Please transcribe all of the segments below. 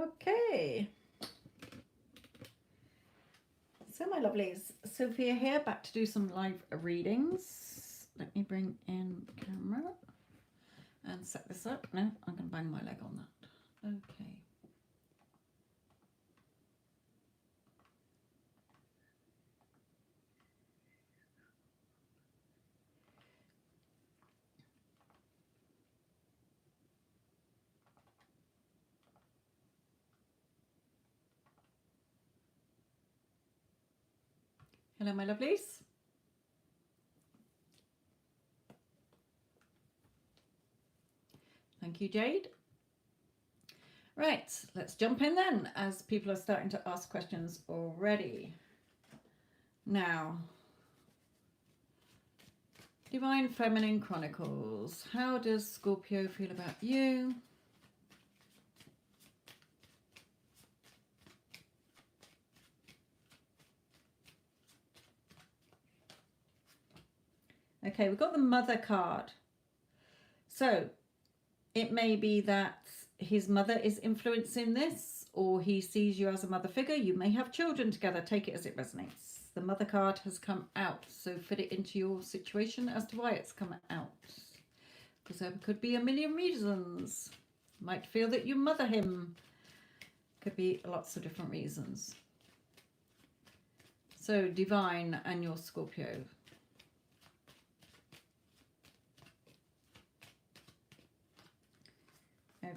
Okay. So my lovelies, Sophia here, back to do some live readings. Let me bring in the camera and set this up. No, I'm going to bang my leg on that. Okay. Hello, my lovelies. Thank you, Jade. Right, let's jump in then, as people are starting to ask questions already. Now, Divine Feminine Chronicles. How does Scorpio feel about you? Okay, we've got the Mother card. So it may be that his mother is influencing this, or he sees you as a mother figure. You may have children together. Take it as it resonates. The Mother card has come out, so fit it into your situation as to why it's come out. Because there could be a million reasons. Might feel that you mother him. Could be lots of different reasons. So Divine and your Scorpio.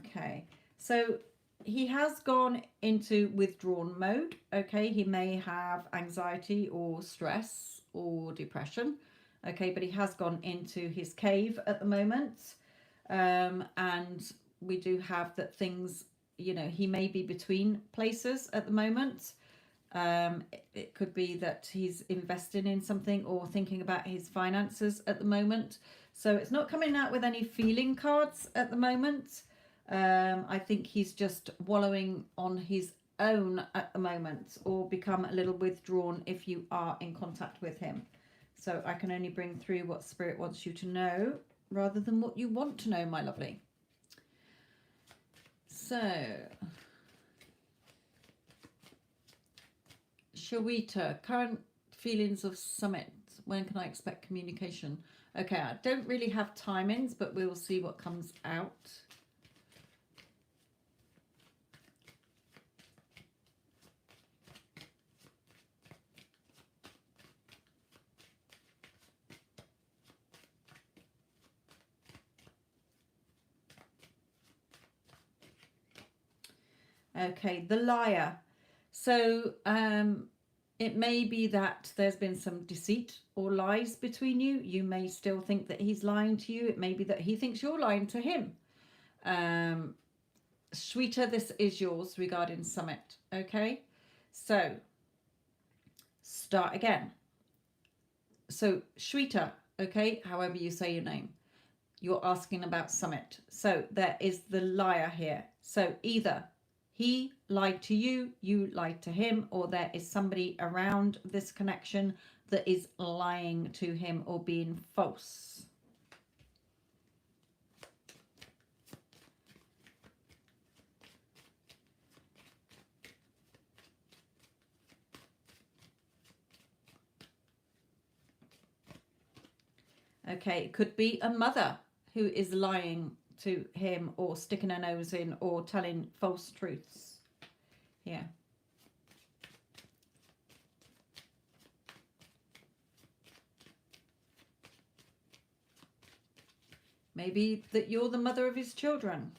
Okay, so he has gone into withdrawn mode. Okay, he may have anxiety or stress or depression. Okay, but he has gone into his cave at the moment. And we do have that things, you know, he may be between places at the moment. It could be that he's investing in something or thinking about his finances at the moment. So it's not coming out with any feeling cards at the moment. I think he's just wallowing on his own at the moment, or become a little withdrawn if you are in contact with him. So I can only bring through what Spirit wants you to know rather than what you want to know, my lovely. So, Shawita, current feelings of summit. When can I expect communication? Okay, I don't really have timings, but we will see what comes out. Okay, the liar. So it may be that there's been some deceit or lies between you. You may still think that he's lying to you. It may be that he thinks you're lying to him. Sweeter, this is yours regarding summit. Okay, so start again. So Shweta, okay, however you say your name, you're asking about summit. So there is the liar here. So either he lied to you, you lied to him, or there is somebody around this connection that is lying to him or being false. Okay, it could be a mother who is lying to him or sticking her nose in or telling false truths. Yeah. Maybe that you're the mother of his children.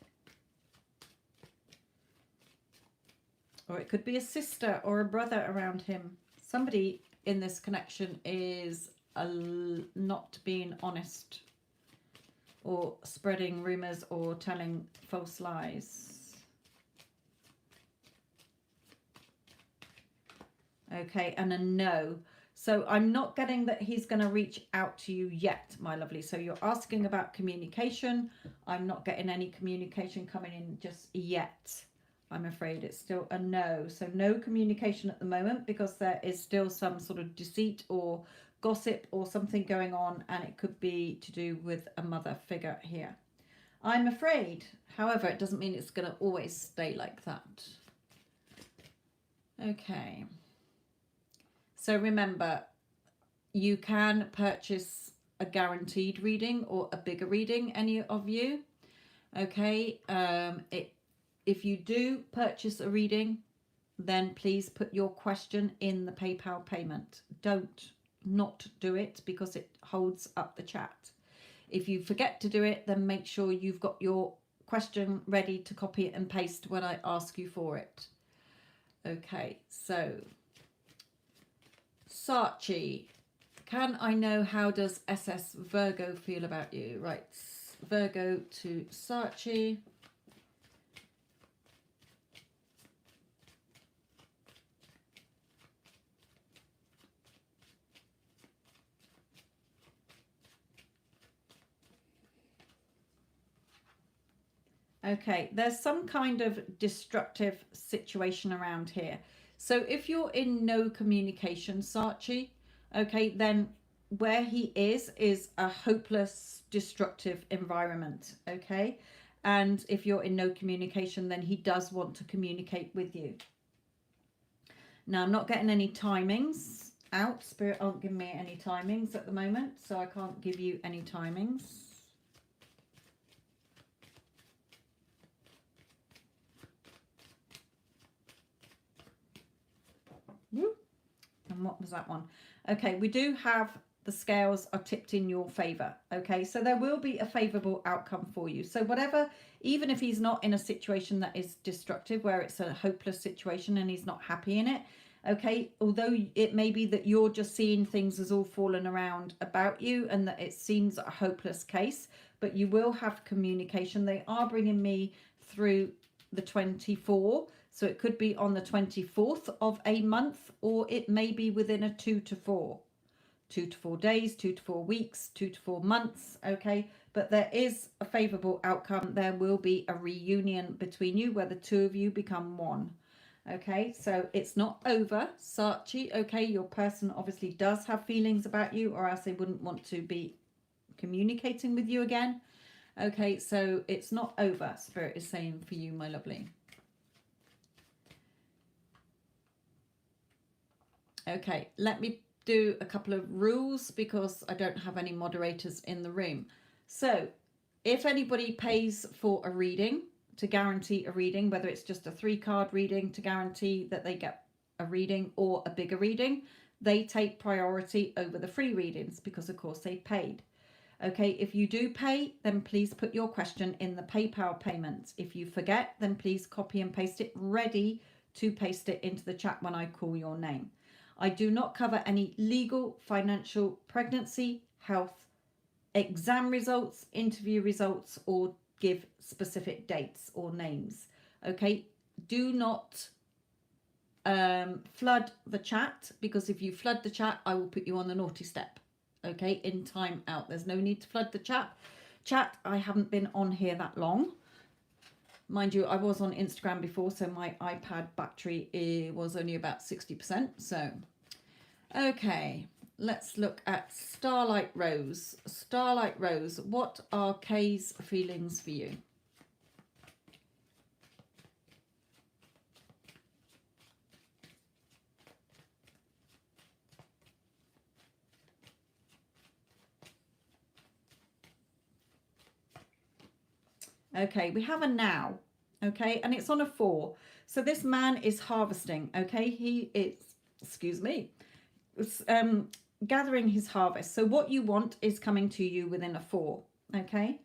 Or it could be a sister or a brother around him. Somebody in this connection is not being honest, or spreading rumors or telling false lies. Okay, and a no. So I'm not getting that he's going to reach out to you yet, my lovely. So you're asking about communication. I'm not getting any communication coming in just yet. I'm afraid it's still a no. So no communication at the moment, because there is still some sort of deceit or gossip or something going on, and it could be to do with a mother figure here. I'm afraid. However, it doesn't mean it's going to always stay like that. Okay. So remember, you can purchase a guaranteed reading or a bigger reading, any of you. Okay. If you do purchase a reading, then please put your question in the PayPal payment. Don't not do it because it holds up the chat. If you forget to do it, then make sure you've got your question ready to copy and paste when I ask you for it. Okay, so Saatchi, can I know how does SS Virgo feel about you? Right, Virgo to Saatchi. Okay, there's some kind of destructive situation around here. So if you're in no communication, Saatchi, okay, then where he is a hopeless, destructive environment, okay? And if you're in no communication, then he does want to communicate with you. Now, I'm not getting any timings out. Spirit aren't giving me any timings at the moment, so I can't give you any timings. And what was that one? Okay, we do have the scales are tipped in your favor. Okay, so there will be a favorable outcome for you. So whatever, even if he's not in a situation that is destructive, where it's a hopeless situation and he's not happy in it, okay, although it may be that you're just seeing things as all fallen around about you and that it seems a hopeless case, but you will have communication. They are bringing me through the 24. So it could be on the 24th of a month, or it may be within a 2 to 4 days, 2 to 4 weeks, 2 to 4 months. Okay. But there is a favorable outcome. There will be a reunion between you where the two of you become one. Okay. So it's not over, Saatchi. Okay. Your person obviously does have feelings about you, or else they wouldn't want to be communicating with you again. Okay. So it's not over, Spirit is saying for you, my lovely. Okay, let me do a couple of rules because I don't have any moderators in the room. So if anybody pays for a reading, to guarantee a reading, whether it's just a 3-card reading to guarantee that they get a reading or a bigger reading, they take priority over the free readings because of course they paid. Okay, if you do pay, then please put your question in the PayPal payment. If you forget, then please copy and paste it, ready to paste it into the chat when I call your name. I do not cover any legal, financial, pregnancy, health, exam results, interview results, or give specific dates or names. Okay, do not flood the chat, because if you flood the chat, I will put you on the naughty step. Okay, in time out. There's no need to flood the chat. I haven't been on here that long. Mind you, I was on Instagram before, so my iPad battery was only about 60%. So, okay, let's look at Starlight Rose. Starlight Rose, what are Kay's feelings for you? Okay, we have a now, okay, and it's on a 4. So this man is harvesting, okay, he is, excuse me, gathering his harvest. So what you want is coming to you within a 4, okay.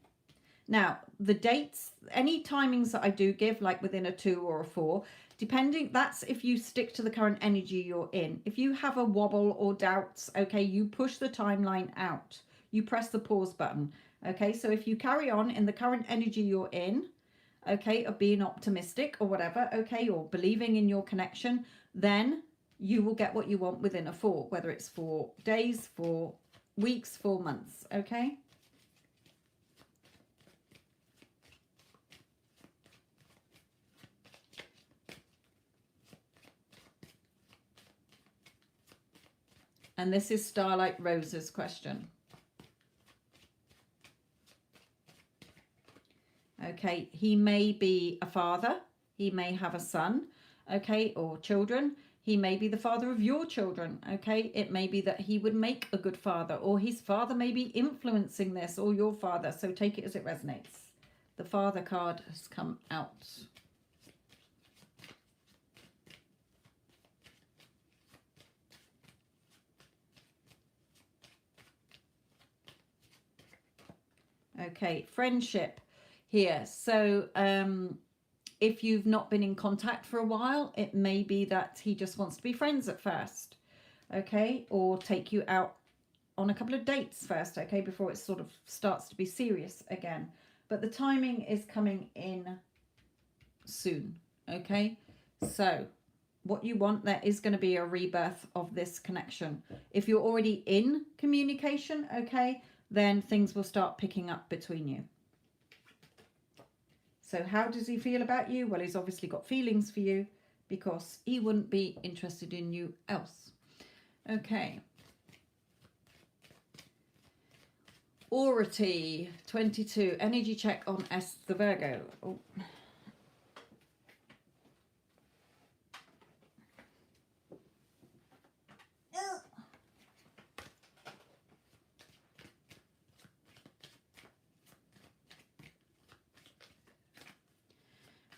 Now, the dates, any timings that I do give, like within a 2 or a 4, depending, that's if you stick to the current energy you're in. If you have a wobble or doubts, okay, you push the timeline out. You press the pause button. Okay, so if you carry on in the current energy you're in, okay, of being optimistic or whatever, okay, or believing in your connection, then you will get what you want within a 4, whether it's 4 days, 4 weeks, 4 months, okay? And this is Starlight Rose's question. Okay, he may be a father, he may have a son, okay, or children. He may be the father of your children, okay? It may be that he would make a good father, or his father may be influencing this, or your father. So take it as it resonates. The father card has come out. Okay, friendship here. So if you've not been in contact for a while, it may be that he just wants to be friends at first, okay? Or take you out on a couple of dates first, okay, before it sort of starts to be serious again. But the timing is coming in soon, okay? So what you want, there is going to be a rebirth of this connection. If you're already in communication, okay, then things will start picking up between you. So how does he feel about you? Well, he's obviously got feelings for you, because he wouldn't be interested in you else. Okay. Dorothy, 22. Energy check on Esther Virgo. Oh.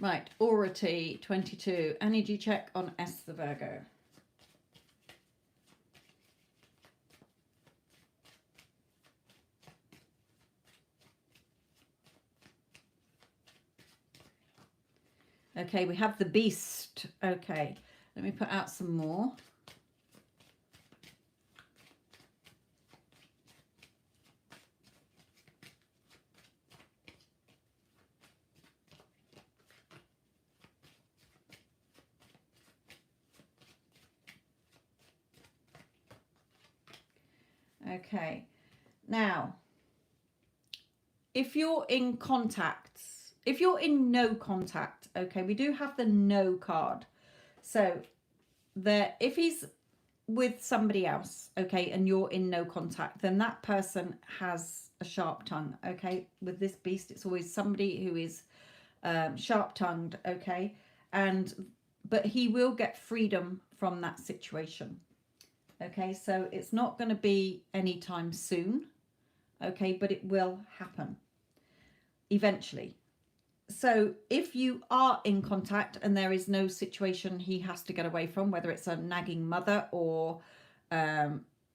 Right, Dorothy, 22. Energy check on Esther Virgo. Okay, we have the beast. Okay, let me put out some more. Okay, now, if you're in contact, if you're in no contact, okay, we do have the no card. So there, if he's with somebody else, okay, and you're in no contact, then that person has a sharp tongue, okay? With this beast, it's always somebody who is sharp-tongued, okay? But he will get freedom from that situation. Okay, so it's not going to be anytime soon, okay, but it will happen eventually. So if you are in contact and there is no situation he has to get away from, whether it's a nagging mother or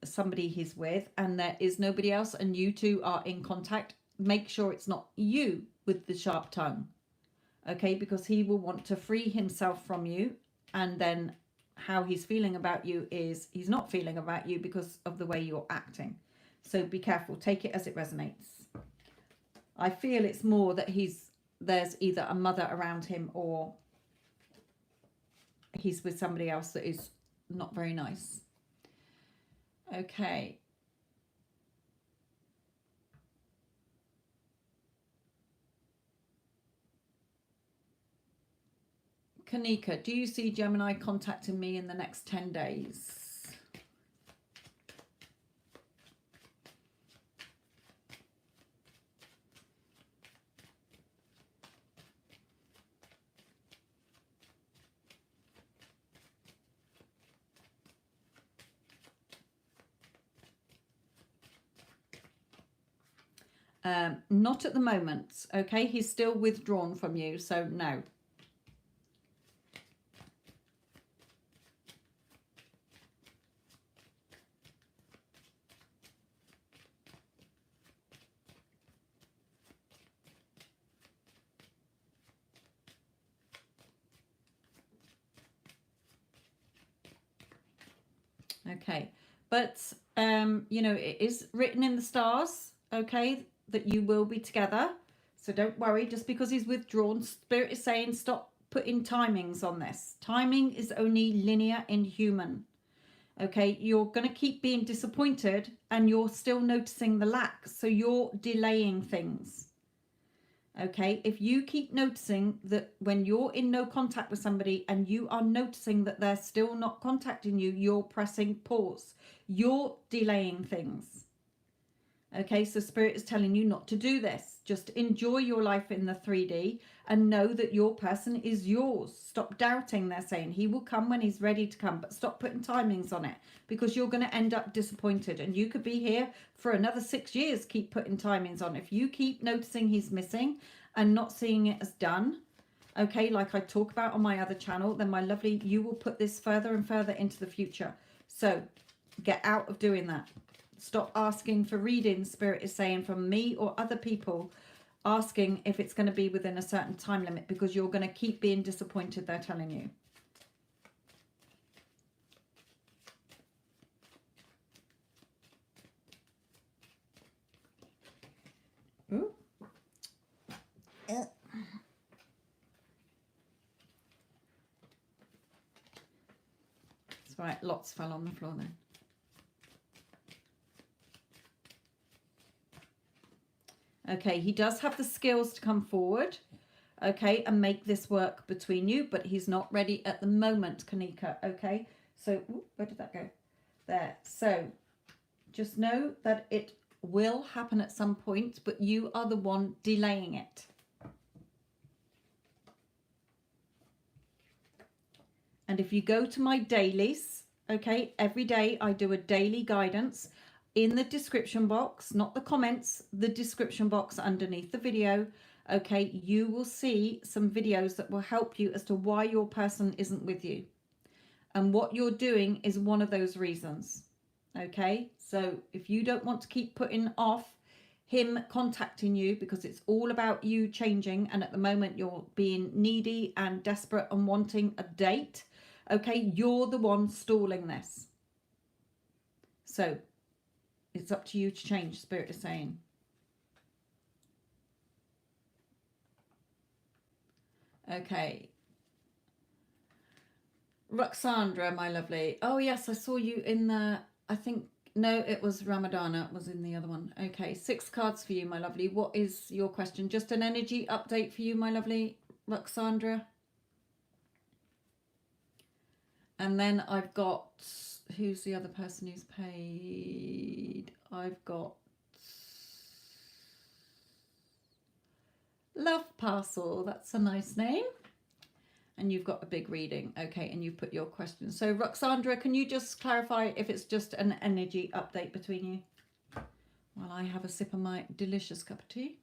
somebody he's with, and there is nobody else and you two are in contact, make sure it's not you with the sharp tongue, okay, because he will want to free himself from you, and then how he's feeling about you is he's not feeling about you because of the way you're acting. So be careful. Take it as it resonates. I feel it's more that there's either a mother around him or he's with somebody else that is not very nice. Okay. Kanika, do you see Gemini contacting me in the next 10 days? Not at the moment, okay? He's still withdrawn from you, so no. Okay, but you know, it is written in the stars, okay, that you will be together. So don't worry, just because he's withdrawn, Spirit is saying stop putting timings on this. Timing is only linear in human. Okay, you're going to keep being disappointed and you're still noticing the lack. So you're delaying things. Okay, if you keep noticing that when you're in no contact with somebody and you are noticing that they're still not contacting you, you're pressing pause. You're delaying things. Okay, so Spirit is telling you not to do this. Just enjoy your life in the 3D and know that your person is yours. Stop doubting, they're saying. He will come when he's ready to come, but stop putting timings on it because you're going to end up disappointed. And you could be here for another 6 years, keep putting timings on. If you keep noticing he's missing and not seeing it as done, okay, like I talk about on my other channel, then my lovely, you will put this further and further into the future. So get out of doing that. Stop asking for readings, Spirit is saying, from me or other people, asking if it's going to be within a certain time limit because you're going to keep being disappointed, they're telling you. Ooh. That's right, lots fell on the floor then. Okay, he does have the skills to come forward, okay, and make this work between you, but he's not ready at the moment, Kanika, okay? So, ooh, where did that go? There. So, just know that it will happen at some point, but you are the one delaying it. And if you go to my dailies, okay, every day I do a daily guidance. In the description box, not the comments, the description box underneath the video, okay, you will see some videos that will help you as to why your person isn't with you. And what you're doing is one of those reasons, okay? So if you don't want to keep putting off him contacting you because it's all about you changing, and at the moment you're being needy and desperate and wanting a date, okay, you're the one stalling this. So it's up to you to change, Spirit is saying. Okay. Roxandra, my lovely. Oh, yes, I saw you in the, I think, no, it was Ramadana. It was in the other one. Okay, 6 cards for you, my lovely. What is your question? Just an energy update for you, my lovely Roxandra. And then I've got, who's the other person who's paid? I've got Love Parcel. That's a nice name. And you've got a big reading. Okay, and you've put your question. So Roxandra, can you just clarify if it's just an energy update between you? While I have a sip of my delicious cup of tea.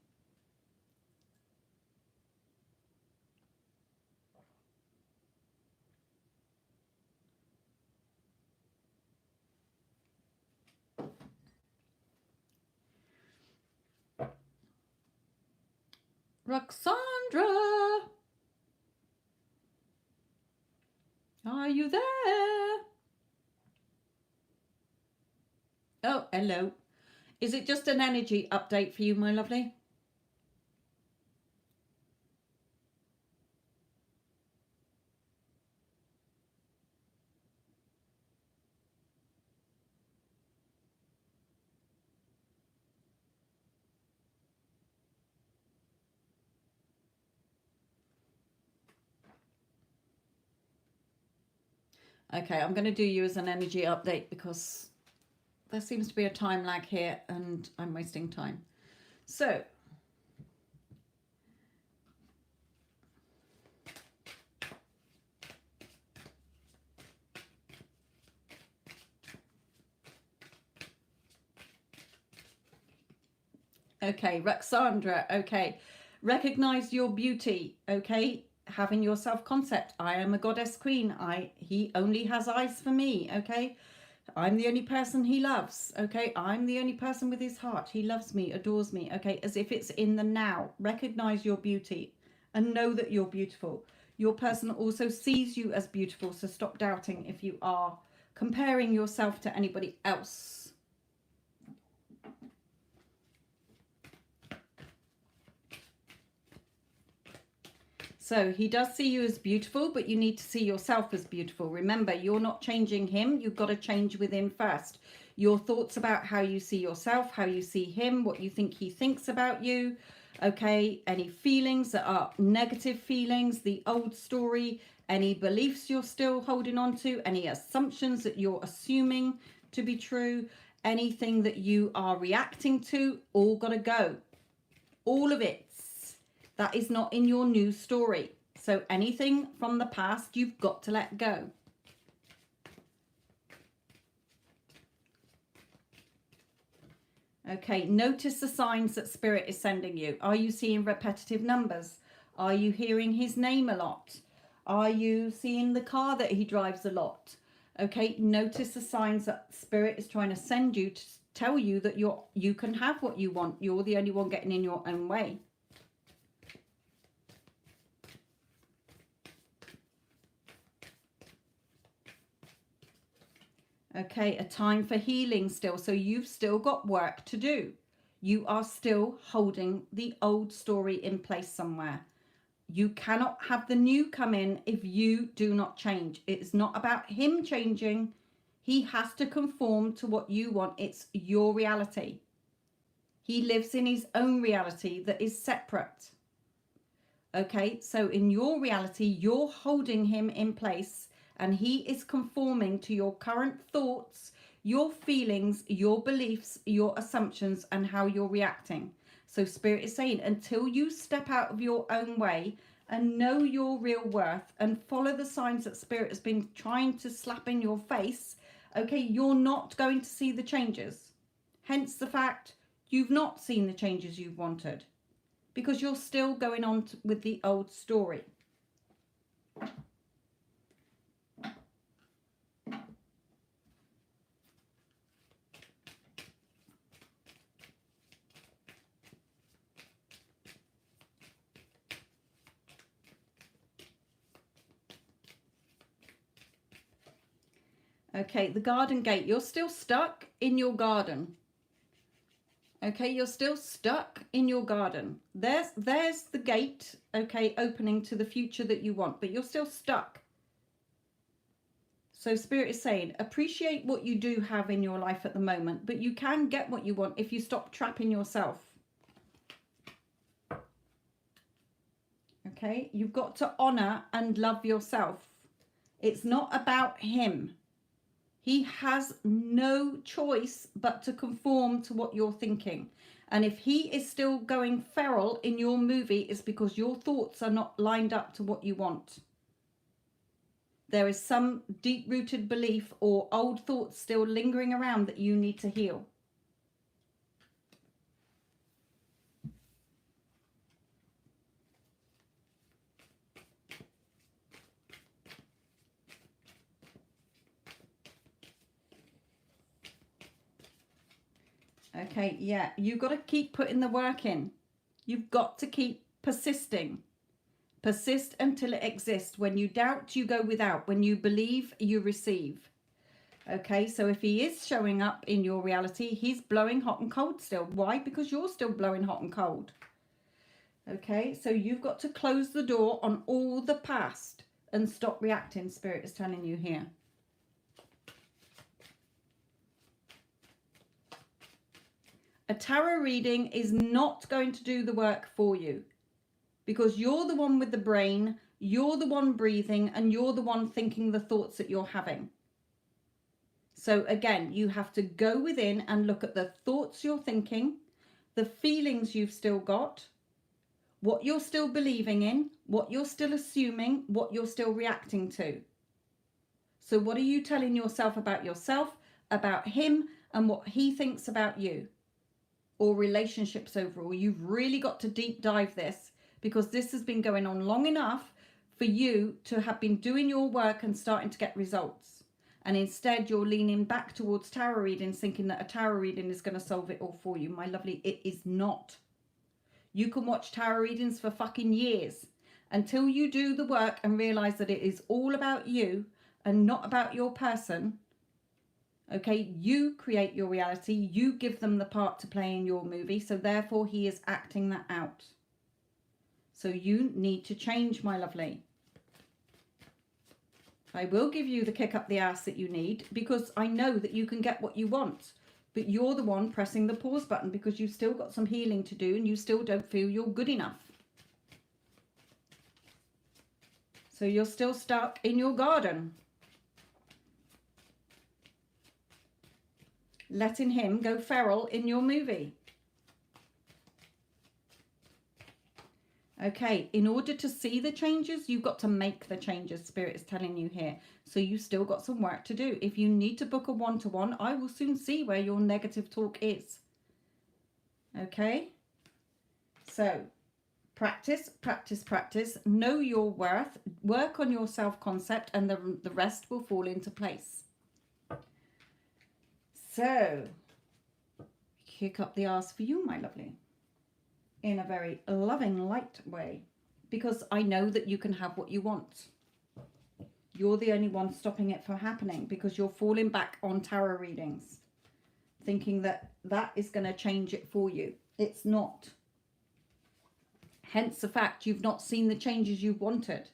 Roxandra, are you there? Oh, hello. Is it just an energy update for you, my lovely? Okay, I'm going to do you as an energy update because there seems to be a time lag here and I'm wasting time. So, okay, Roxandra, okay. Recognize your beauty, okay? Having your self-concept. I am a goddess queen. He only has eyes for me, okay? I'm the only person he loves, okay? I'm the only person with his heart. He loves me, adores me, okay? As if it's in the now. Recognize your beauty and know that you're beautiful. Your person also sees you as beautiful, so stop doubting if you are comparing yourself to anybody else. So he does see you as beautiful, but you need to see yourself as beautiful. Remember, you're not changing him. You've got to change within first. Your thoughts about how you see yourself, how you see him, what you think he thinks about you. Okay, any feelings that are negative feelings, the old story, any beliefs you're still holding on to, any assumptions that you're assuming to be true, anything that you are reacting to, all got to go. All of it. That is not in your new story. So anything from the past, you've got to let go. Okay, notice the signs that Spirit is sending you. Are you seeing repetitive numbers? Are you hearing his name a lot? Are you seeing the car that he drives a lot? Okay, notice the signs that Spirit is trying to send you to tell you that you can have what you want. You're the only one getting in your own way. Okay, a time for healing still. So you've still got work to do. You are still holding the old story in place somewhere. You cannot have the new come in if you do not change. It's not about him changing. He has to conform to what you want. It's your reality. He lives in his own reality that is separate. Okay, so in your reality, you're holding him in place, and he is conforming to your current thoughts, your feelings, your beliefs, your assumptions, and how you're reacting. So Spirit is saying, until you step out of your own way and know your real worth and follow the signs that Spirit has been trying to slap in your face, okay, you're not going to see the changes. Hence the fact you've not seen the changes you've wanted, because you're still going on with the old story. Okay, the garden gate. You're still stuck in your garden. Okay, you're still stuck in your garden. There's the gate, okay, opening to the future that you want, but you're still stuck. So Spirit is saying, appreciate what you do have in your life at the moment, but you can get what you want if you stop trapping yourself. Okay, you've got to honor and love yourself. It's not about him. He has no choice but to conform to what you're thinking. And if he is still going feral in your movie, it's because your thoughts are not lined up to what you want. There is some deep-rooted belief or old thoughts still lingering around that you need to heal. Okay, yeah, you've got to keep putting the work in. You've got to keep persisting. Persist until it exists. When you doubt, you go without. When you believe, you receive. Okay, so if he is showing up in your reality, he's blowing hot and cold still. Why? Because you're still blowing hot and cold. Okay, so you've got to close the door on all the past and stop reacting, Spirit is telling you here. A tarot reading is not going to do the work for you, because you're the one with the brain, you're the one breathing, and you're the one thinking the thoughts that you're having. So again, you have to go within and look at the thoughts you're thinking, the feelings you've still got, what you're still believing in, what you're still assuming, what you're still reacting to. So what are you telling yourself, about him, and what he thinks about you? Or relationships overall. You've really got to deep dive this, because this has been going on long enough for you to have been doing your work and starting to get results. And instead you're leaning back towards tarot readings, thinking that a tarot reading is going to solve it all for you. My lovely, it is not. You can watch tarot readings for fucking years until you do the work and realize that it is all about you and not about your person. Okay, you create your reality. You give them the part to play in your movie. So therefore he is acting that out. So you need to change, my lovely. I will give you the kick up the ass that you need, because I know that you can get what you want. But you're the one pressing the pause button because you've still got some healing to do and you still don't feel you're good enough. So you're still stuck in your garden. letting him go feral in your movie. Okay, in order to see the changes, you've got to make the changes, Spirit is telling you here. So you still got some work to do. If you need to book a one-to-one, I will soon see where your negative talk is. Okay? So, practice, practice, practice. Know your worth. Work on your self-concept, and the rest will fall into place. So, kick up the arse for you, my lovely. In a very loving, light way. Because I know that you can have what you want. You're the only one stopping it from happening, because you're falling back on tarot readings, thinking that that is going to change it for you. It's not. Hence the fact you've not seen the changes you wanted,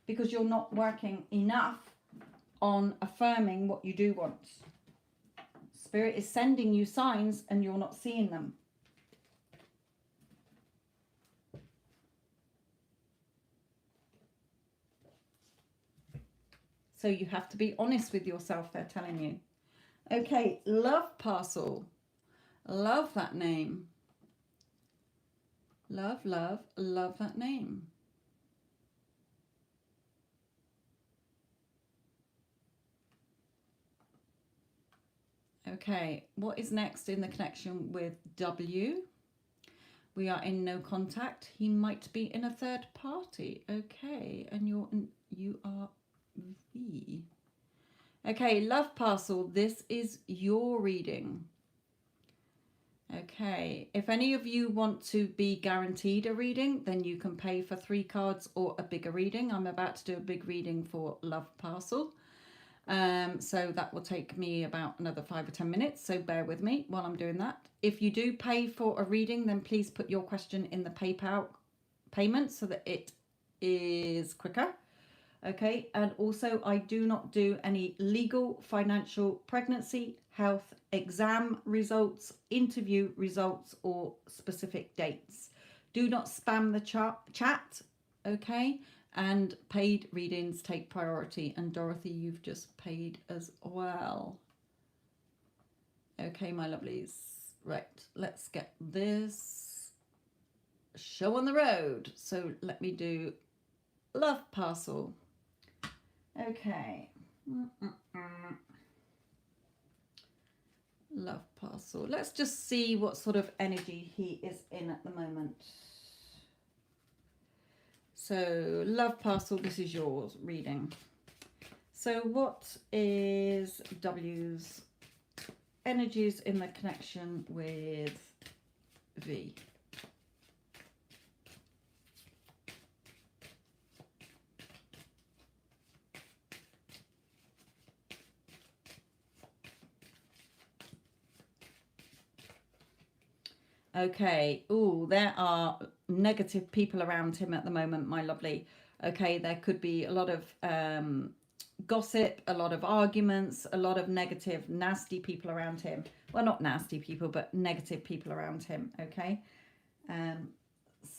because you're not working enough on affirming what you do want. Spirit is sending you signs and you're not seeing them. So you have to be honest with yourself, they're telling you. Okay, love parcel. Love that name. Love, love, love that name. Okay, what is next in the connection with W? We are in no contact. He might be in a third party. Okay, and you are V. Okay, love parcel, this is your reading. Okay, if any of you want to be guaranteed a reading, then you can pay for 3 cards or a bigger reading. I'm about to do a big reading for love parcel. So that will take me about another 5 or 10 minutes. So bear with me while I'm doing that. If you do pay for a reading, then please put your question in the PayPal payment so that it is quicker. Okay, and also I do not do any legal, financial, pregnancy, health, exam results, interview results, or specific dates. Do not spam the chat, okay? And paid readings take priority. And Dorothy, you've just paid as well. Okay, my lovelies. Right, let's get this show on the road. So let me do love parcel. Okay. Love parcel. Let's just see what sort of energy he is in at the moment. So, love parcel, this is yours reading. So, what is W's energies in the connection with V? Okay. Oh, there are negative people around him at the moment, my lovely. Okay, there could be a lot of gossip, a lot of arguments, a lot of negative, nasty people around him. Well, not nasty people, but negative people around him. Okay.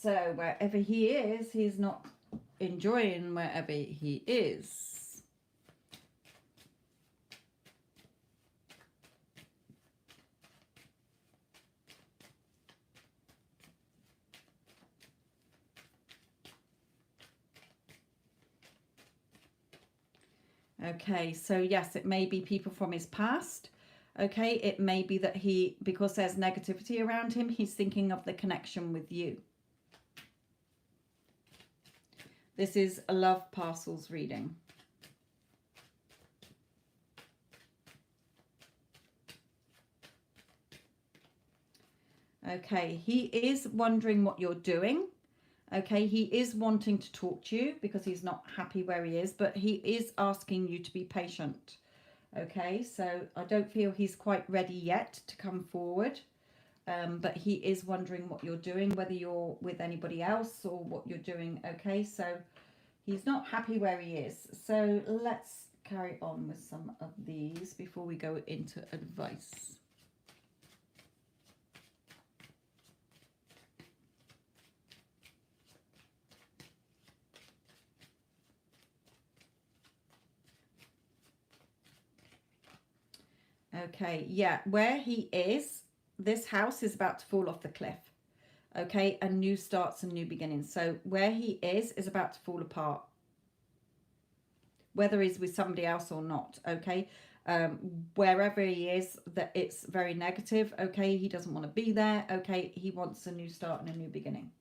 So wherever he is, he's not enjoying wherever he is. Okay, so yes, it may be people from his past. Okay, it may be that because there's negativity around him, he's thinking of the connection with you. This is a love parcels reading. Okay, he is wondering what you're doing. Okay, he is wanting to talk to you because he's not happy where he is, but he is asking you to be patient. Okay, so I don't feel he's quite ready yet to come forward, but he is wondering what you're doing, whether you're with anybody else or what you're doing. Okay, so he's not happy where he is. So let's carry on with some of these before we go into advice. Okay, yeah, where he is, this house is about to fall off the cliff. Okay, and new starts and new beginnings. So where he is about to fall apart, whether he's with somebody else or not. Okay, wherever he is, that it's very negative. Okay, he doesn't want to be there. Okay, he wants a new start and a new beginning.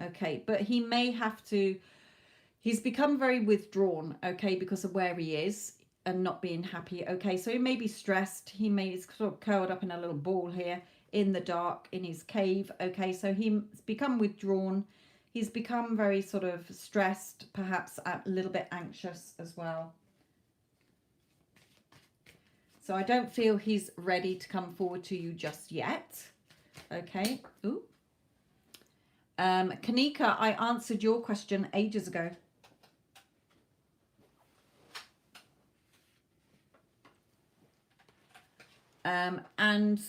Okay, but he may have to, he's become very withdrawn, okay, because of where he is and not being happy. Okay, so he may be stressed. He may be sort of curled up in a little ball here in the dark in his cave. Okay, so he's become withdrawn. He's become very sort of stressed, perhaps a little bit anxious as well. So I don't feel he's ready to come forward to you just yet. Okay. Ooh. Kanika, I answered your question ages ago. And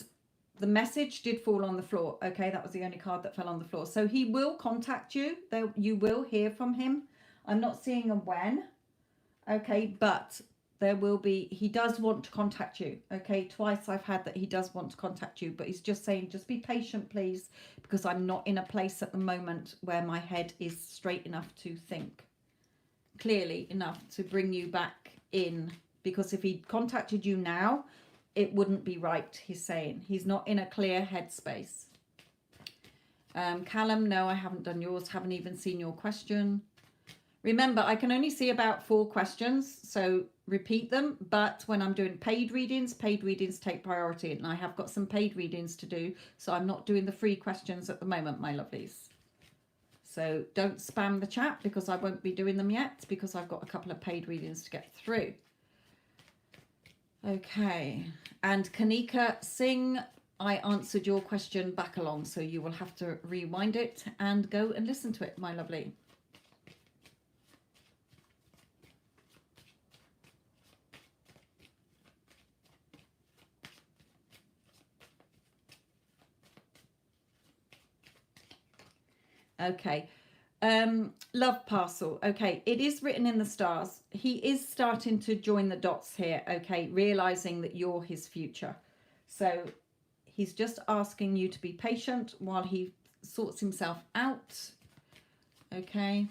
the message did fall on the floor. Okay, that was the only card that fell on the floor. So he will contact you. You will hear from him. I'm not seeing a when. Okay, but there will be, he does want to contact you. Okay, twice I've had that he does want to contact you, but he's just saying, just be patient, please, because I'm not in a place at the moment where my head is straight enough to think clearly enough to bring you back in. Because if he contacted you now, it wouldn't be right, he's saying. He's not in a clear headspace. Callum, no, I haven't done yours. Haven't even seen your question. Remember, I can only see about 4 questions, so repeat them. But when I'm doing paid readings take priority. And I have got some paid readings to do, so I'm not doing the free questions at the moment, my lovelies. So don't spam the chat because I won't be doing them yet because I've got a couple of paid readings to get through. Okay, and Kanika Singh, I answered your question back along, so you will have to rewind it and go and listen to it, my lovely. Okay, love parcel. Okay, it is written in the stars. He is starting to join the dots here. Okay, realizing that you're his future. So he's just asking you to be patient while he sorts himself out. Okay.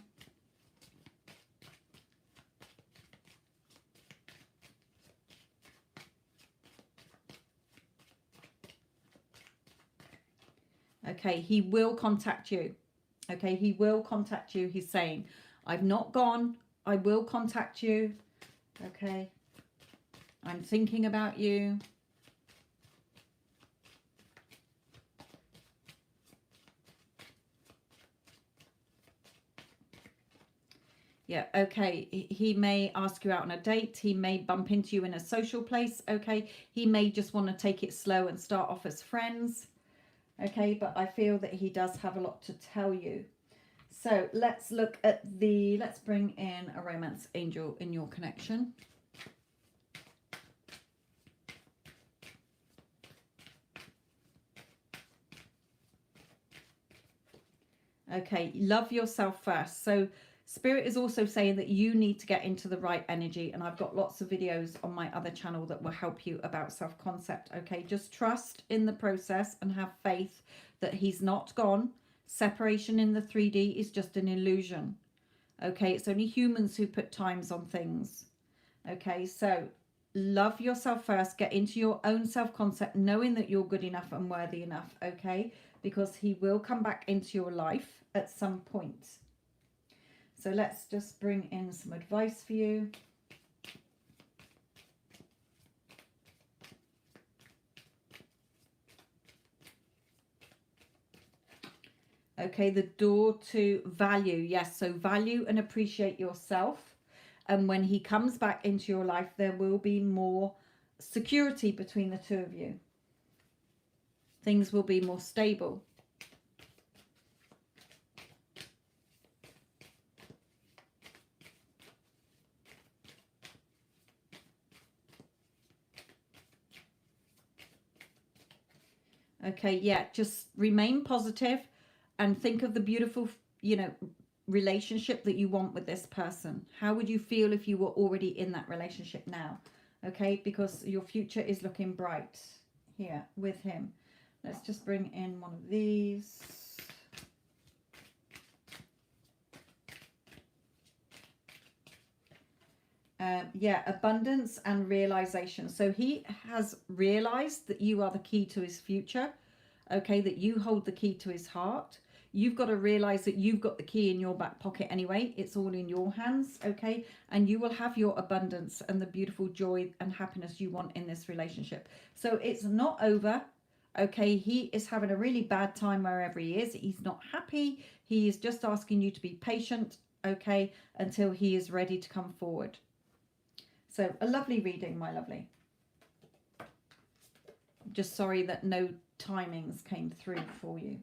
Okay, he will contact you. Okay, he will contact you. He's saying, I've not gone. I will contact you. Okay. I'm thinking about you. Yeah, okay. He may ask you out on a date. He may bump into you in a social place. Okay. He may just want to take it slow and start off as friends. Okay, but I feel that he does have a lot to tell you. So let's look at let's bring in a romance angel in your connection. Okay, love yourself first. So Spirit is also saying that you need to get into the right energy, and I've got lots of videos on my other channel that will help you about self-concept. Okay, just trust in the process and have faith that he's not gone. Separation in the 3D is just an illusion. Okay, it's only humans who put times on things. Okay, so love yourself first. Get into your own self-concept, knowing that you're good enough and worthy enough. Okay, because he will come back into your life at some point. So let's just bring in some advice for you. Okay, the door to value. Yes, so value and appreciate yourself. And when he comes back into your life, there will be more security between the two of you. Things will be more stable. Okay, yeah, just remain positive and think of the beautiful, you know, relationship that you want with this person. How would you feel if you were already in that relationship now? Okay, because your future is looking bright here with him. Let's just bring in one of these. Yeah, abundance and realization. So he has realized that you are the key to his future. Okay, that you hold the key to his heart. You've got to realize that you've got the key in your back pocket anyway. It's all in your hands, okay? And you will have your abundance and the beautiful joy and happiness you want in this relationship. So it's not over, okay? He is having a really bad time wherever he is. He's not happy. He is just asking you to be patient, okay, until he is ready to come forward. So a lovely reading, my lovely. Just sorry that no timings came through for you.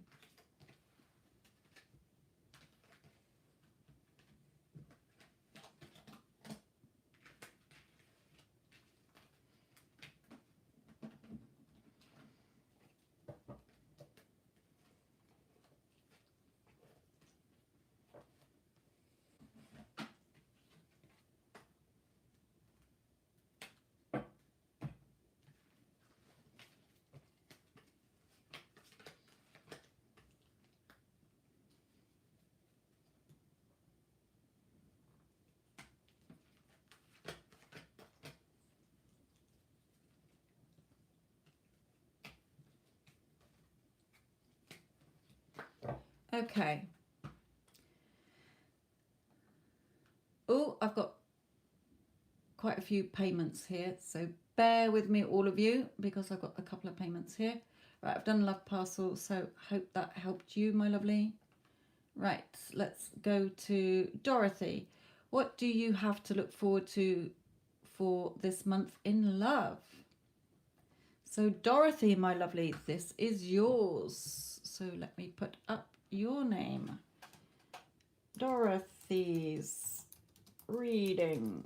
Okay. Oh, I've got quite a few payments here, so bear with me, all of you, because I've got a couple of payments here. Right, I've done love parcel, so hope that helped you, my lovely. Right, let's go to Dorothy. What do you have to look forward to for this month in love? So Dorothy, my lovely, this is yours. So let me put up your name. Dorothy's reading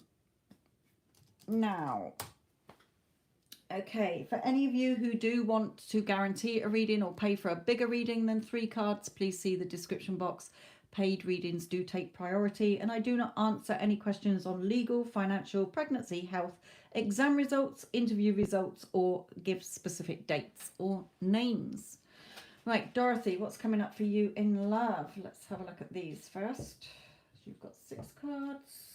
now. Okay, for any of you who do want to guarantee a reading or pay for a bigger reading than 3 cards, please see the description box. Paid readings do take priority, and I do not answer any questions on legal, financial, pregnancy, health, exam results, interview results, or give specific dates or names. Right, Dorothy, what's coming up for you in love? Let's have a look at these first. You've got 6 cards.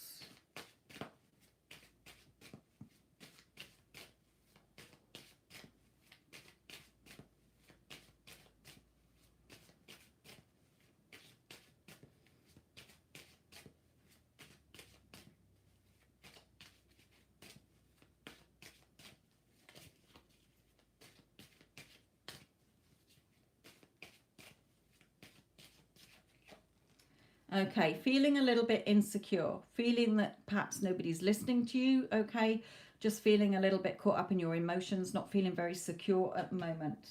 Okay, feeling a little bit insecure, feeling that perhaps nobody's listening to you, okay? Just feeling a little bit caught up in your emotions, not feeling very secure at the moment.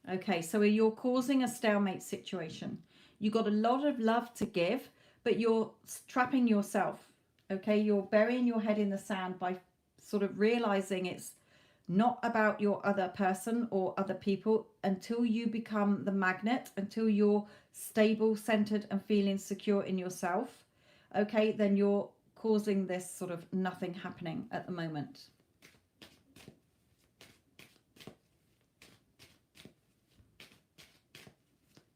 Okay, so you're causing a stalemate situation. You got a lot of love to give, but you're trapping yourself, okay? You're burying your head in the sand by sort of realizing it's not about your other person or other people until you become the magnet, until you're stable, centered, and feeling secure in yourself. Okay, then you're causing this sort of nothing happening at the moment.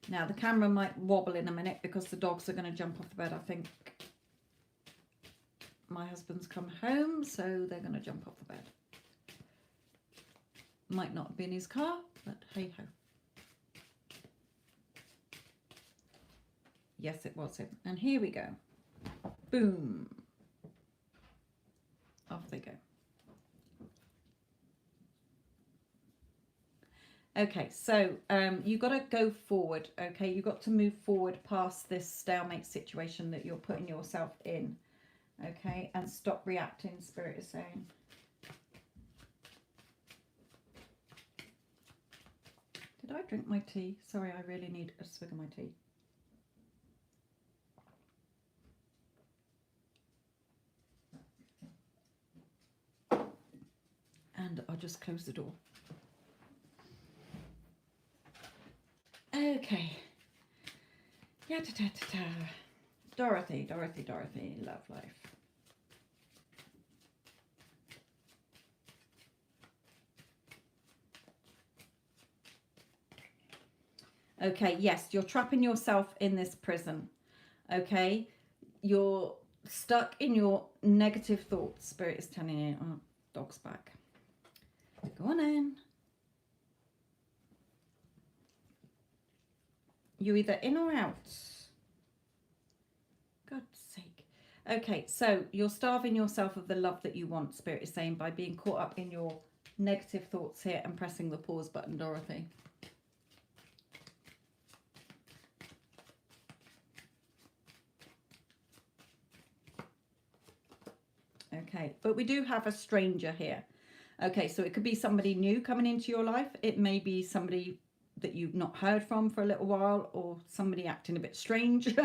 Now the camera might wobble in a minute because the dogs are going to jump off the bed. I think my husband's come home, so they're going to jump off the bed. Might not have been his car, but hey ho. Yes, it was him. And here we go. Boom. Off they go. Okay, so you've got to go forward, okay? You've got to move forward past this stalemate situation that you're putting yourself in, okay? And stop reacting, Spirit is saying. Did I drink my tea? Sorry, I really need a swig of my tea. and I'll just close the door. Okay. Ya-ta-ta-ta-ta. Dorothy, Dorothy, Dorothy, love life. Okay, yes, you're trapping yourself in this prison. Okay, you're stuck in your negative thoughts. Spirit is telling you, oh, dog's back. Go on in. You either in or out. God's sake. Okay, so you're starving yourself of the love that you want, Spirit is saying, by being caught up in your negative thoughts here and pressing the pause button, Dorothy. Okay, but we do have a stranger here. Okay, so it could be somebody new coming into your life. It may be somebody that you've not heard from for a little while, or somebody acting a bit strange,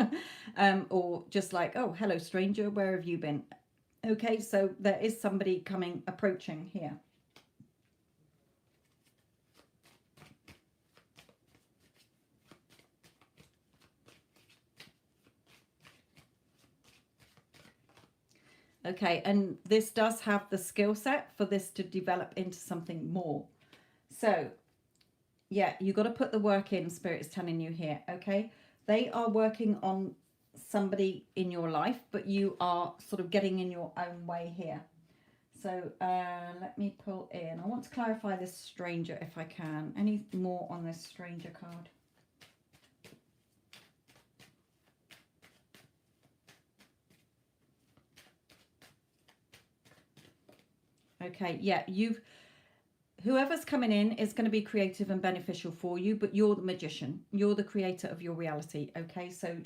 or just like, oh, hello, stranger, where have you been? Okay, so there is somebody approaching here. Okay, and this does have the skill set for this to develop into something more. So, yeah, you got to put the work in, Spirit is telling you here, okay? They are working on somebody in your life, but you are sort of getting in your own way here. So let me pull in. I want to clarify this stranger if I can. Any more on this stranger card? Okay, yeah, whoever's coming in is going to be creative and beneficial for you, but you're the magician. You're the creator of your reality, okay? So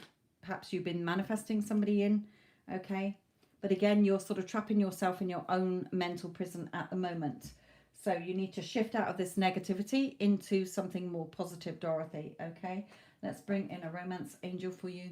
perhaps you've been manifesting somebody in, okay? But again, you're sort of trapping yourself in your own mental prison at the moment. So you need to shift out of this negativity into something more positive, Dorothy, okay? Let's bring in a romance angel for you.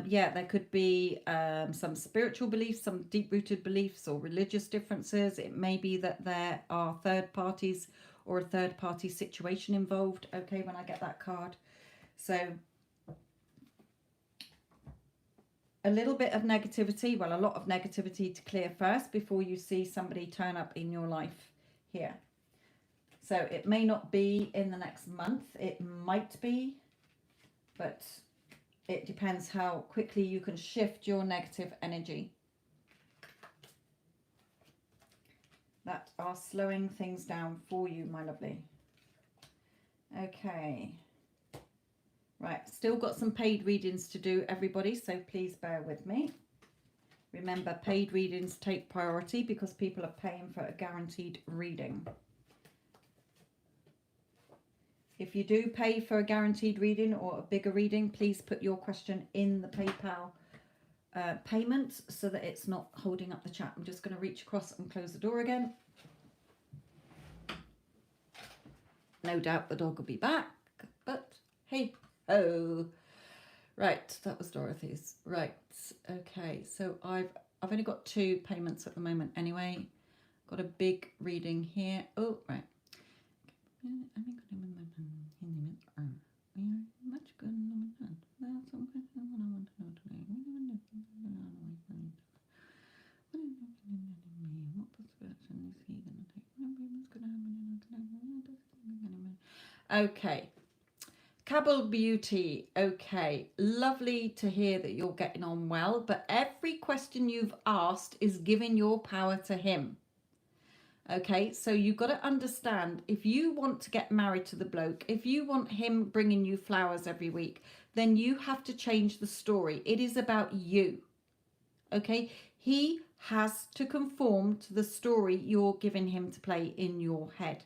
Yeah, there could be some spiritual beliefs, some deep-rooted beliefs or religious differences. It may be that there are third parties or a third-party situation involved, okay, when I get that card. So a little bit of negativity, well, a lot of negativity to clear first before you see somebody turn up in your life here. So it may not be in the next month. It might be, but it depends how quickly you can shift your negative energy. That are slowing things down for you, my lovely. Okay. Right, still got some paid readings to do, everybody, so please bear with me. Remember, paid readings take priority because people are paying for a guaranteed reading. If you do pay for a guaranteed reading or a bigger reading, please put your question in the PayPal payment so that it's not holding up the chat. I'm just going to reach across and close the door again. No doubt the dog will be back, but hey, oh, right, that was Dorothy's. Right, okay, so I've only got 2 payments at the moment anyway. Got a big reading here. Oh, right. Okay. Cabal Beauty. Okay. Lovely to hear that you're getting on well, but every question you've asked is giving your power to him. Okay, so you've got to understand, if you want to get married to the bloke, if you want him bringing you flowers every week, then you have to change the story. It is about you. Okay, he has to conform to the story you're giving him to play in your head.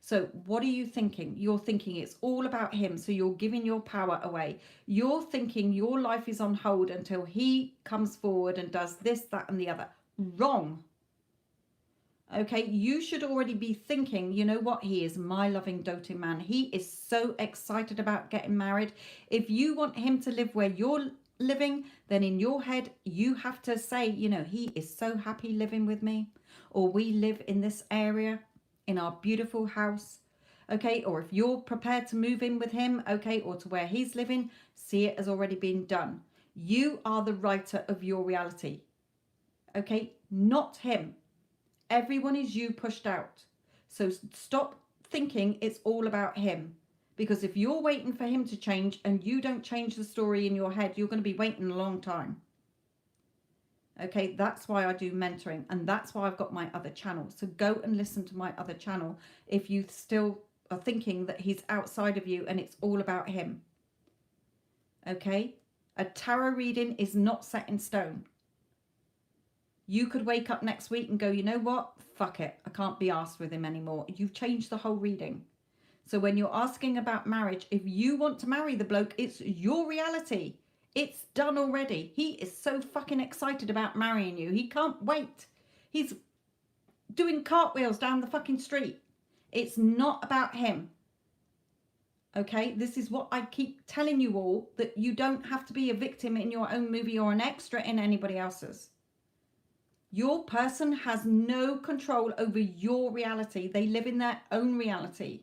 So what are you thinking? You're thinking it's all about him, so you're giving your power away. You're thinking your life is on hold until he comes forward and does this, that, and the other. Wrong. Okay, you should already be thinking, you know what, he is my loving, doting man. He is so excited about getting married. If you want him to live where you're living, then in your head, you have to say, you know, he is so happy living with me. Or we live in this area, in our beautiful house. Okay, or if you're prepared to move in with him, okay, or to where he's living, see it as already been done. You are the writer of your reality. Okay, not him. Everyone is you pushed out. So stop thinking it's all about him. Because if you're waiting for him to change and you don't change the story in your head, you're going to be waiting a long time. Okay, that's why I do mentoring. And that's why I've got my other channel. So go and listen to my other channel if you still are thinking that he's outside of you and it's all about him. Okay, a tarot reading is not set in stone. You could wake up next week and go, you know what? Fuck it. I can't be asked with him anymore. You've changed the whole reading. So when you're asking about marriage, if you want to marry the bloke, it's your reality. It's done already. He is so fucking excited about marrying you. He can't wait. He's doing cartwheels down the fucking street. It's not about him. Okay, this is what I keep telling you all, that you don't have to be a victim in your own movie or an extra in anybody else's. Your person has no control over your reality. They live in their own reality.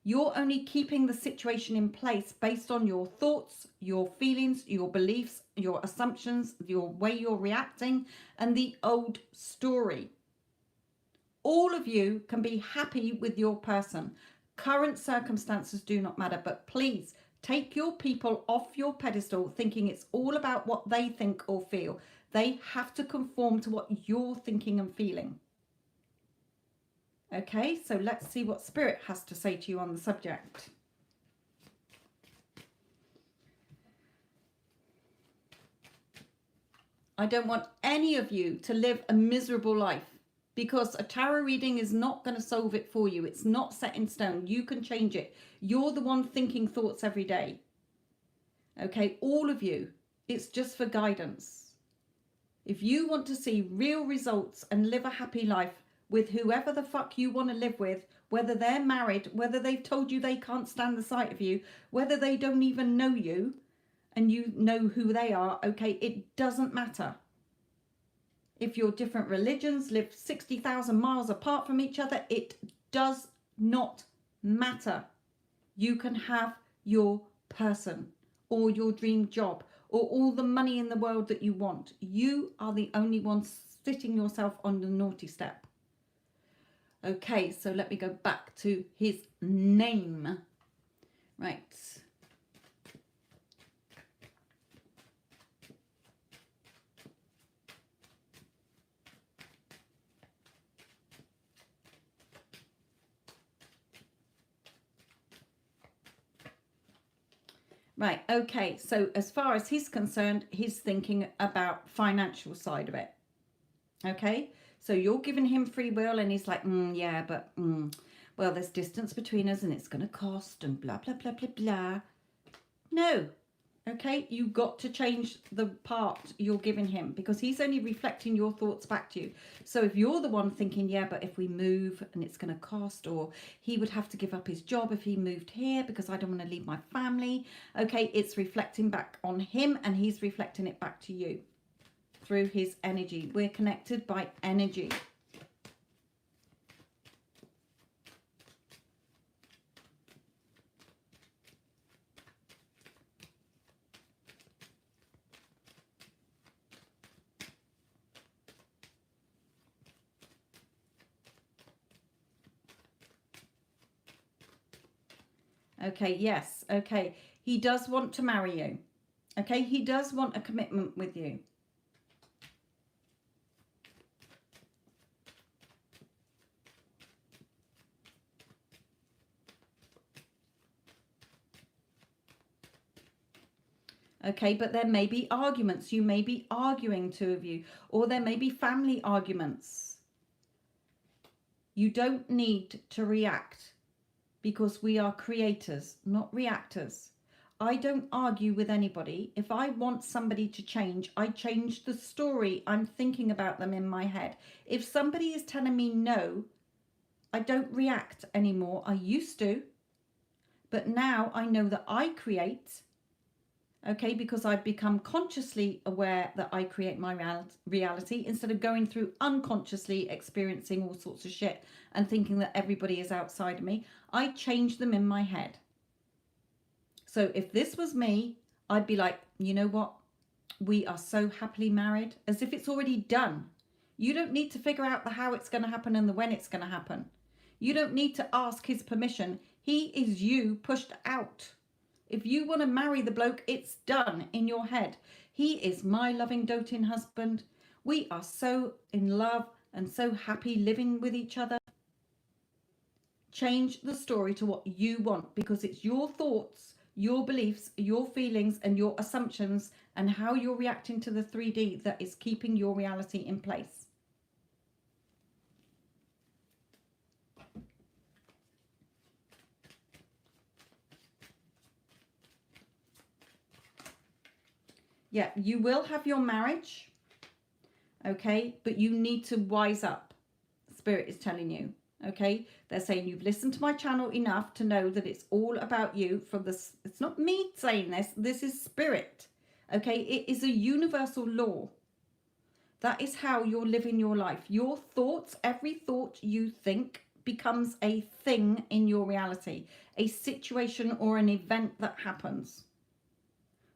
You're only keeping the situation in place based on your thoughts, your feelings, your beliefs, your assumptions, your way you're reacting, and the old story. All of you can be happy with your person. Current circumstances do not matter, but please take your people off your pedestal thinking it's all about what they think or feel. They have to conform to what you're thinking and feeling. Okay, so let's see what Spirit has to say to you on the subject. I don't want any of you to live a miserable life, because a tarot reading is not going to solve it for you. It's not set in stone. You can change it. You're the one thinking thoughts every day. Okay, all of you. It's just for guidance. If you want to see real results and live a happy life with whoever the fuck you want to live with, whether they're married, whether they've told you they can't stand the sight of you, whether they don't even know you and you know who they are, okay, it doesn't matter. If you're different religions, live 60,000 miles apart from each other, it does not matter. You can have your person or your dream job or all the money in the world that you want. You are the only one sitting yourself on the naughty step. Okay, so let me go back to his name. Right. Right, okay, so as far as he's concerned, he's thinking about financial side of it. Okay, so you're giving him free will and he's like, yeah, but, well, there's distance between us and it's going to cost and blah, blah, blah, blah, blah. No, okay, you got to change the part you're giving him, because he's only reflecting your thoughts back to you. So if you're the one thinking, yeah, but if we move and it's going to cost, or he would have to give up his job if he moved here because I don't want to leave my family. Okay, it's reflecting back on him and he's reflecting it back to you through his energy. We're connected by energy. Okay, yes, okay. He does want to marry you. Okay, he does want a commitment with you. Okay, but there may be arguments. You may be arguing, two of you, or there may be family arguments. You don't need to react, because we are creators, not reactors. I don't argue with anybody. If I want somebody to change, I change the story I'm thinking about them in my head. If somebody is telling me no, I don't react anymore. I used to, but now I know that I create, okay, because I've become consciously aware that I create my reality instead of going through unconsciously experiencing all sorts of shit and thinking that everybody is outside of me. I change them in my head. So if this was me, I'd be like, you know what? We are so happily married, as if it's already done. You don't need to figure out the how it's going to happen and the when it's going to happen. You don't need to ask his permission. He is you pushed out. If you want to marry the bloke, it's done in your head. He is my loving, doting husband. We are so in love and so happy living with each other. Change the story to what you want, because it's your thoughts, your beliefs, your feelings and your assumptions and how you're reacting to the 3D that is keeping your reality in place. Yeah, you will have your marriage, okay, but you need to wise up. Spirit is telling you, okay? They're saying you've listened to my channel enough to know that it's all about you. From this, it's not me saying this. This is spirit, okay? It is a universal law. That is how you're living your life. Your thoughts, every thought you think becomes a thing in your reality, a situation or an event that happens.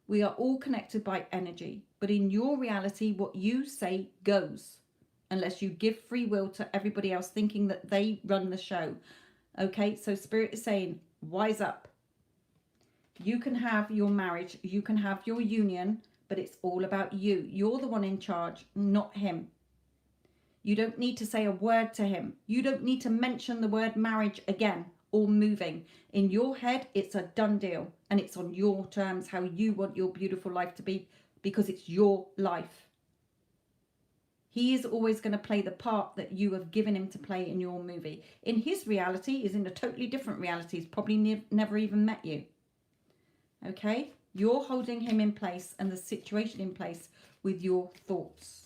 We are all connected by energy, but in your reality, what you say goes, unless you give free will to everybody else thinking that they run the show. Okay, so Spirit is saying, wise up. You can have your marriage, you can have your union, but it's all about you. You're the one in charge, not him. You don't need to say a word to him. You don't need to mention the word marriage again or moving. In your head, it's a done deal, and it's on your terms, how you want your beautiful life to be, because it's your life. He is always going to play the part that you have given him to play in your movie. In his reality, is in a totally different reality. He's probably never even met you. Okay? You're holding him in place and the situation in place with your thoughts.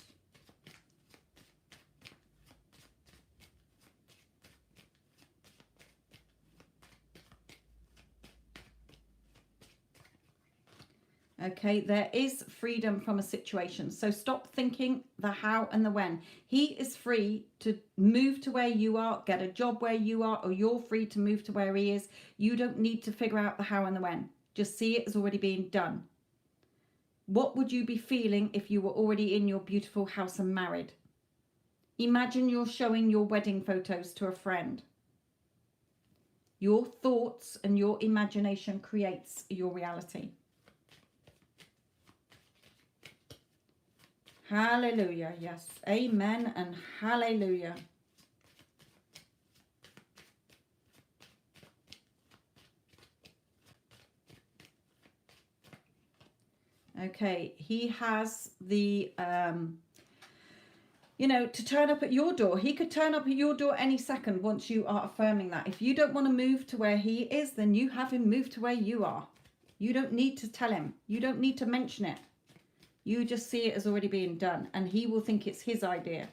Okay, there is freedom from a situation. So stop thinking the how and the when. He is free to move to where you are, get a job where you are, or you're free to move to where he is. You don't need to figure out the how and the when. Just see it as already being done. What would you be feeling if you were already in your beautiful house and married? Imagine you're showing your wedding photos to a friend. Your thoughts and your imagination creates your reality. Hallelujah. Yes. Amen and hallelujah. Okay. He has the, you know, to turn up at your door. He could turn up at your door any second once you are affirming that. If you don't want to move to where he is, then you have him move to where you are. You don't need to tell him. You don't need to mention it. You just see it as already being done, and he will think it's his idea.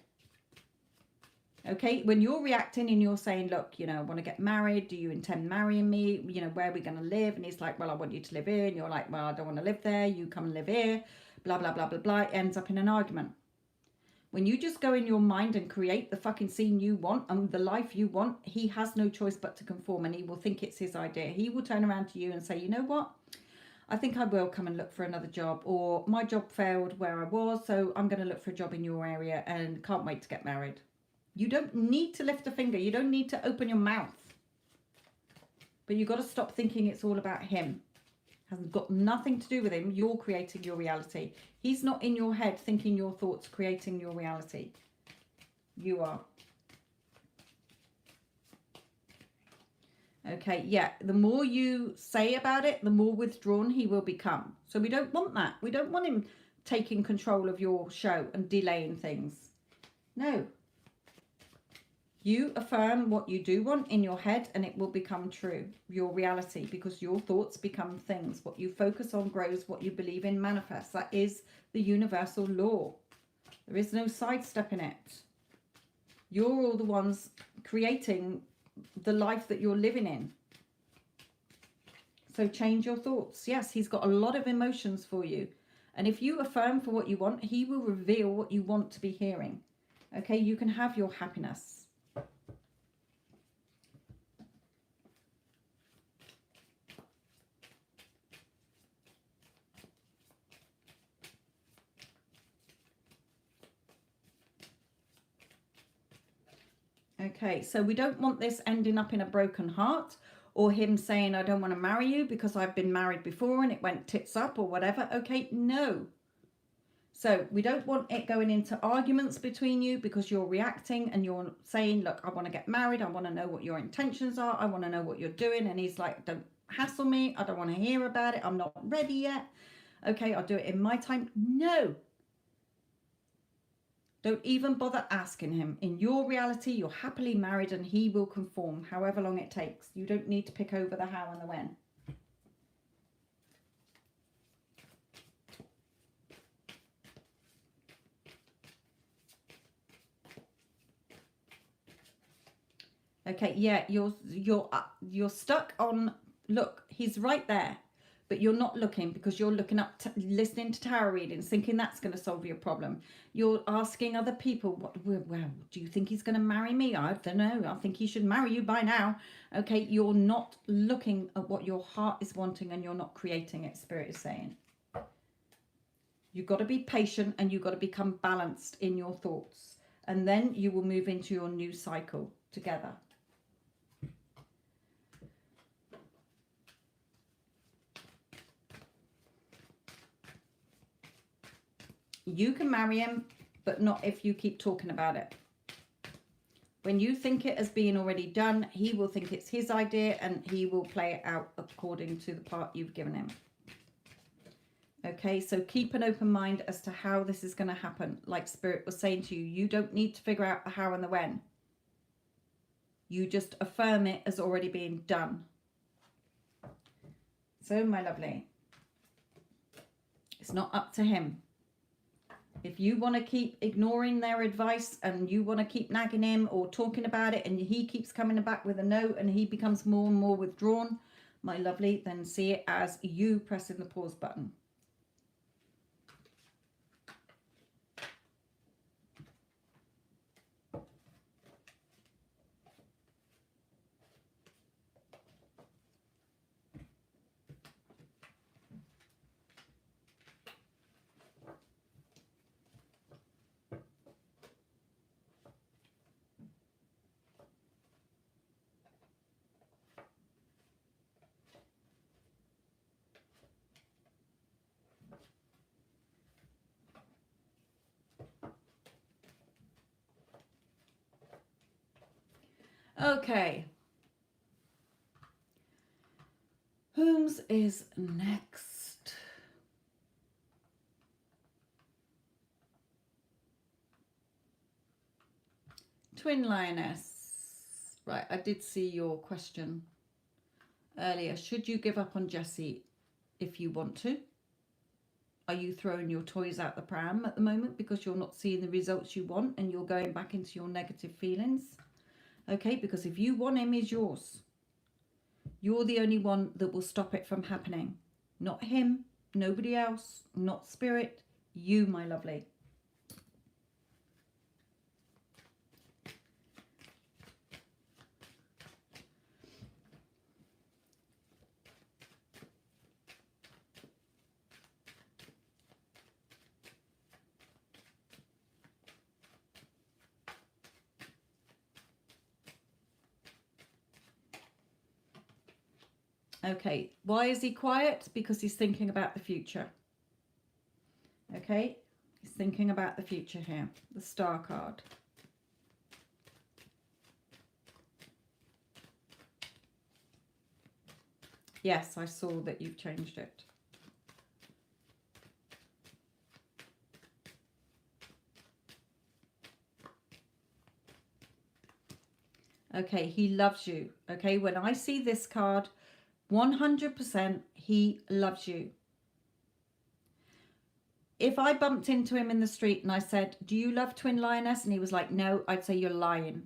Okay, when you're reacting and you're saying, look, you know, I want to get married. Do you intend marrying me? You know, where are we going to live? And he's like, well, I want you to live here. And you're like, well, I don't want to live there. You come and live here. Blah, blah, blah, blah, blah. It ends up in an argument. When you just go in your mind and create the fucking scene you want and the life you want, he has no choice but to conform, and he will think it's his idea. He will turn around to you and say, you know what? I think I will come and look for another job, or my job failed where I was, so I'm going to look for a job in your area and can't wait to get married. You don't need to lift a finger. You don't need to open your mouth. But you've got to stop thinking it's all about him. It has got nothing to do with him. You're creating your reality. He's not in your head thinking your thoughts, creating your reality. You are. Okay, yeah, the more you say about it, the more withdrawn he will become. So we don't want that. We don't want him taking control of your show and delaying things. No. You affirm what you do want in your head and it will become true, your reality, because your thoughts become things. What you focus on grows, what you believe in manifests. That is the universal law. There is no sidestepping it. You're all the ones creating the life that you're living in. So change your thoughts. Yes, he's got a lot of emotions for you. And if you affirm for what you want, he will reveal what you want to be hearing. Okay, you can have your happiness. Okay, so we don't want this ending up in a broken heart or him saying, I don't want to marry you because I've been married before and it went tits up or whatever. Okay, no. So we don't want it going into arguments between you because you're reacting and you're saying, look, I want to get married. I want to know what your intentions are. I want to know what you're doing. And he's like, don't hassle me. I don't want to hear about it. I'm not ready yet. Okay, I'll do it in my time. No. Don't even bother asking him. In your reality, you're happily married and he will conform however long it takes. You don't need to pick over the how and the when. Okay, yeah, you're stuck on, look, he's right there, but you're not looking because you're looking up, listening to tarot readings, thinking that's going to solve your problem. You're asking other people, well, do you think he's going to marry me? I don't know. I think he should marry you by now. Okay, you're not looking at what your heart is wanting and you're not creating it, Spirit is saying. You've got to be patient and you've got to become balanced in your thoughts. And then you will move into your new cycle together. You can marry him, but not if you keep talking about it. When you think it as being already done, he will think it's his idea and he will play it out according to the part you've given him. Okay, so keep an open mind as to how this is going to happen. Like Spirit was saying to you, you don't need to figure out the how and the when. You just affirm it as already being done. So, my lovely, it's not up to him. If you want to keep ignoring their advice and you want to keep nagging him or talking about it and he keeps coming back with a no and he becomes more and more withdrawn, my lovely, then see it as you pressing the pause button. Okay. Whom's is next? Twin Lioness. Right, I did see your question earlier. Should you give up on Jessie if you want to? Are you throwing your toys out the pram at the moment because you're not seeing the results you want and you're going back into your negative feelings? Okay, because if you want him, he's yours. You're the only one that will stop it from happening. Not him, nobody else, not Spirit, you, my lovely. Okay, why is he quiet? Because he's thinking about the future. Okay, he's thinking about the future here. The Star card. Yes, I saw that you've changed it. Okay, he loves you. Okay, when I see this card, 100% he loves you. If I bumped into him in the street and I said, do you love Twin Lioness? And he was like, no, I'd say you're lying.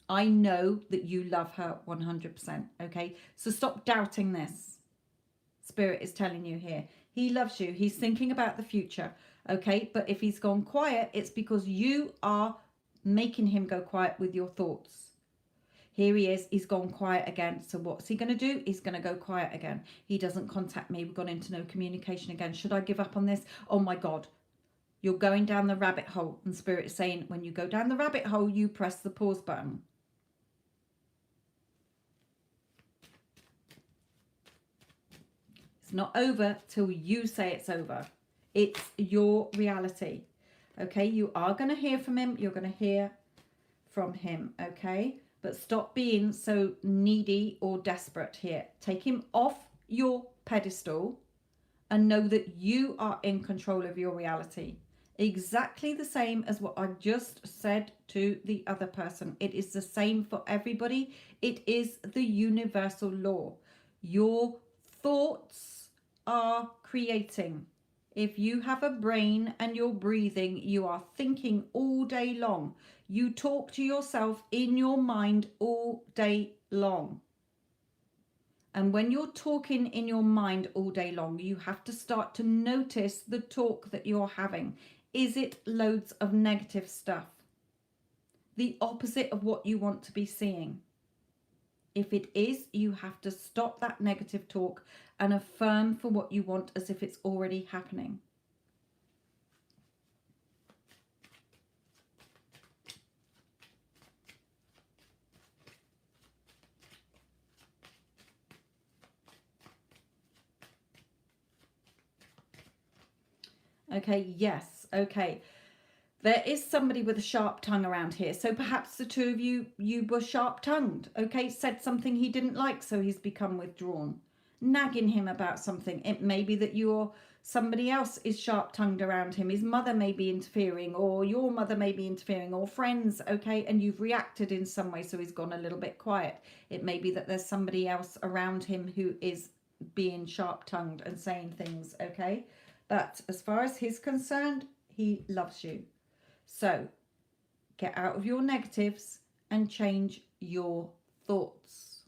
I know that you love her 100%. Okay, so stop doubting this. Spirit is telling you here. He loves you. He's thinking about the future. Okay, but if he's gone quiet, it's because you are making him go quiet with your thoughts. Here he is. He's gone quiet again. So what's he going to do? He's going to go quiet again. He doesn't contact me. We've gone into no communication again. Should I give up on this? Oh my God. You're going down the rabbit hole. And Spirit is saying, when you go down the rabbit hole, you press the pause button. It's not over till you say it's over. It's your reality. Okay, you are going to hear from him. You're going to hear from him. Okay, but stop being so needy or desperate here. Take him off your pedestal and know that you are in control of your reality. Exactly the same as what I just said to the other person. It is the same for everybody. It is the universal law. Your thoughts are creating. If you have a brain and you're breathing, you are thinking all day long. You talk to yourself in your mind all day long. And when you're talking in your mind all day long, you have to start to notice the talk that you're having. Is it loads of negative stuff? The opposite of what you want to be seeing. If it is, you have to stop that negative talk and affirm for what you want as if it's already happening. Okay, yes, okay. There is somebody with a sharp tongue around here. So perhaps the two of you were sharp-tongued, okay? Said something he didn't like, so he's become withdrawn. Nagging him about something. It may be that somebody else is sharp-tongued around him. His mother may be interfering, or your mother may be interfering, or friends, okay? And you've reacted in some way, so he's gone a little bit quiet. It may be that there's somebody else around him who is being sharp-tongued and saying things, okay? But as far as he's concerned, he loves you. So get out of your negatives and change your thoughts.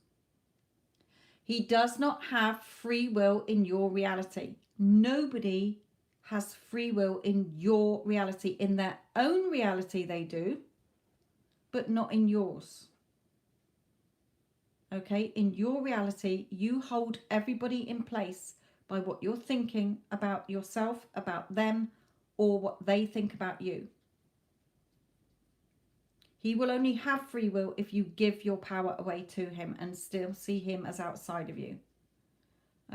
He does not have free will in your reality. Nobody has free will in your reality. In their own reality they do, but not in yours. Okay, in your reality, you hold everybody in place by what you're thinking about yourself, about them, or what they think about you. He will only have free will if you give your power away to him and still see him as outside of you.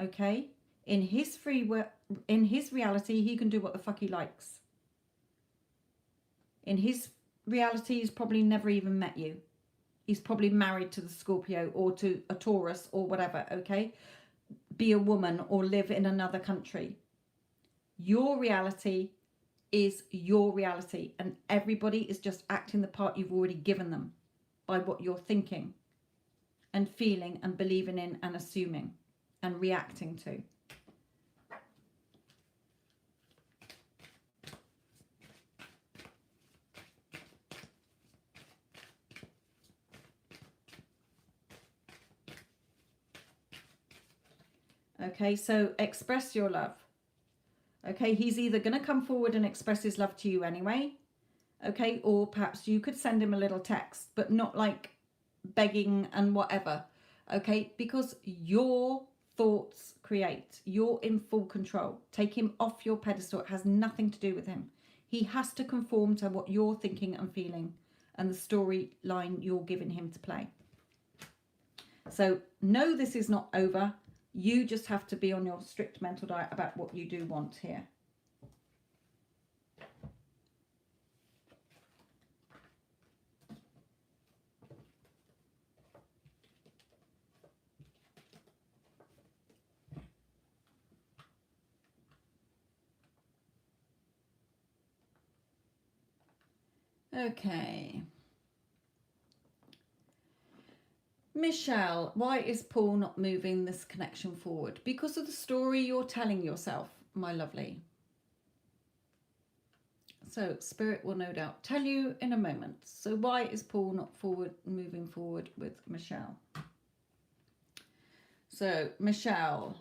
Okay? In his free will, in his reality, he can do what the fuck he likes. In his reality, he's probably never even met you. He's probably married to the Scorpio or to a Taurus or whatever, okay? Be a woman or live in another country. Your reality is your reality, and everybody is just acting the part you've already given them by what you're thinking and feeling and believing in and assuming and reacting to. Okay, so express your love. Okay, he's either going to come forward and express his love to you anyway, okay, or perhaps you could send him a little text, but not like begging and whatever, okay, because your thoughts create. You're in full control. Take him off your pedestal. It has nothing to do with him. He has to conform to what you're thinking and feeling and the storyline you're giving him to play. So no, this is not over. You just have to be on your strict mental diet about what you do want here. Okay. Michelle, why is Paul not moving this connection forward? Because of the story you're telling yourself, my lovely. So Spirit will no doubt tell you in a moment. So why is Paul not moving forward with Michelle? So Michelle.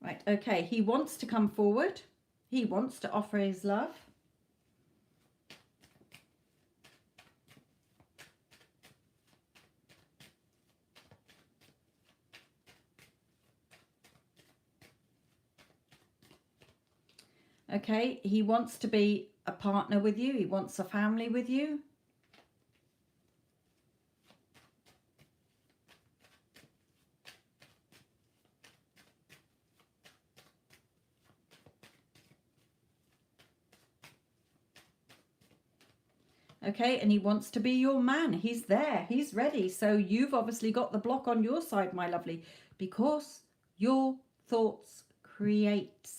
Right, okay, he wants to come forward. He wants to offer his love. Okay, he wants to be a partner with you. He wants a family with you. Okay, and he wants to be your man. He's there. He's ready. So you've obviously got the block on your side, my lovely, because your thoughts create.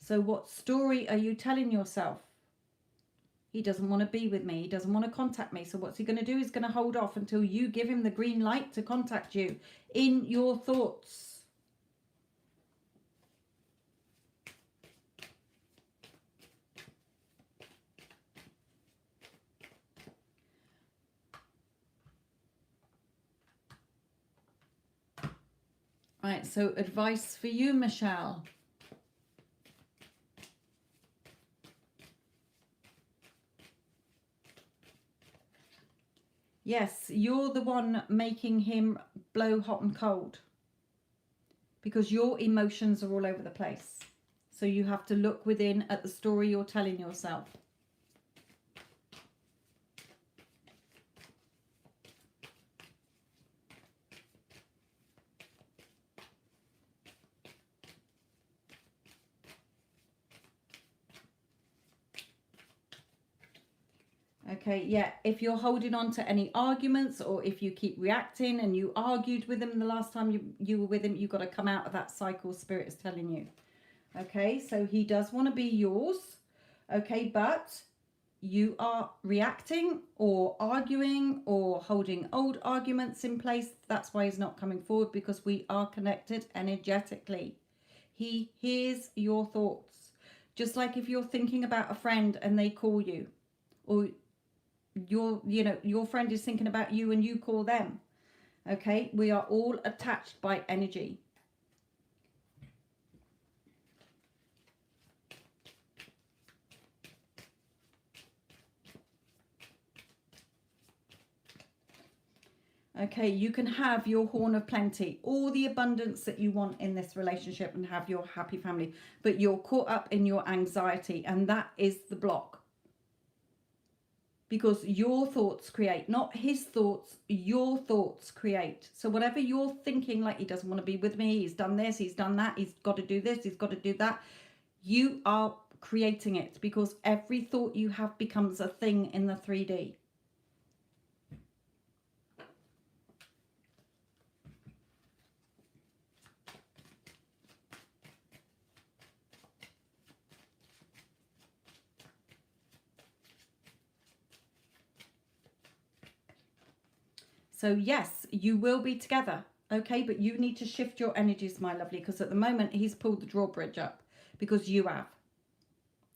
So what story are you telling yourself? He doesn't want to be with me. He doesn't want to contact me. So what's he going to do? He's going to hold off until you give him the green light to contact you in your thoughts. Right, so advice for you, Michelle. Yes, you're the one making him blow hot and cold because your emotions are all over the place. So you have to look within at the story you're telling yourself. Okay, yeah, if you're holding on to any arguments or if you keep reacting and you argued with him the last time you were with him, you've got to come out of that cycle, Spirit is telling you. Okay, so he does want to be yours. Okay, but you are reacting or arguing or holding old arguments in place. That's why he's not coming forward, because we are connected energetically. He hears your thoughts. Just like if you're thinking about a friend and they call you, or your friend is thinking about you and you call them. Okay, we are all attached by energy. Okay, you can have your horn of plenty, all the abundance that you want in this relationship, and have your happy family, but you're caught up in your anxiety, and that is the block. Because your thoughts create, not his thoughts, your thoughts create. So whatever you're thinking, like he doesn't want to be with me, he's done this, he's done that, he's got to do this, he's got to do that, you are creating it, because every thought you have becomes a thing in the 3D. So yes, you will be together, okay? But you need to shift your energies, my lovely, because at the moment he's pulled the drawbridge up because you have.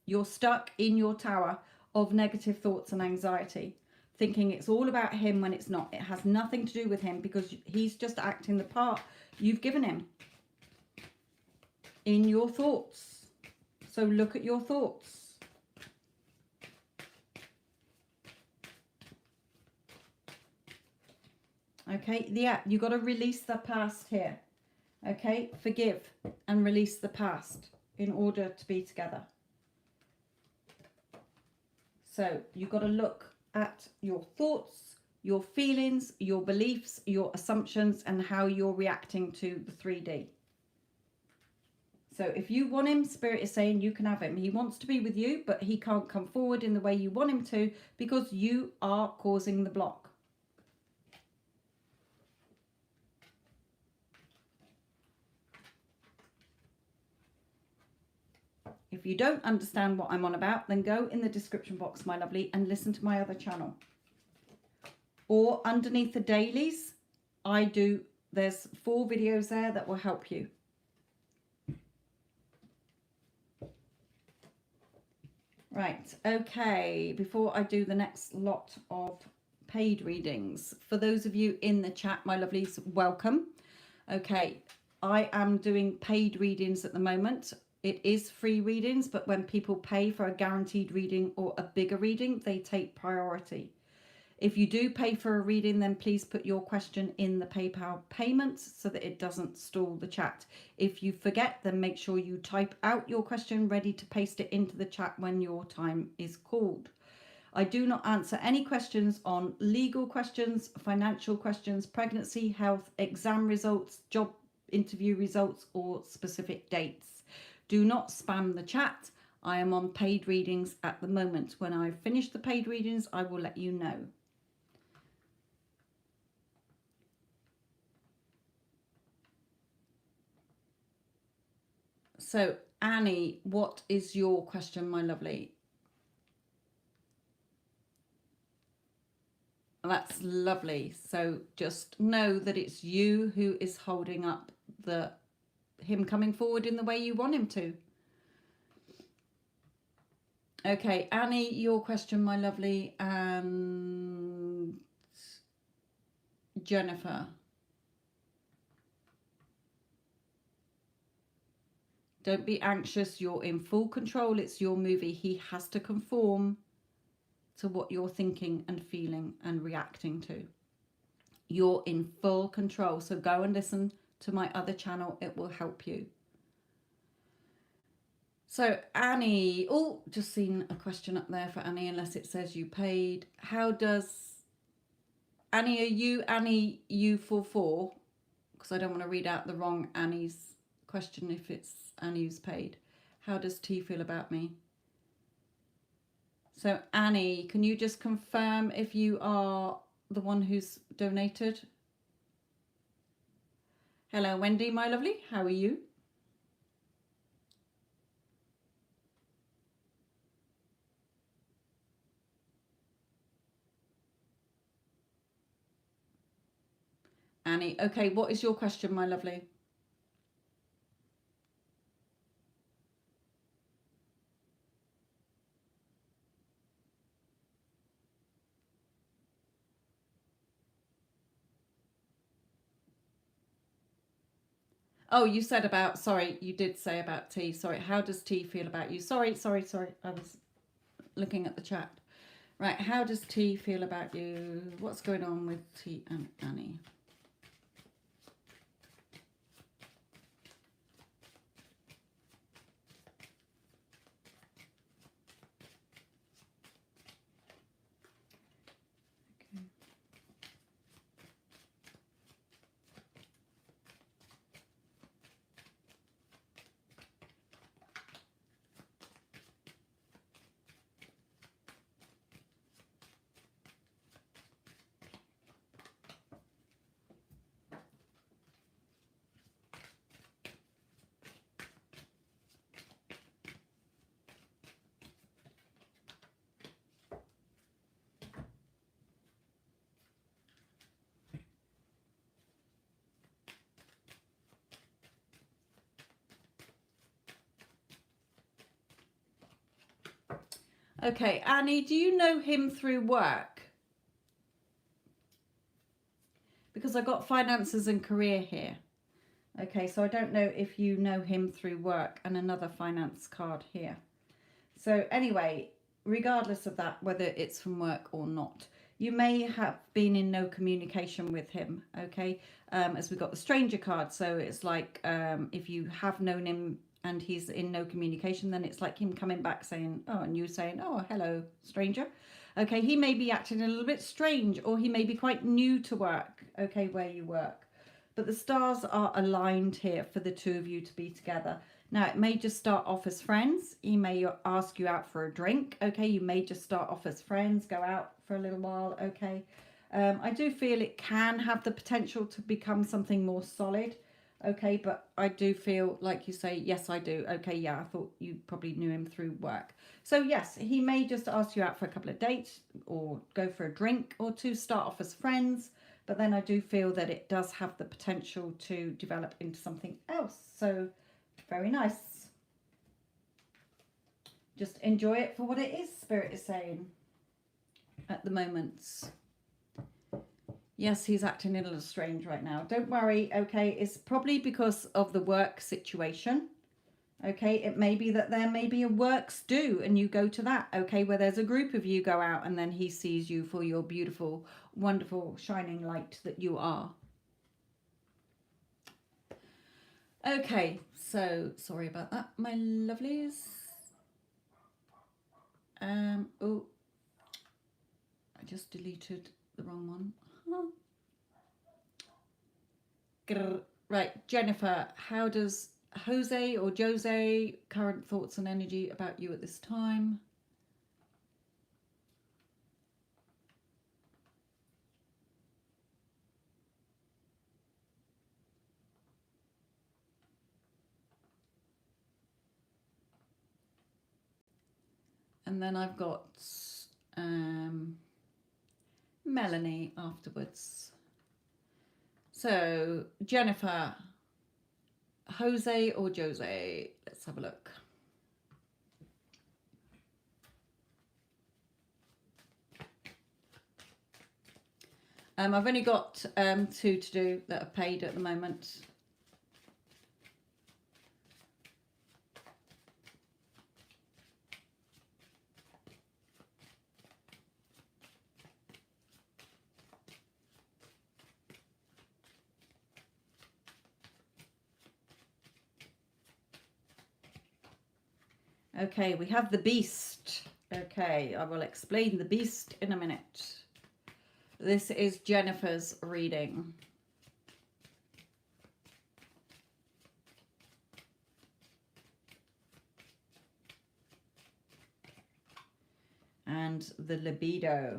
You're stuck in your tower of negative thoughts and anxiety, thinking it's all about him when it's not. It has nothing to do with him, because he's just acting the part you've given him in your thoughts. So look at your thoughts. Okay, yeah, you got to release the past here. Okay, forgive and release the past in order to be together. So you've got to look at your thoughts, your feelings, your beliefs, your assumptions, and how you're reacting to the 3D. So if you want him, Spirit is saying you can have him. He wants to be with you, but he can't come forward in the way you want him to, because you are causing the block. If you don't understand what I'm on about, then go in the description box, my lovely, and listen to my other channel. Or underneath the dailies, there's 4 videos there that will help you. Right, okay, before I do the next lot of paid readings, for those of you in the chat, my lovelies, welcome. Okay, I am doing paid readings at the moment. It is free readings, but when people pay for a guaranteed reading or a bigger reading, they take priority. If you do pay for a reading, then please put your question in the PayPal payment so that it doesn't stall the chat. If you forget, then make sure you type out your question ready to paste it into the chat when your time is called. I do not answer any questions on legal questions, financial questions, pregnancy, health, exam results, job interview results, or specific dates. Do not spam the chat. I am on paid readings at the moment. When I finish the paid readings, I will let you know. So, Annie, what is your question, my lovely? That's lovely. So just know that it's you who is holding up him coming forward in the way you want him to. Okay, Annie, your question, my lovely, and Jennifer. Don't be anxious. You're in full control. It's your movie. He has to conform to what you're thinking and feeling and reacting to. You're in full control. So go and listen to my other channel. It will help you. So Annie, oh, just seen a question up there for Annie, unless it says you paid. How does, Annie, are you Annie U44? Because I don't want to read out the wrong Annie's question if it's Annie who's paid. How does T feel about me? So Annie, can you just confirm if you are the one who's donated? Hello, Wendy, my lovely. How are you? Annie, okay, what is your question, my lovely? Oh, you said about, sorry, you did say about T. Sorry, how does T feel about you? Sorry. I was looking at the chat. Right, how does T feel about you? What's going on with T and Annie? Okay, Annie, do you know him through work? Because I got finances and career here. Okay, so I don't know if you know him through work, and another finance card here. So anyway, regardless of that, whether it's from work or not, you may have been in no communication with him, okay? As we got the stranger card, so it's like if you have known him and he's in no communication, then it's like him coming back saying, oh, and you saying, oh, hello, stranger. Okay, he may be acting a little bit strange, or he may be quite new to work, okay, where you work. But the stars are aligned here for the two of you to be together. Now, it may just start off as friends. He may ask you out for a drink, okay? You may just start off as friends, go out for a little while, okay? I do feel it can have the potential to become something more solid, Okay, but I do feel like you say, yes, I do. Okay, yeah, I thought you probably knew him through work. So yes, he may just ask you out for a couple of dates or go for a drink or two, start off as friends. But then I do feel that it does have the potential to develop into something else. So very nice. Just enjoy it for what it is, Spirit is saying at the moment. Yes, he's acting a little strange right now. Don't worry, okay? It's probably because of the work situation. Okay, it may be that there may be a works do and you go to that, okay, where there's a group of you go out and then he sees you for your beautiful, wonderful, shining light that you are. Okay, so sorry about that, my lovelies. Oh, I just deleted the wrong one. Right, Jennifer, how does Jose or Jose, current thoughts and energy about you at this time? And then I've got Melanie afterwards. So, Jennifer, Jose or Jose? Let's have a look. I've only got 2 to do that are paid at the moment. Okay, we have the beast. Okay, I will explain the beast in a minute. This is Jennifer's reading. And the libido.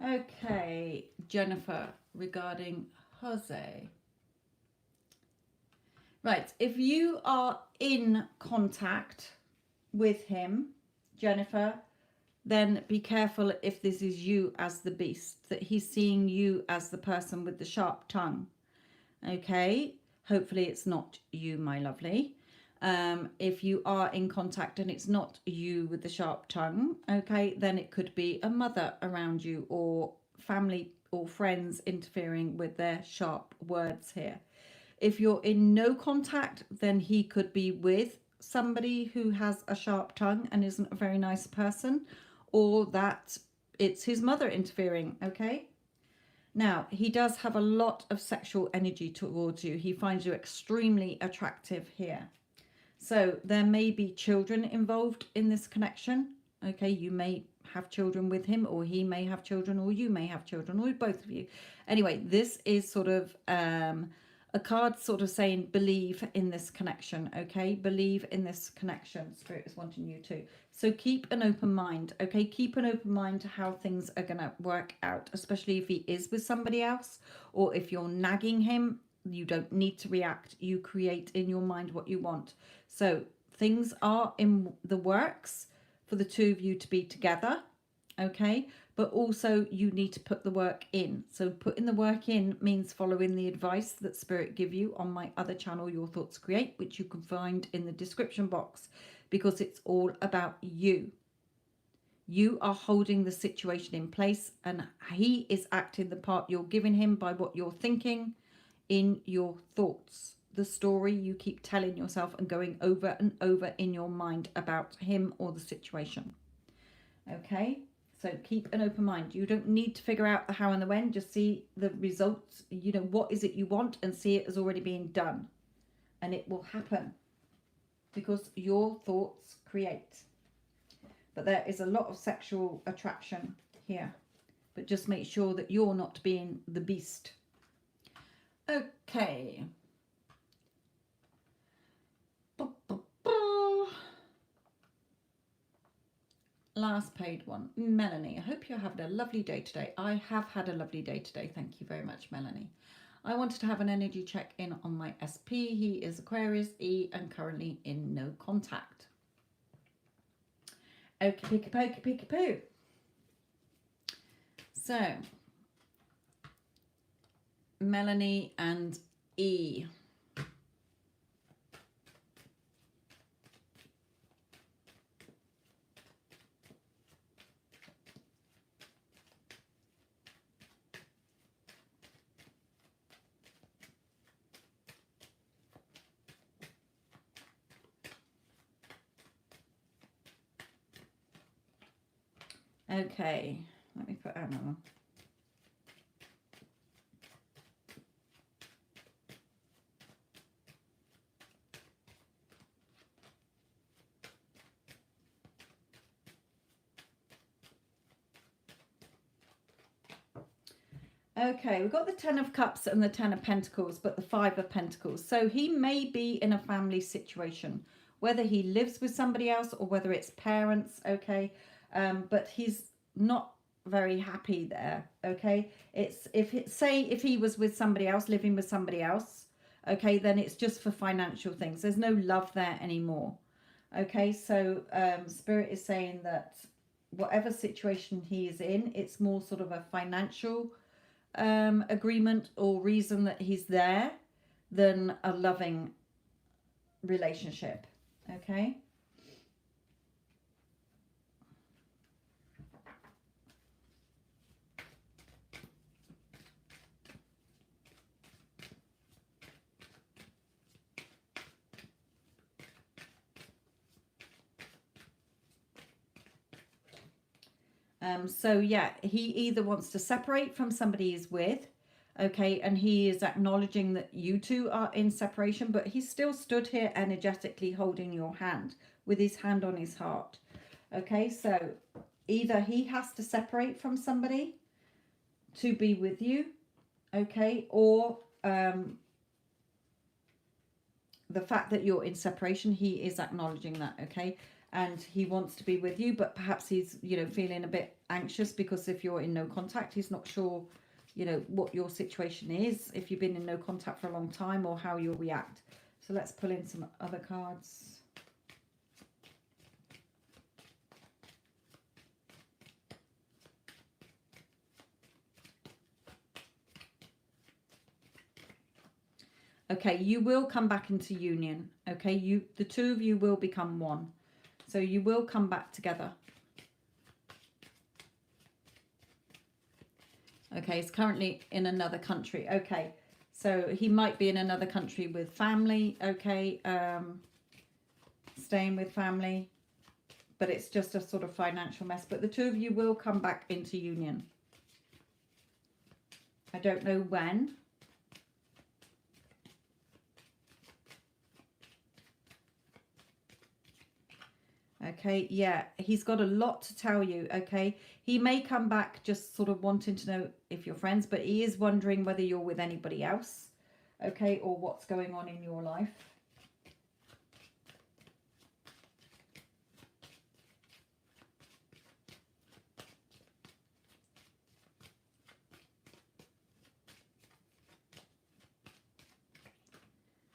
Okay, Jennifer, regarding Jose. Right, if you are in contact with him, Jennifer, then be careful if this is you as the beast, that he's seeing you as the person with the sharp tongue. Okay, hopefully it's not you, my lovely. If you are in contact and it's not you with the sharp tongue, okay, then it could be a mother around you or family or friends interfering with their sharp words here. If you're in no contact, then he could be with somebody who has a sharp tongue and isn't a very nice person, or that it's his mother interfering, okay? Now, he does have a lot of sexual energy towards you. He finds you extremely attractive here. So there may be children involved in this connection. Okay, you may have children with him, or he may have children, or you may have children, or both of you. Anyway, this is sort of a card sort of saying believe in this connection, okay? Believe in this connection. Spirit is wanting you to. So keep an open mind, okay? Keep an open mind to how things are going to work out, especially if he is with somebody else, or if you're nagging him. You don't need to react. You create in your mind what you want. So things are in the works for the two of you to be together, okay? But also you need to put the work in. So putting the work in means following the advice that Spirit give you on my other channel, Your Thoughts Create, which you can find in the description box, because it's all about you. You are holding the situation in place and he is acting the part you're giving him by what you're thinking in your thoughts. The story you keep telling yourself and going over and over in your mind about him or the situation. Okay, So keep an open mind. You don't need to figure out the how and the when. Just see the results. You know, what is it you want, and see it as already being done. And it will happen. Because your thoughts create. But there is a lot of sexual attraction here. But just make sure that you're not being the beast. Okay. Last paid one. Melanie, I hope you're having a lovely day today. I have had a lovely day today. Thank you very much, Melanie. I wanted to have an energy check in on my SP. He is Aquarius E and currently in no contact. Okie pokey pokey pokey poo. So, Melanie and E. Okay, let me put another one. Okay, we've got the 10 of Cups and the 10 of Pentacles, but the 5 of Pentacles. So he may be in a family situation, whether he lives with somebody else or whether it's parents, okay? But he's not very happy there, okay? It's if he was with somebody else, living with somebody else, okay, then it's just for financial things. There's no love there anymore, okay? So Spirit is saying that whatever situation he is in, it's more sort of a financial agreement or reason that he's there than a loving relationship, okay? So yeah, he either wants to separate from somebody he's with, okay, and he is acknowledging that you two are in separation, but he's still stood here energetically holding your hand with his hand on his heart, okay? So either he has to separate from somebody to be with you, okay, or the fact that you're in separation, he is acknowledging that, okay? And he wants to be with you, but perhaps he's, you know, feeling a bit anxious because if you're in no contact, he's not sure, you know, what your situation is, if you've been in no contact for a long time, or how you'll react. So let's pull in some other cards. Okay, you will come back into union, okay? The two of you will become one. So you will come back together. Okay, he's currently in another country. Okay, so he might be in another country with family, okay, staying with family, but it's just a sort of financial mess. But the two of you will come back into union. I don't know when. Okay, yeah, he's got a lot to tell you, okay? He may come back just sort of wanting to know if you're friends, but he is wondering whether you're with anybody else, okay, or what's going on in your life.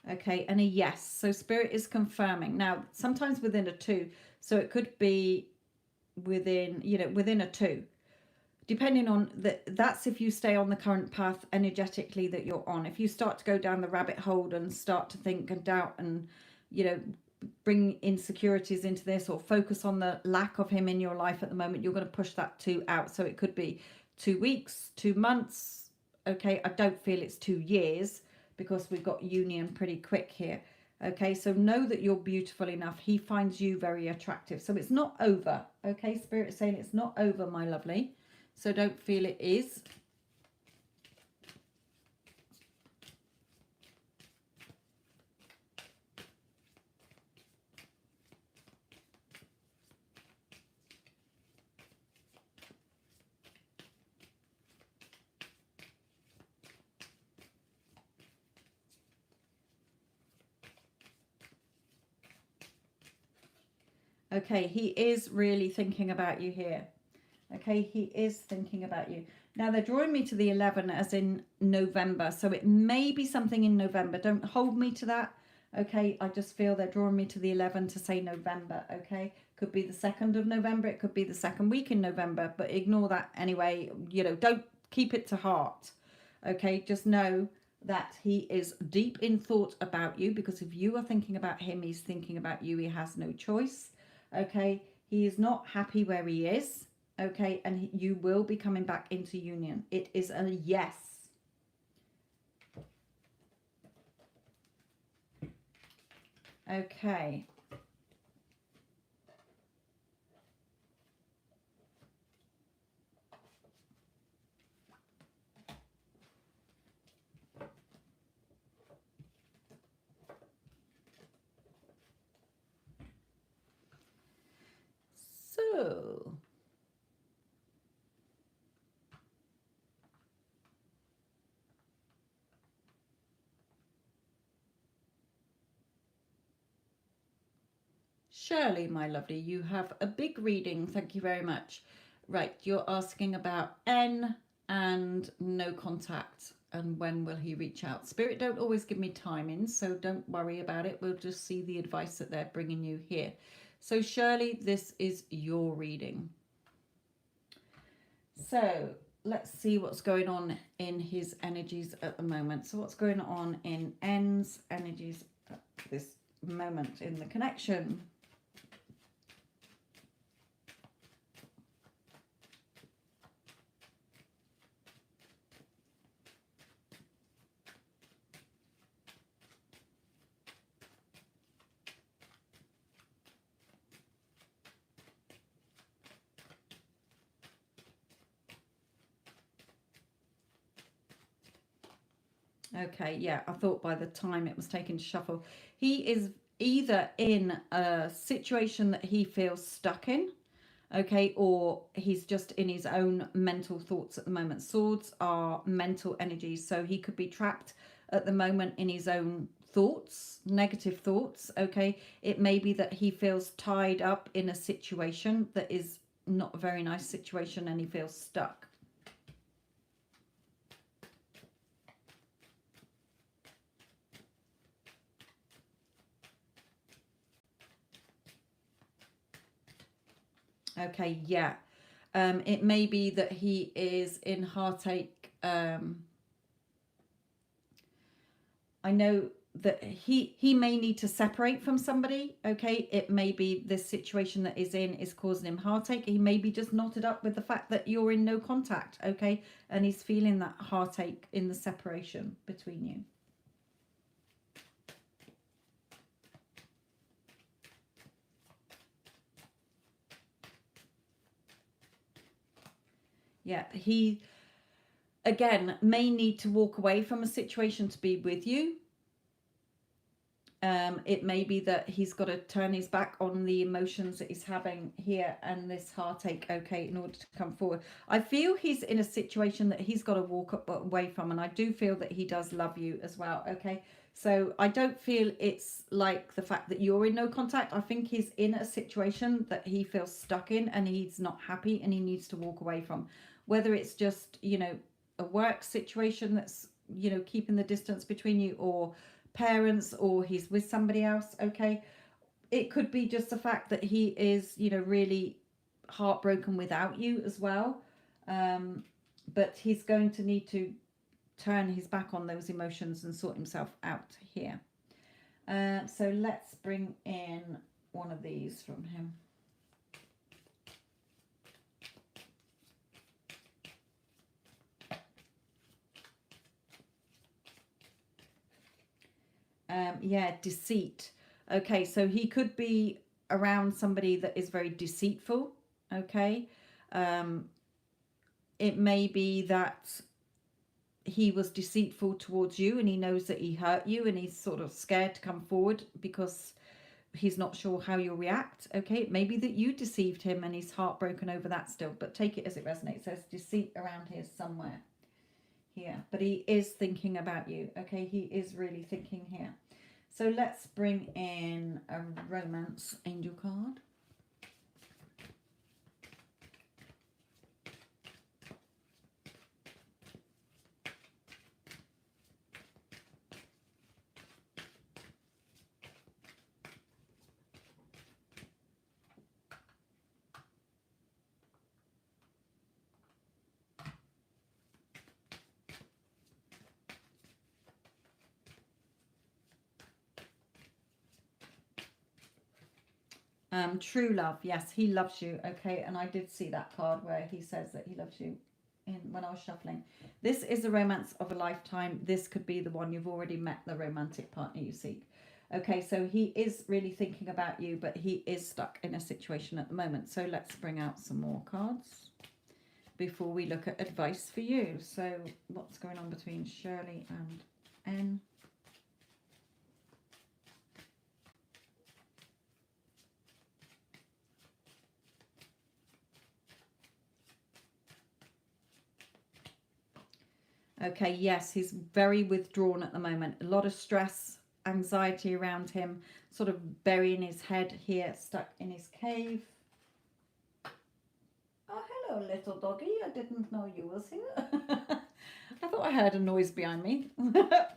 Okay, and a yes. So Spirit is confirming. Now, sometimes within a 2, so it could be within, you know, within a 2. Depending on that's if you stay on the current path energetically that you're on. If you start to go down the rabbit hole and start to think and doubt and, you know, bring insecurities into this, or focus on the lack of him in your life at the moment, you're going to push that 2 out. So it could be 2 weeks, 2 months. Okay, I don't feel it's 2 years, because we've got union pretty quick here. Okay, so know that you're beautiful enough. He finds you very attractive. So it's not over. Okay, Spirit is saying it's not over, my lovely. So don't feel it is. Okay, he is really thinking about you here. Okay, he is thinking about you. Now, they're drawing me to the 11 as in November. So it may be something in November. Don't hold me to that. Okay, I just feel they're drawing me to the 11 to say November. Okay, could be the 2nd of November. It could be the second week in November. But ignore that anyway. You know, don't keep it to heart. Okay, just know that he is deep in thought about you, because if you are thinking about him, he's thinking about you. He has no choice. Okay, he is not happy where he is. Okay, and you will be coming back into union. It is a yes. Okay. So, Shirley, my lovely, you have a big reading. Thank you very much. Right, you're asking about N and no contact and when will he reach out. Spirit don't always give me timings, so don't worry about it. We'll just see the advice that they're bringing you here. So Shirley, this is your reading. So let's see what's going on in his energies at the moment. So what's going on in N's energies at this moment in the connection? Okay, yeah, I thought by the time it was taken to shuffle, he is either in a situation that he feels stuck in, okay, or he's just in his own mental thoughts at the moment. Swords are mental energies, so he could be trapped at the moment in his own thoughts, negative thoughts, okay. It may be that he feels tied up in a situation that is not a very nice situation and he feels stuck. Okay, yeah. It may be that he is in heartache. I know that he may need to separate from somebody. Okay, it may be this situation that is in is causing him heartache. He may be just knotted up with the fact that you're in no contact. Okay, and he's feeling that heartache in the separation between you. Yeah, he again may need to walk away from a situation to be with you. It may be that he's got to turn his back on the emotions that he's having here and this heartache, okay, in order to come forward. I feel he's in a situation that he's got to walk away from, and I do feel that he does love you as well, okay? So I don't feel it's like the fact that you're in no contact. I think he's in a situation that he feels stuck in and he's not happy and he needs to walk away from. Whether it's just, you know, a work situation that's, you know, keeping the distance between you, or parents, or he's with somebody else, okay. It could be just the fact that he is, you know, really heartbroken without you as well, but he's going to need to turn his back on those emotions and sort himself out here. So let's bring in one of these from him. Yeah, deceit. Okay, so he could be around somebody that is very deceitful. Okay, it may be that he was deceitful towards you and he knows that he hurt you and he's sort of scared to come forward because he's not sure how you'll react. Okay, it may be that you deceived him and he's heartbroken over that still, but take it as it resonates. There's deceit around here somewhere here, but he is thinking about you. Okay, he is really thinking here. So let's bring in a romance angel card. True love. Yes, he loves you. Okay, and I did see that card where he says that he loves you when I was shuffling. This is a romance of a lifetime. This could be the one you've already met, the romantic partner you seek. Okay, so he is really thinking about you, but he is stuck in a situation at the moment. So let's bring out some more cards before we look at advice for you. So what's going on between Shirley and N? Okay, yes, he's very withdrawn at the moment. A lot of stress, anxiety around him, sort of burying his head here, stuck in his cave. Oh, hello, little doggy. I didn't know you was here. I thought I heard a noise behind me.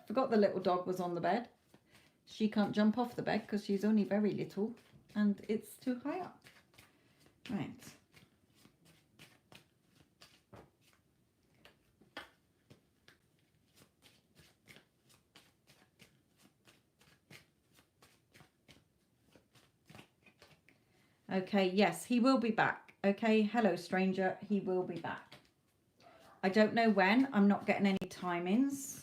Forgot the little dog was on the bed. She can't jump off the bed because she's only very little and it's too high up. Right. Okay, yes, he will be back. Okay, hello, stranger. He will be back. I don't know when. I'm not getting any timings.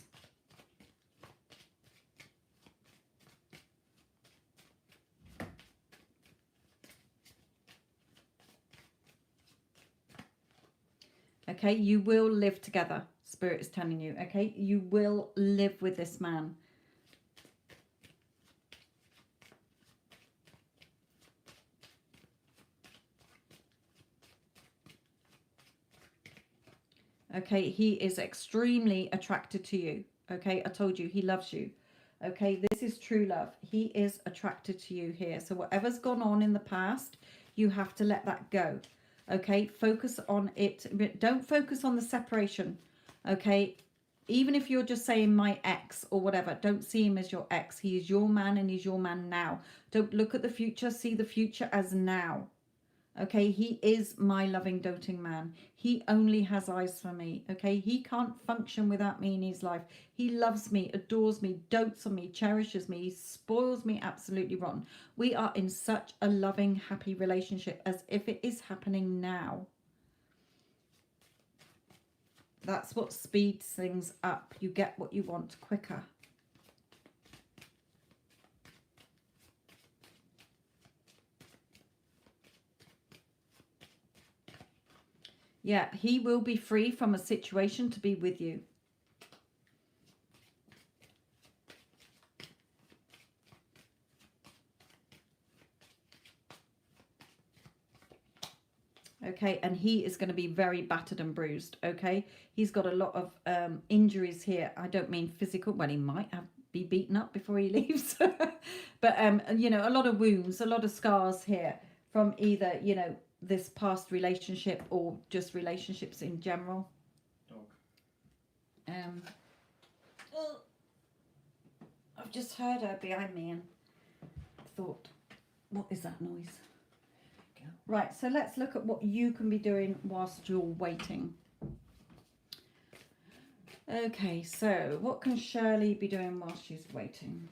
Okay, you will live together. Spirit is telling you. Okay, you will live with this man. Okay, he is extremely attracted to you. Okay, I told you he loves you. Okay, this is true love. He is attracted to you here. So whatever's gone on in the past, you have to let that go. Okay, focus on it. Don't focus on the separation. Okay, even if you're just saying my ex or whatever, don't see him as your ex. He is your man and he's your man now. Don't look at the future. See the future as now. Okay, he is my loving, doting man. He only has eyes for me. Okay, he can't function without me in his life. He loves me, adores me, dotes on me, cherishes me. He spoils me absolutely rotten. We are in such a loving, happy relationship as if it is happening now. That's what speeds things up. You get what you want quicker. Yeah, he will be free from a situation to be with you. Okay, and he is going to be very battered and bruised. Okay, he's got a lot of injuries here. I don't mean physical. Well, he might be beaten up before he leaves. But, you know, a lot of wounds, a lot of scars here from either, you know, this past relationship or just relationships in general. Oh, I've just heard her behind me and thought, what is that noise? Right, so let's look at what you can be doing whilst you're waiting. Okay, so what can Shirley be doing while she's waiting?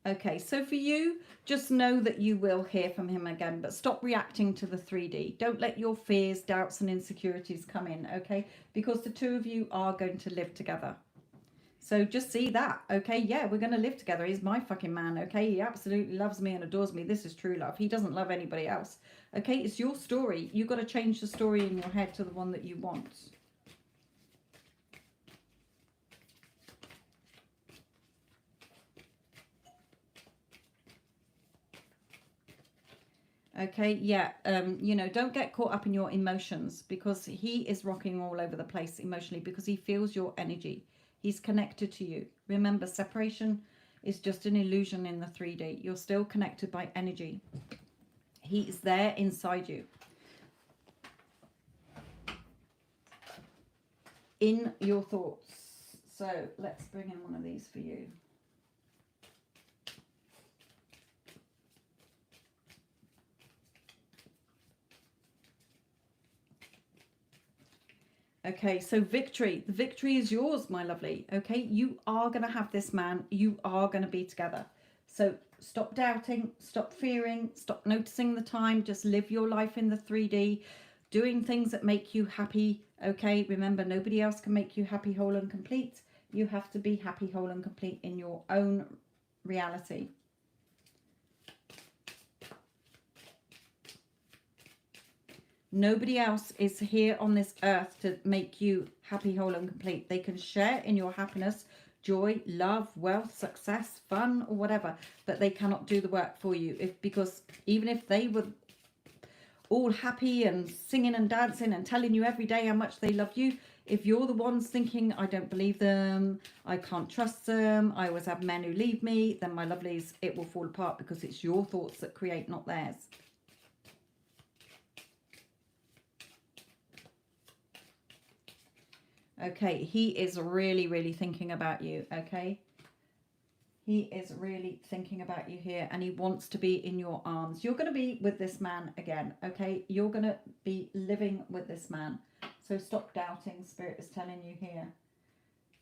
Okay, so for you, just know that you will hear from him again, but stop reacting to the 3D. Don't let your fears, doubts and insecurities come in, okay? Because the two of you are going to live together. So just see that, okay? Yeah, we're going to live together. He's my fucking man, okay? He absolutely loves me and adores me. This is true love. He doesn't love anybody else, okay? It's your story. You've got to change the story in your head to the one that you want. Okay, yeah, you know, don't get caught up in your emotions, because he is rocking all over the place emotionally because he feels your energy. He's connected to you. Remember, separation is just an illusion in the 3D. You're still connected by energy. He is there inside you. In your thoughts. So let's bring in one of these for you. Okay, so victory. The victory is yours, my lovely. Okay, you are going to have this man. You are going to be together. So stop doubting, stop fearing, stop noticing the time. Just live your life in the 3D, doing things that make you happy. Okay, remember, nobody else can make you happy, whole and complete. You have to be happy, whole and complete in your own reality. Nobody else is here on this earth to make you happy, whole and complete. They can share in your happiness, joy, love, wealth, success, fun or whatever, but they cannot do the work for you. Because even if they were all happy and singing and dancing and telling you every day how much they love you, if you're the ones thinking, I don't believe them, I can't trust them, I always have men who leave me, then my lovelies, it will fall apart, because it's your thoughts that create, not theirs. Okay, he is really, really thinking about you, okay? He is really thinking about you here, and he wants to be in your arms. You're going to be with this man again, okay? You're going to be living with this man. So stop doubting, Spirit is telling you here.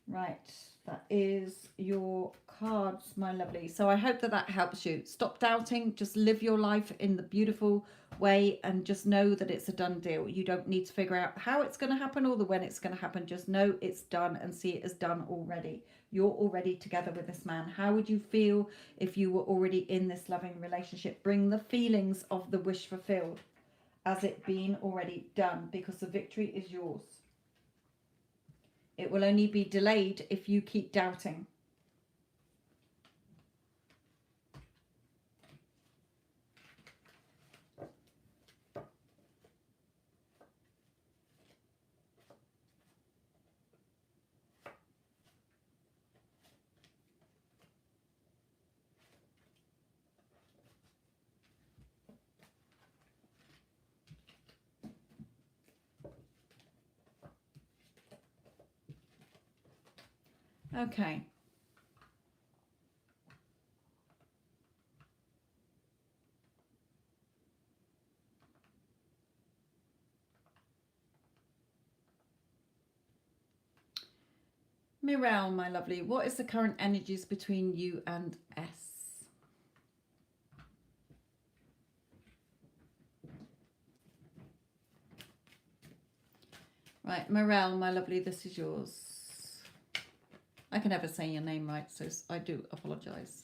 Right, that is your cards, my lovely. So I hope that that helps you. Stop doubting, just live your life in the beautiful way, and just know that it's a done deal. You don't need to figure out how it's going to happen or the when it's going to happen. Just know it's done and see it as done already. You're already together with this man. How would you feel if you were already in this loving relationship? Bring the feelings of the wish fulfilled as it being already done, because the victory is yours. It will only be delayed if you keep doubting. Okay. Mirail, my lovely, what is the current energies between you and S? Right, Mirail, my lovely, this is yours. I can never say your name right, so I do apologise.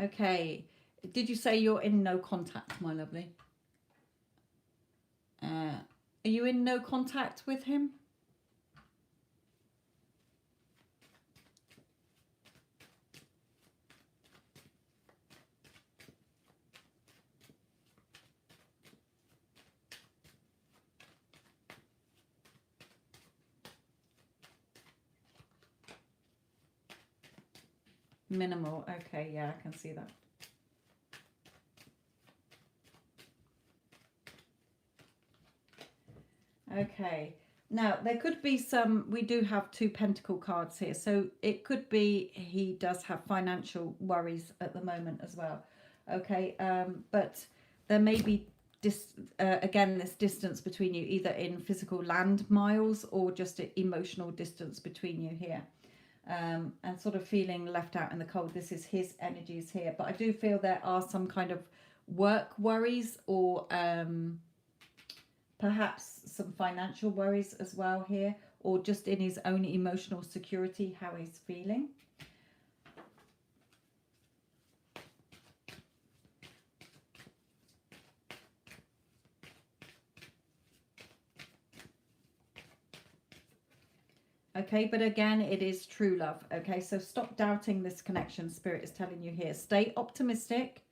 Okay, did you say you're in no contact, my lovely? Are you in no contact with him? Minimal. Okay, yeah, I can see that. Okay. Now, there could be some, we do have 2 pentacle cards here, so it could be he does have financial worries at the moment as well. Okay, but there may be again this distance between you, either in physical land miles or just an emotional distance between you here, and sort of feeling left out in the cold. This is his energies here, but I do feel there are some kind of work worries, or perhaps some financial worries as well here, or just in his own emotional security, how he's feeling. Okay, but again, it is true love. Okay, so stop doubting this connection. Spirit is telling you here. Stay optimistic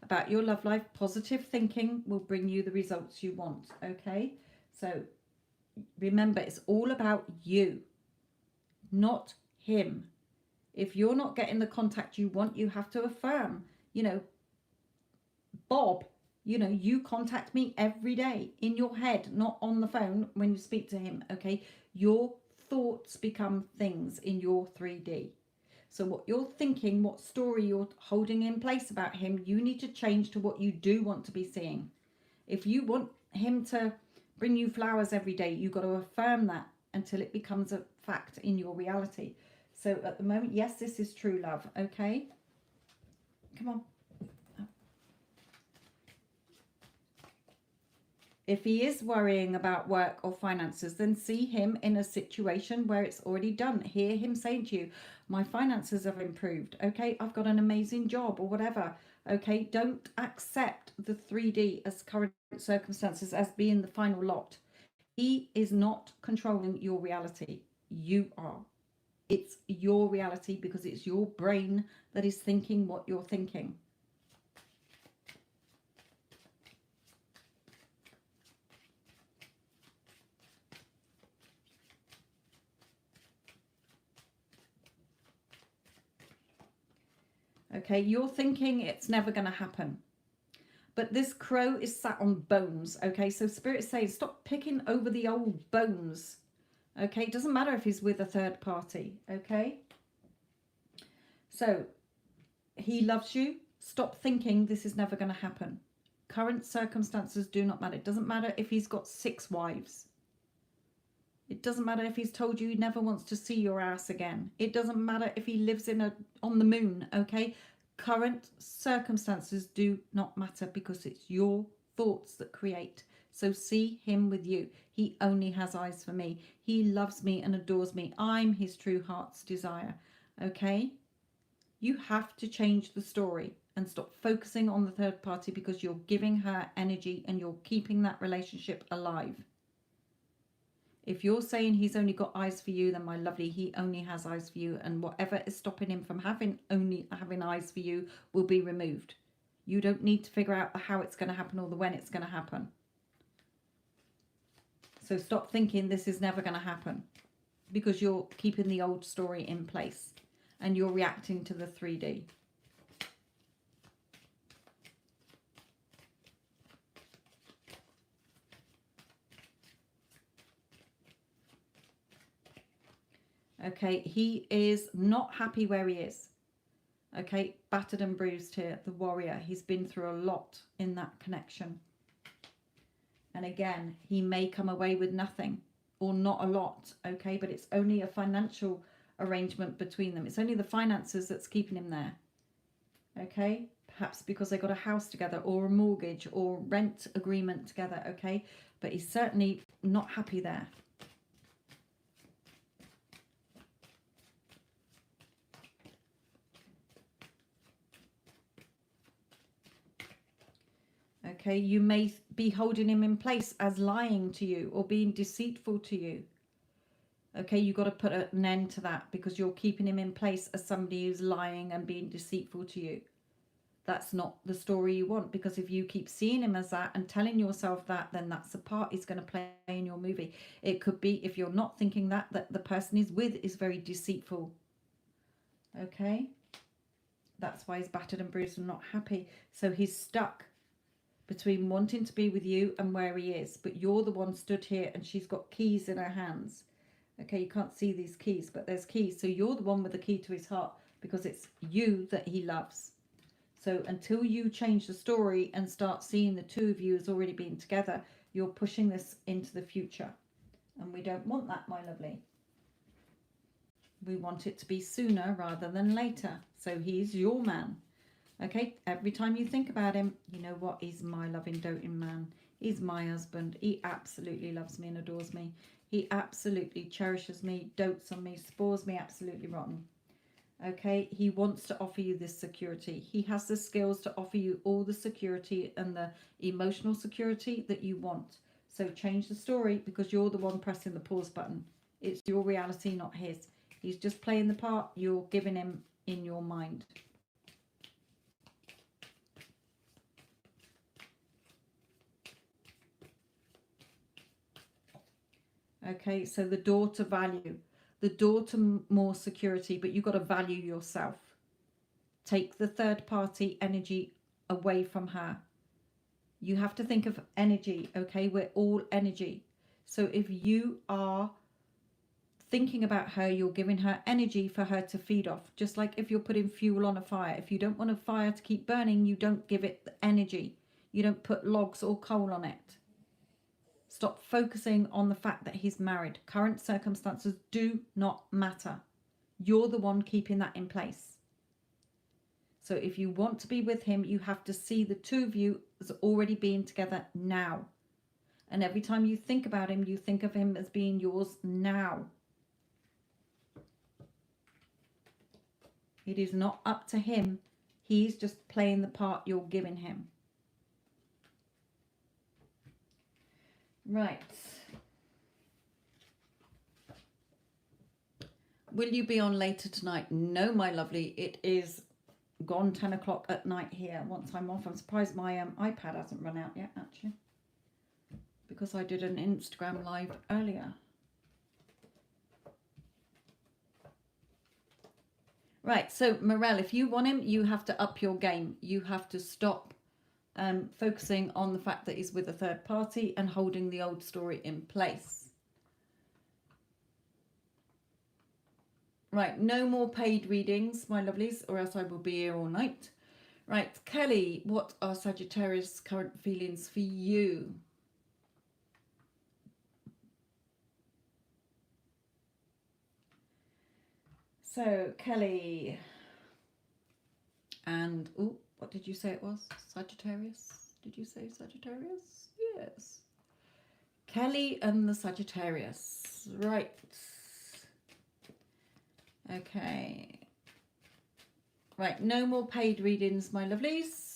about your love life. Positive thinking will bring you the results you want. Okay, so remember, it's all about you, not him. If you're not getting the contact you want, you have to affirm, you know, Bob, you know, you contact me every day in your head, not on the phone when you speak to him. Okay, your thoughts become things in your 3D. So what you're thinking, what story you're holding in place about him, you need to change to what you do want to be seeing. If you want him to bring you flowers every day, you've got to affirm that until it becomes a fact in your reality. So at the moment, yes, this is true love. Okay, come on. If he is worrying about work or finances, then see him in a situation where it's already done. Hear him saying to you, my finances have improved. Okay, I've got an amazing job or whatever. Okay, don't accept the 3D as current circumstances as being the final lot. He is not controlling your reality. You are. It's your reality because it's your brain that is thinking what you're thinking. Okay, you're thinking it's never going to happen. But this crow is sat on bones. Okay, so Spirit is saying stop picking over the old bones. Okay, it doesn't matter if he's with a third party. Okay, so he loves you. Stop thinking this is never going to happen. Current circumstances do not matter. It doesn't matter if he's got 6 wives. It doesn't matter if he's told you he never wants to see your ass again. It doesn't matter if he lives on the moon, okay? Current circumstances do not matter because it's your thoughts that create. So see him with you. He only has eyes for me. He loves me and adores me. I'm his true heart's desire, okay? You have to change the story and stop focusing on the third party because you're giving her energy and you're keeping that relationship alive. If you're saying he's only got eyes for you, then my lovely, he only has eyes for you, and whatever is stopping him from having eyes for you will be removed. You don't need to figure out how it's going to happen or the when it's going to happen. So stop thinking this is never going to happen because you're keeping the old story in place and you're reacting to the 3D. Okay, he is not happy where he is. Okay, battered and bruised here, the warrior. He's been through a lot in that connection. And again, he may come away with nothing or not a lot, okay? But it's only a financial arrangement between them. It's only the finances that's keeping him there, okay? Perhaps because they got a house together or a mortgage or rent agreement together, okay? But he's certainly not happy there. Okay, you may be holding him in place as lying to you or being deceitful to you. Okay, you've got to put an end to that because you're keeping him in place as somebody who's lying and being deceitful to you. That's not the story you want, because if you keep seeing him as that and telling yourself that, then that's the part he's going to play in your movie. It could be, if you're not thinking that the person he's with is very deceitful. Okay, that's why he's battered and bruised and not happy. So he's stuck between wanting to be with you and where he is, but you're the one stood here and she's got keys in her hands. Okay, you can't see these keys, but there's keys. So you're the one with the key to his heart because it's you that he loves. So until you change the story and start seeing the two of you as already being together, you're pushing this into the future. And we don't want that, my lovely. We want it to be sooner rather than later. So he's your man. Okay, every time you think about him, you know what? He's my loving, doting man. He's my husband. He absolutely loves me and adores me. He absolutely cherishes me, dotes on me, spoils me absolutely rotten. Okay, he wants to offer you this security. He has the skills to offer you all the security and the emotional security that you want. So change the story, because you're the one pressing the pause button. It's your reality, not his. He's just playing the part you're giving him in your mind. Okay, so the door to value, the door to more security, but you've got to value yourself. Take the third party energy away from her. You have to think of energy, okay? We're all energy. So if you are thinking about her, you're giving her energy for her to feed off. Just like if you're putting fuel on a fire. If you don't want a fire to keep burning, you don't give it the energy. You don't put logs or coal on it. Stop focusing on the fact that he's married. Current circumstances do not matter. You're the one keeping that in place. So if you want to be with him, you have to see the two of you as already being together now. And every time you think about him, you think of him as being yours now. It is not up to him. He's just playing the part you're giving him. Right. Will you be on later tonight? No, my lovely. It is gone 10 o'clock at night here. Once I'm off, I'm surprised my iPad hasn't run out yet, actually, because I did an Instagram live earlier. Right, so Mirail, if you want him, you have to up your game. You have to stop focusing on the fact that he's with a third party and holding the old story in place. Right, no more paid readings, my lovelies, or else I will be here all night. Right, Kelly, what are Sagittarius' current feelings for you? So, Kelly, and, oh, what did you say it was? Sagittarius? Did you say Sagittarius? Yes. Kelly and the Sagittarius. Right. Okay. Right, no more paid readings, my lovelies.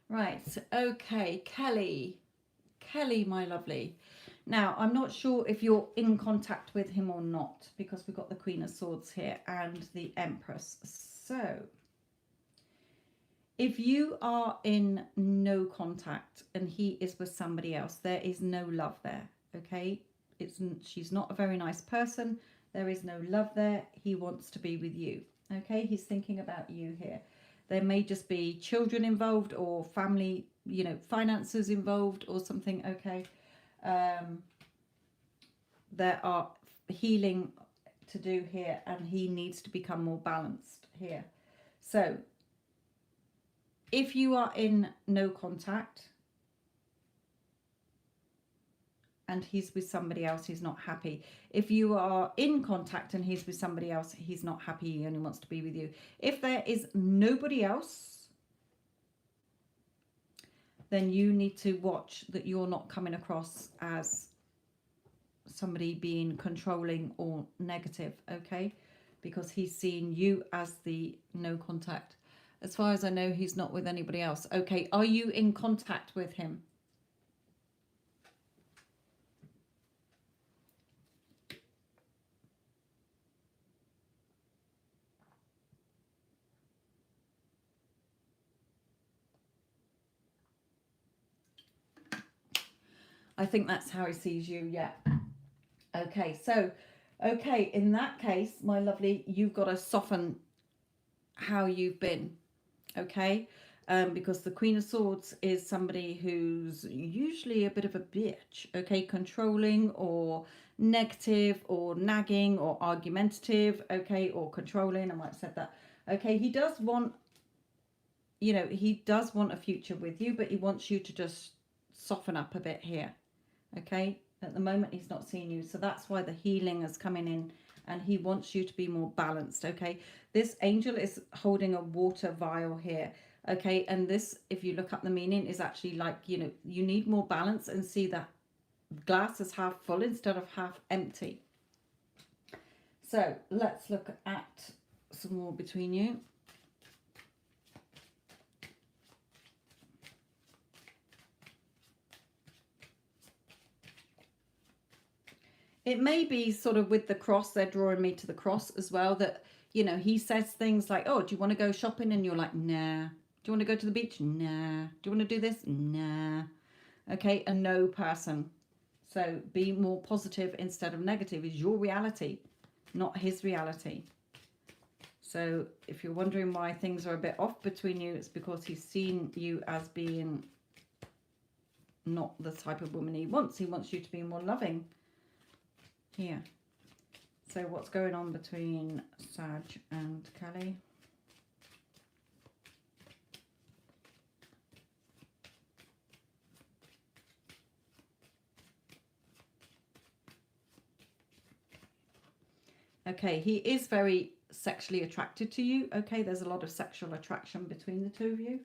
Right, okay, Kelly. Kelly, my lovely. Now, I'm not sure if you're in contact with him or not, because we've got the Queen of Swords here and the Empress. So, if you are in no contact and he is with somebody else, there is no love there, okay? She's not a very nice person. There is no love there. He wants to be with you, okay? He's thinking about you here. There may just be children involved or family, you know, finances involved or something, okay? There are healing to do here, and he needs to become more balanced here. So, if you are in no contact and he's with somebody else, he's not happy. If you are in contact and he's with somebody else, he's not happy, he only wants to be with you. If there is nobody else, then you need to watch that you're not coming across as somebody being controlling or negative, okay? Because he's seeing you as the no contact. As far as I know, he's not with anybody else. Okay, are you in contact with him? I think that's how he sees you, yeah. Okay, so, okay, in that case, my lovely, you've got to soften how you've been, okay? Because the Queen of Swords is somebody who's usually a bit of a bitch, okay? Controlling or negative or nagging or argumentative, okay? Or controlling, I might have said that. Okay, he does want, you know, he does want a future with you, but he wants you to just soften up a bit here, okay? At the moment, he's not seeing you, so that's why the healing is coming in, and he wants you to be more balanced, okay? This angel is holding a water vial here, okay? And this, if you look up the meaning, is actually like, you know, you need more balance and see that glass is half full instead of half empty. So let's look at some more between you. It may be sort of with the cross, they're drawing me to the cross as well, that, you know, he says things like, oh, do you want to go shopping? And you're like, nah. Do you want to go to the beach? Nah. Do you want to do this? Nah. Okay, a no person. So be more positive instead of negative is your reality, not his reality. So if you're wondering why things are a bit off between you, it's because he's seen you as being not the type of woman he wants. He wants you to be more loving. Here. So what's going on between Sag and Kelly? Okay, he is very sexually attracted to you. Okay, there's a lot of sexual attraction between the two of you.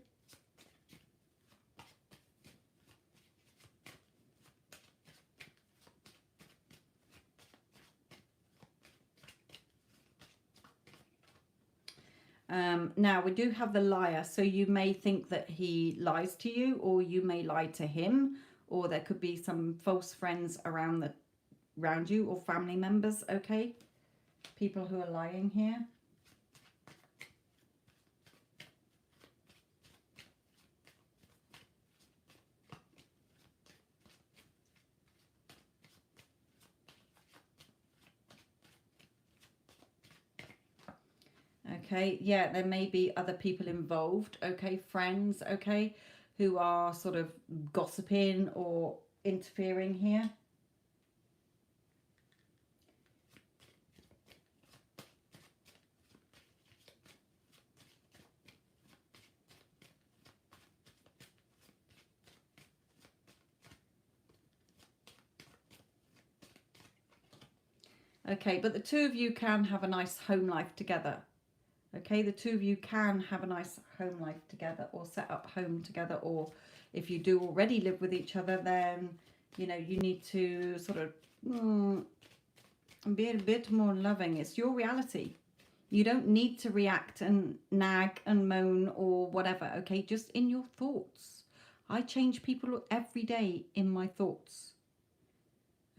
Now we do have the liar, so you may think that he lies to you, or you may lie to him, or there could be some false friends around you, or family members, okay? People who are lying here. Okay, yeah, there may be other people involved, okay, friends, okay, who are sort of gossiping or interfering here. Okay, but the two of you can have a nice home life together. Okay, the two of you can have a nice home life together, or set up home together, or if you do already live with each other, then, you know, you need to sort of be a bit more loving. It's your reality. You don't need to react and nag and moan or whatever, okay? Just in your thoughts. I change people every day in my thoughts,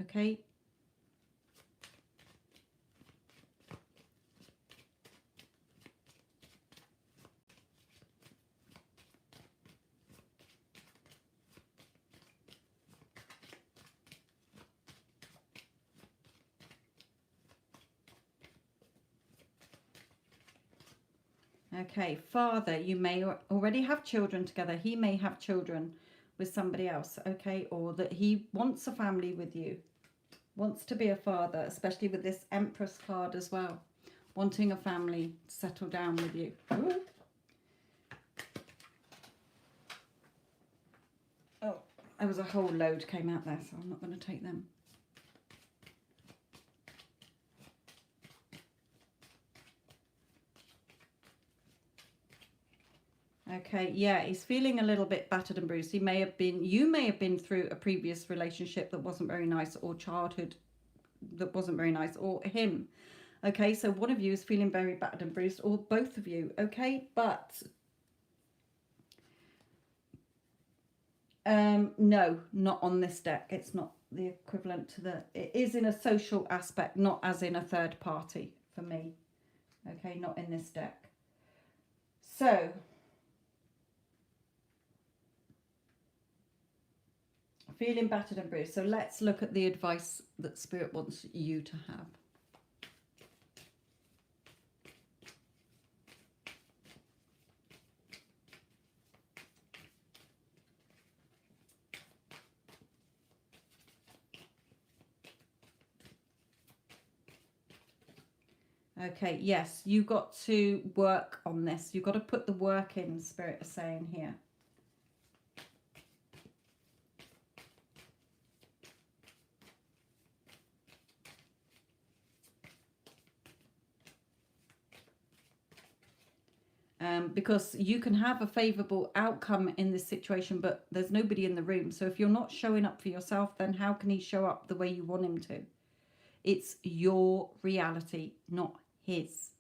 okay? Okay, father, you may already have children together. He may have children with somebody else, okay? Or that he wants a family with you, wants to be a father, especially with this Empress card as well. Wanting a family to settle down with you. Ooh. Oh, There was a whole load came out there, so I'm not going to take them. Okay, yeah, he's feeling a little bit battered and bruised. You may have been through a previous relationship that wasn't very nice, or childhood that wasn't very nice, or him. Okay, so one of you is feeling very battered and bruised, or both of you. Okay, but no, not on this deck. It's not the equivalent to the, it is in a social aspect, not as in a third party for me. Okay, not in this deck. So feeling battered and bruised. So let's look at the advice that Spirit wants you to have. Okay, yes, you got to work on this. You've got to put the work in, Spirit is saying here. Because you can have a favourable outcome in this situation, but there's nobody in the room. So if you're not showing up for yourself, then how can he show up the way you want him to? It's your reality, not his.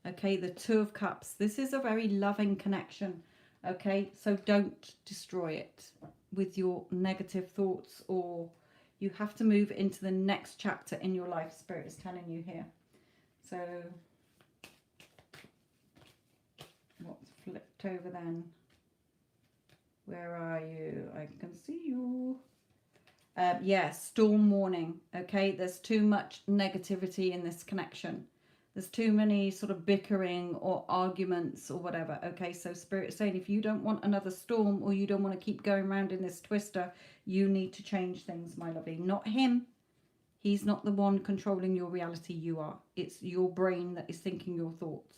Okay, the Two of Cups. This is a very loving connection. Okay, so don't destroy it with your negative thoughts, or you have to move into the next chapter in your life, Spirit is telling you here. So what's flipped over then? Where are you? I can see you. Yeah, storm warning. Okay, there's too much negativity in this connection. There's too many sort of bickering or arguments or whatever. Okay, so Spirit is saying if you don't want another storm, or you don't want to keep going around in this twister, you need to change things, my lovely. Not him. He's not the one controlling your reality. You are. It's your brain that is thinking your thoughts.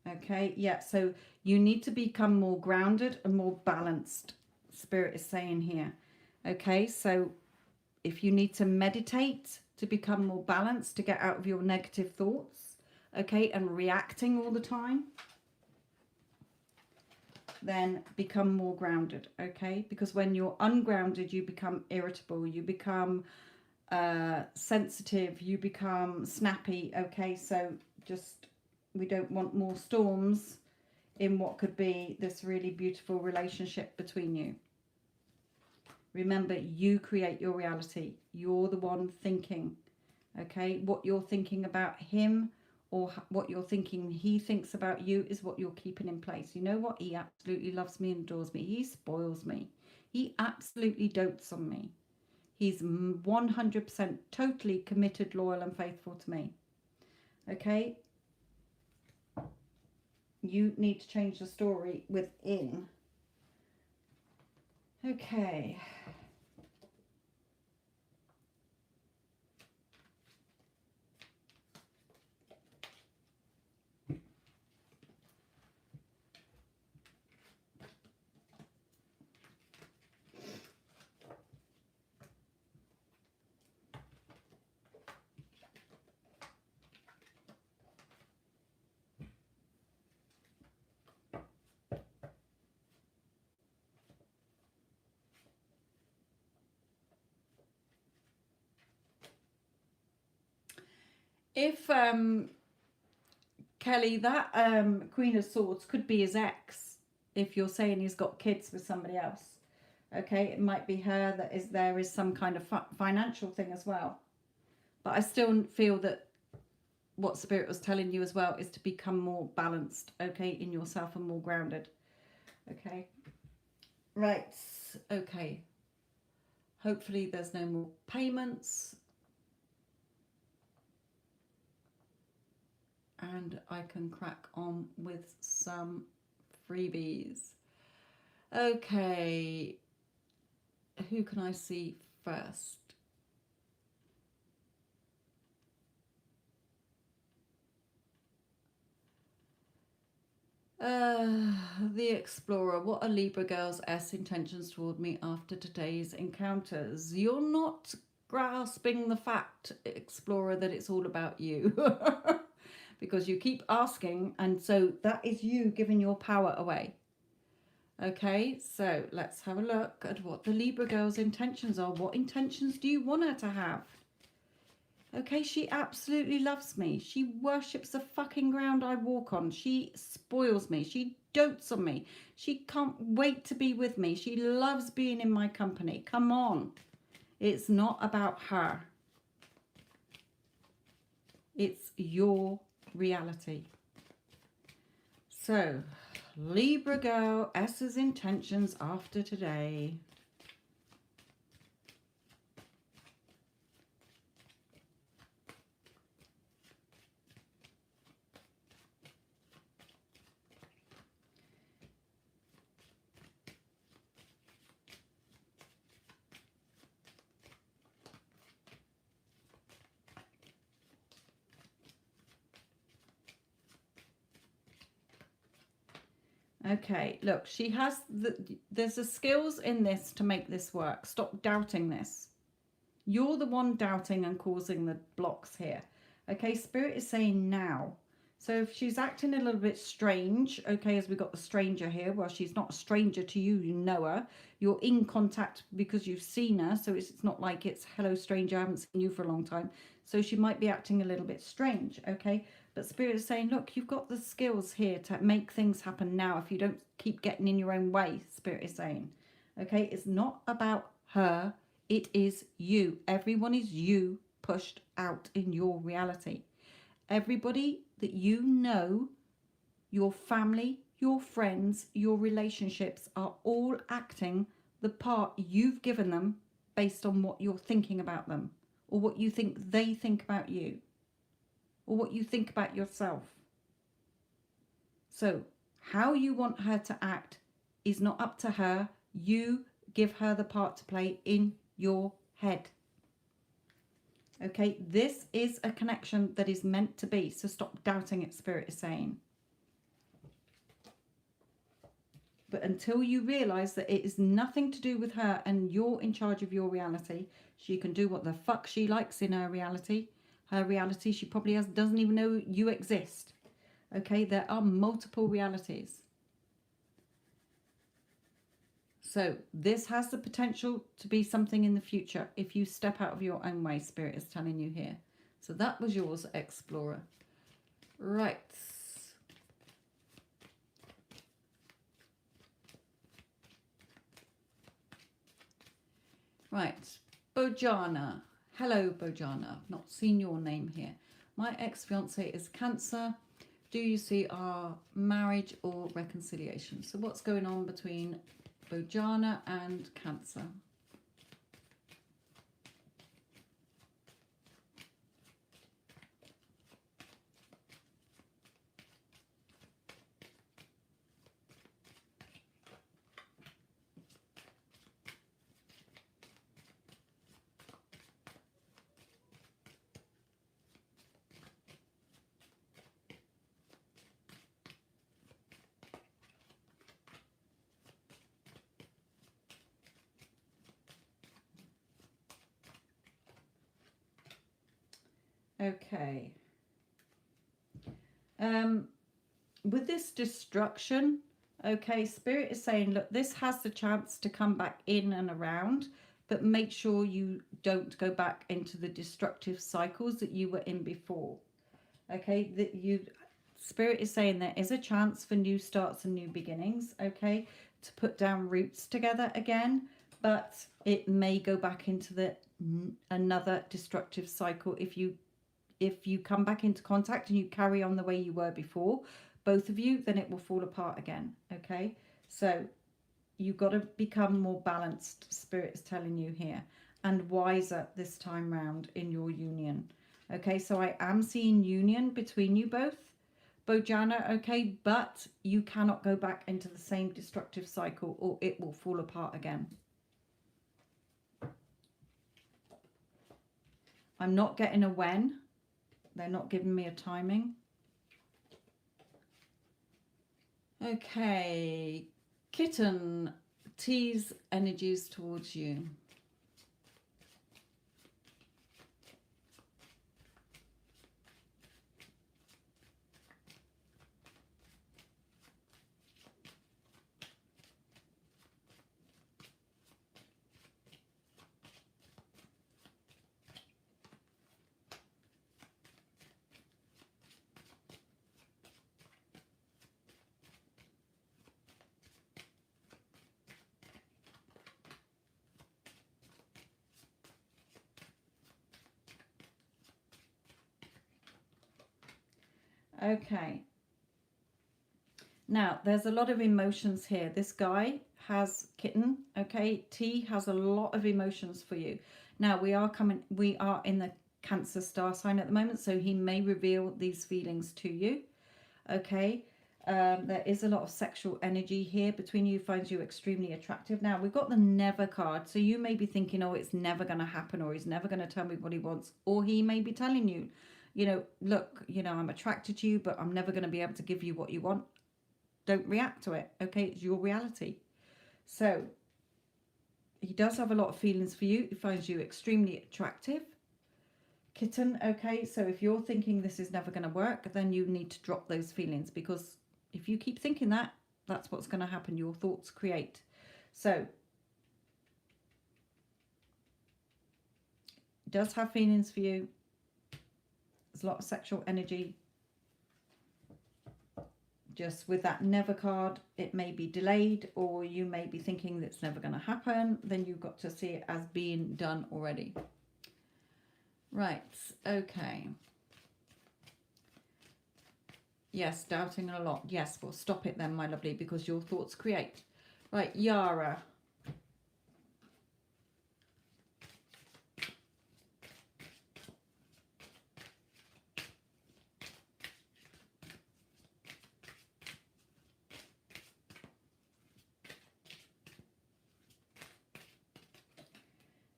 Okay, yeah, so you need to become more grounded and more balanced, Spirit is saying here. Okay, so if you need to meditate to become more balanced, to get out of your negative thoughts, okay, and reacting all the time, then become more grounded, okay? Because when you're ungrounded, you become irritable, you become sensitive, you become snappy, okay? So just, we don't want more storms in what could be this really beautiful relationship between you. Remember, you create your reality. You're the one thinking, okay? What you're thinking about him, or what you're thinking he thinks about you, is what you're keeping in place. You know what? He absolutely loves me and adores me. He spoils me. He absolutely dotes on me. He's 100% totally committed, loyal and faithful to me. Okay? You need to change the story within. Okay. If Kelly, that Queen of Swords could be his ex. If you're saying he's got kids with somebody else, okay, it might be her that is, there is some kind of financial thing as well. But I still feel that what Spirit was telling you as well is to become more balanced, okay, in yourself, and more grounded. Okay, right, okay, hopefully there's no more payments and I can crack on with some freebies. Okay, who can I see first? The Explorer. What are Libra girls' intentions toward me after today's encounters? You're not grasping the fact, Explorer, that it's all about you. Because you keep asking, and so that is you giving your power away. Okay, so let's have a look at what the Libra girl's intentions are. What intentions do you want her to have? Okay, she absolutely loves me. She worships the fucking ground I walk on. She spoils me. She dotes on me. She can't wait to be with me. She loves being in my company. Come on. It's not about her. It's your reality. So, Libra girl, S's intentions after today. Okay, look, she has there's the skills in this to make this work. Stop doubting this. You're the one doubting and causing the blocks here. Okay, Spirit is saying now. So if she's acting a little bit strange, okay, as we got the stranger here, well, she's not a stranger to you, you know her. You're in contact because you've seen her, so it's not like it's, hello, stranger, I haven't seen you for a long time. So she might be acting a little bit strange, okay? But Spirit is saying, look, you've got the skills here to make things happen now if you don't keep getting in your own way, Spirit is saying. Okay, it's not about her. It is you. Everyone is you pushed out in your reality. Everybody that you know, your family, your friends, your relationships are all acting the part you've given them based on what you're thinking about them or what you think they think about you or what you think about yourself. So how you want her to act is not up to her. You give her the part to play in your head. Okay, this is a connection that is meant to be, so stop doubting it, Spirit is saying. But until you realize that it is nothing to do with her and you're in charge of your reality, she can do what the fuck she likes in her reality. Her reality, she probably doesn't even know you exist. Okay, there are multiple realities. So this has the potential to be something in the future if you step out of your own way, Spirit is telling you here. So that was yours, Explorer. Right. Right. Bojana. Hello, Bojana. I've not seen your name here. My ex-fiance is Cancer. Do you see our marriage or reconciliation? So what's going on between Bojana and Cancer? Okay. With this destruction, okay, Spirit is saying, look, this has the chance to come back in and around, but make sure you don't go back into the destructive cycles that you were in before. Okay, that Spirit is saying there is a chance for new starts and new beginnings, okay, to put down roots together again, but it may go back into another destructive cycle if you come back into contact and you carry on the way you were before, both of you, then it will fall apart again. Okay, so you've got to become more balanced, Spirit is telling you here, and wiser this time round in your union. Okay, so I am seeing union between you both, Bojana, okay, but you cannot go back into the same destructive cycle or it will fall apart again. I'm not getting a when. They're not giving me a timing. Okay, Kitten, tease energies towards you. Okay. Now, there's a lot of emotions here. This guy has Kitten, okay? T has a lot of emotions for you. Now, we are in the Cancer star sign at the moment, so he may reveal these feelings to you, okay? There is a lot of sexual energy here between you, finds you extremely attractive. Now, we've got the never card, so you may be thinking, oh, it's never going to happen, or he's never going to tell me what he wants, or he may be telling you, you know, look, you know, I'm attracted to you, but I'm never going to be able to give you what you want. Don't react to it, okay? It's your reality. So he does have a lot of feelings for you. He finds you extremely attractive. Kitten, okay? So if you're thinking this is never going to work, then you need to drop those feelings, because if you keep thinking that, that's what's going to happen. Your thoughts create. So he does have feelings for you. There's a lot of sexual energy. Just with that never card, it may be delayed, or you may be thinking that's never going to happen. Then you've got to see it as being done already. Right, okay. Yes, doubting a lot. Yes, well, stop it then, my lovely, because your thoughts create. Right, Yara.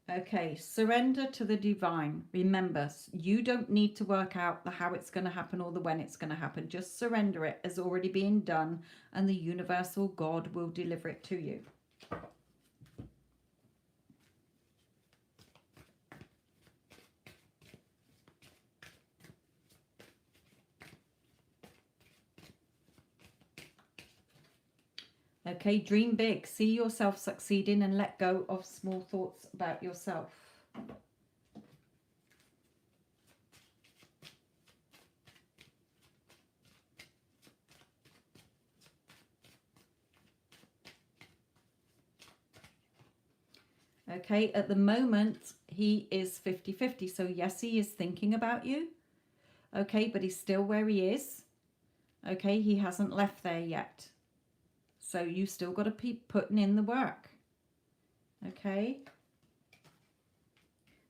Okay, surrender to the divine. Remember, you don't need to work out the how it's going to happen or the when it's going to happen. Just surrender it as already being done, and the universal God will deliver it to you. Okay, dream big. See yourself succeeding and let go of small thoughts about yourself. Okay, at the moment, he is 50-50. So yes, he is thinking about you. Okay, but he's still where he is. Okay, he hasn't left there yet. So you still got to keep putting in the work. Okay.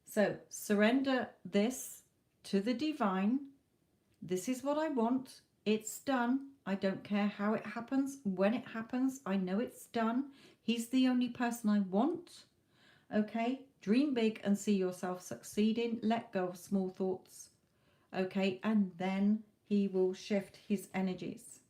So surrender this to the divine. This is what I want. It's done. I don't care how it happens, when it happens. I know it's done. He's the only person I want. Okay. Dream big and see yourself succeeding. Let go of small thoughts. Okay. And then he will shift his energies.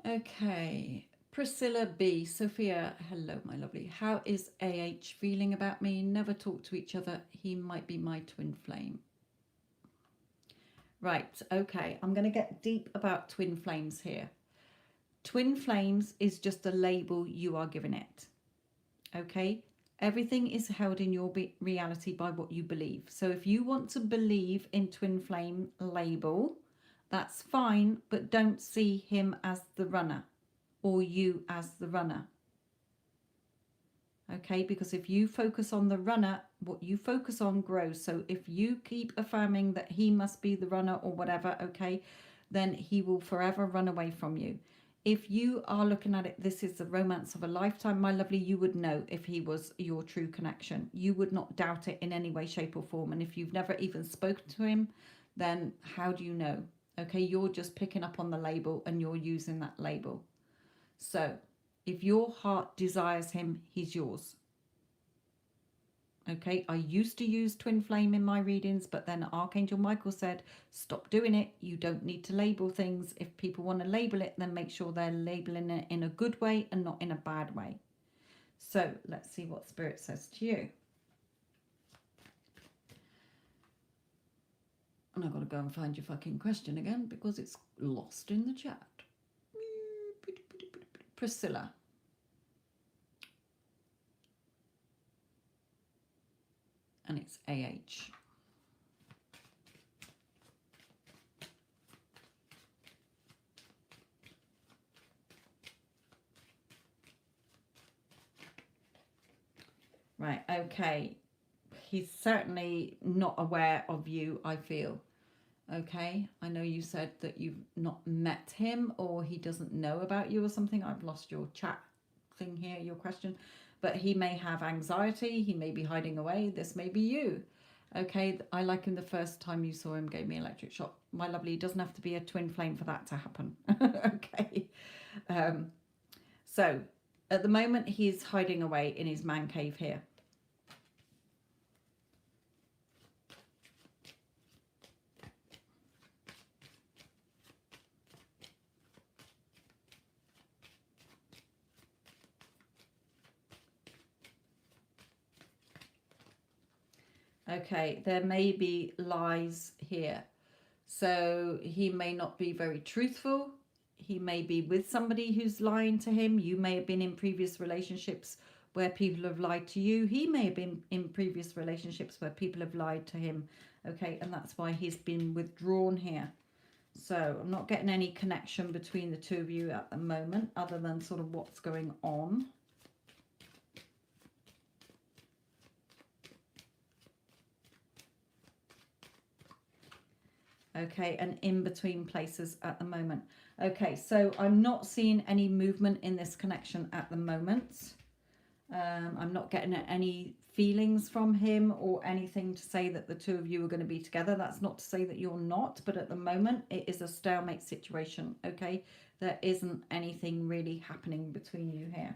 Okay, Priscilla B. Sophia, hello, my lovely. How is AH feeling about me? Never talk to each other. He might be my twin flame. Right, okay. I'm going to get deep about twin flames here. Twin flames is just a label you are giving it. Okay? Everything is held in your reality by what you believe. So if you want to believe in twin flame label, that's fine, but don't see him as the runner or you as the runner. Okay, because if you focus on the runner, what you focus on grows. So if you keep affirming that he must be the runner or whatever, okay, then he will forever run away from you. If you are looking at it, this is the romance of a lifetime, my lovely, you would know if he was your true connection. You would not doubt it in any way, shape or form. And if you've never even spoken to him, then how do you know? Okay, you're just picking up on the label and you're using that label. So if your heart desires him, he's yours. Okay, I used to use twin flame in my readings, but then Archangel Michael said, stop doing it. You don't need to label things. If people want to label it, then make sure they're labeling it in a good way and not in a bad way. So let's see what Spirit says to you. And I've got to go and find your fucking question again because it's lost in the chat. Priscilla. And it's AH. Right, okay. He's certainly not aware of you, I feel. Okay, I know you said that you've not met him or he doesn't know about you or something. I've lost your chat thing here, your question. But he may have anxiety. He may be hiding away. This may be you. Okay, I like him the first time you saw him, gave me electric shock. My lovely, it doesn't have to be a twin flame for that to happen. Okay. So at the moment, he's hiding away in his man cave here. Okay, there may be lies here. So he may not be very truthful. He may be with somebody who's lying to him. You may have been in previous relationships where people have lied to you. He may have been in previous relationships where people have lied to him. Okay, and that's why he's been withdrawn here. So I'm not getting any connection between the two of you at the moment other than sort of what's going on. Okay, and in between places at the moment. Okay, so I'm not seeing any movement in this connection at the moment. I'm not getting any feelings from him or anything to say that the two of you are going to be together. That's not to say that you're not, but at the moment it is a stalemate situation. Okay, there isn't anything really happening between you here.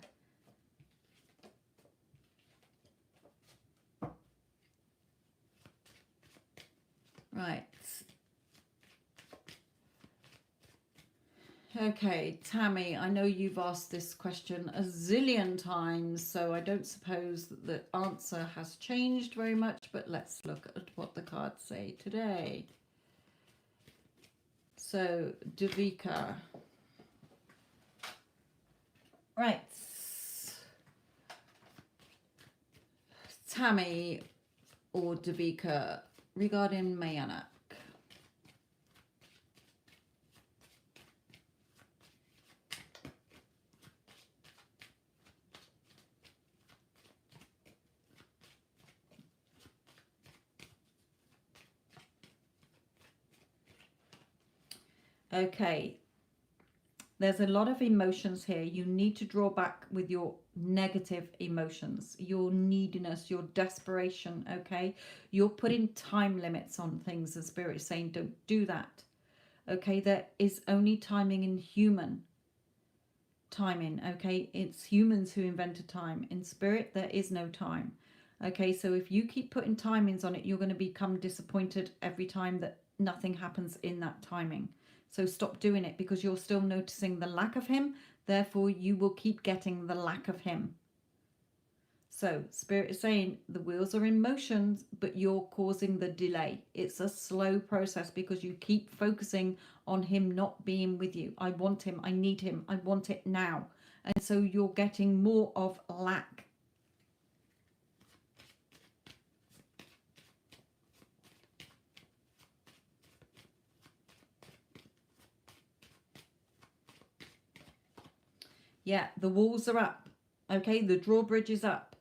Right. Okay, Tammy, I know you've asked this question a zillion times, so I don't suppose that the answer has changed very much, but let's look at what the cards say today. So, Davika. Right. Tammy or Davika regarding Mayana. Okay, there's a lot of emotions here. You need to draw back with your negative emotions, your neediness, your desperation, okay? You're putting time limits on things. The Spirit is saying don't do that, okay? There is only timing in human timing, okay? It's humans who invented time. In Spirit, there is no time, okay? So if you keep putting timings on it, you're going to become disappointed every time that nothing happens in that timing. So stop doing it because you're still noticing the lack of him. Therefore, you will keep getting the lack of him. So Spirit is saying the wheels are in motion, but you're causing the delay. It's a slow process because you keep focusing on him not being with you. I want him. I need him. I want it now. And so you're getting more of lack. Yeah, the walls are up. Okay, the drawbridge is up.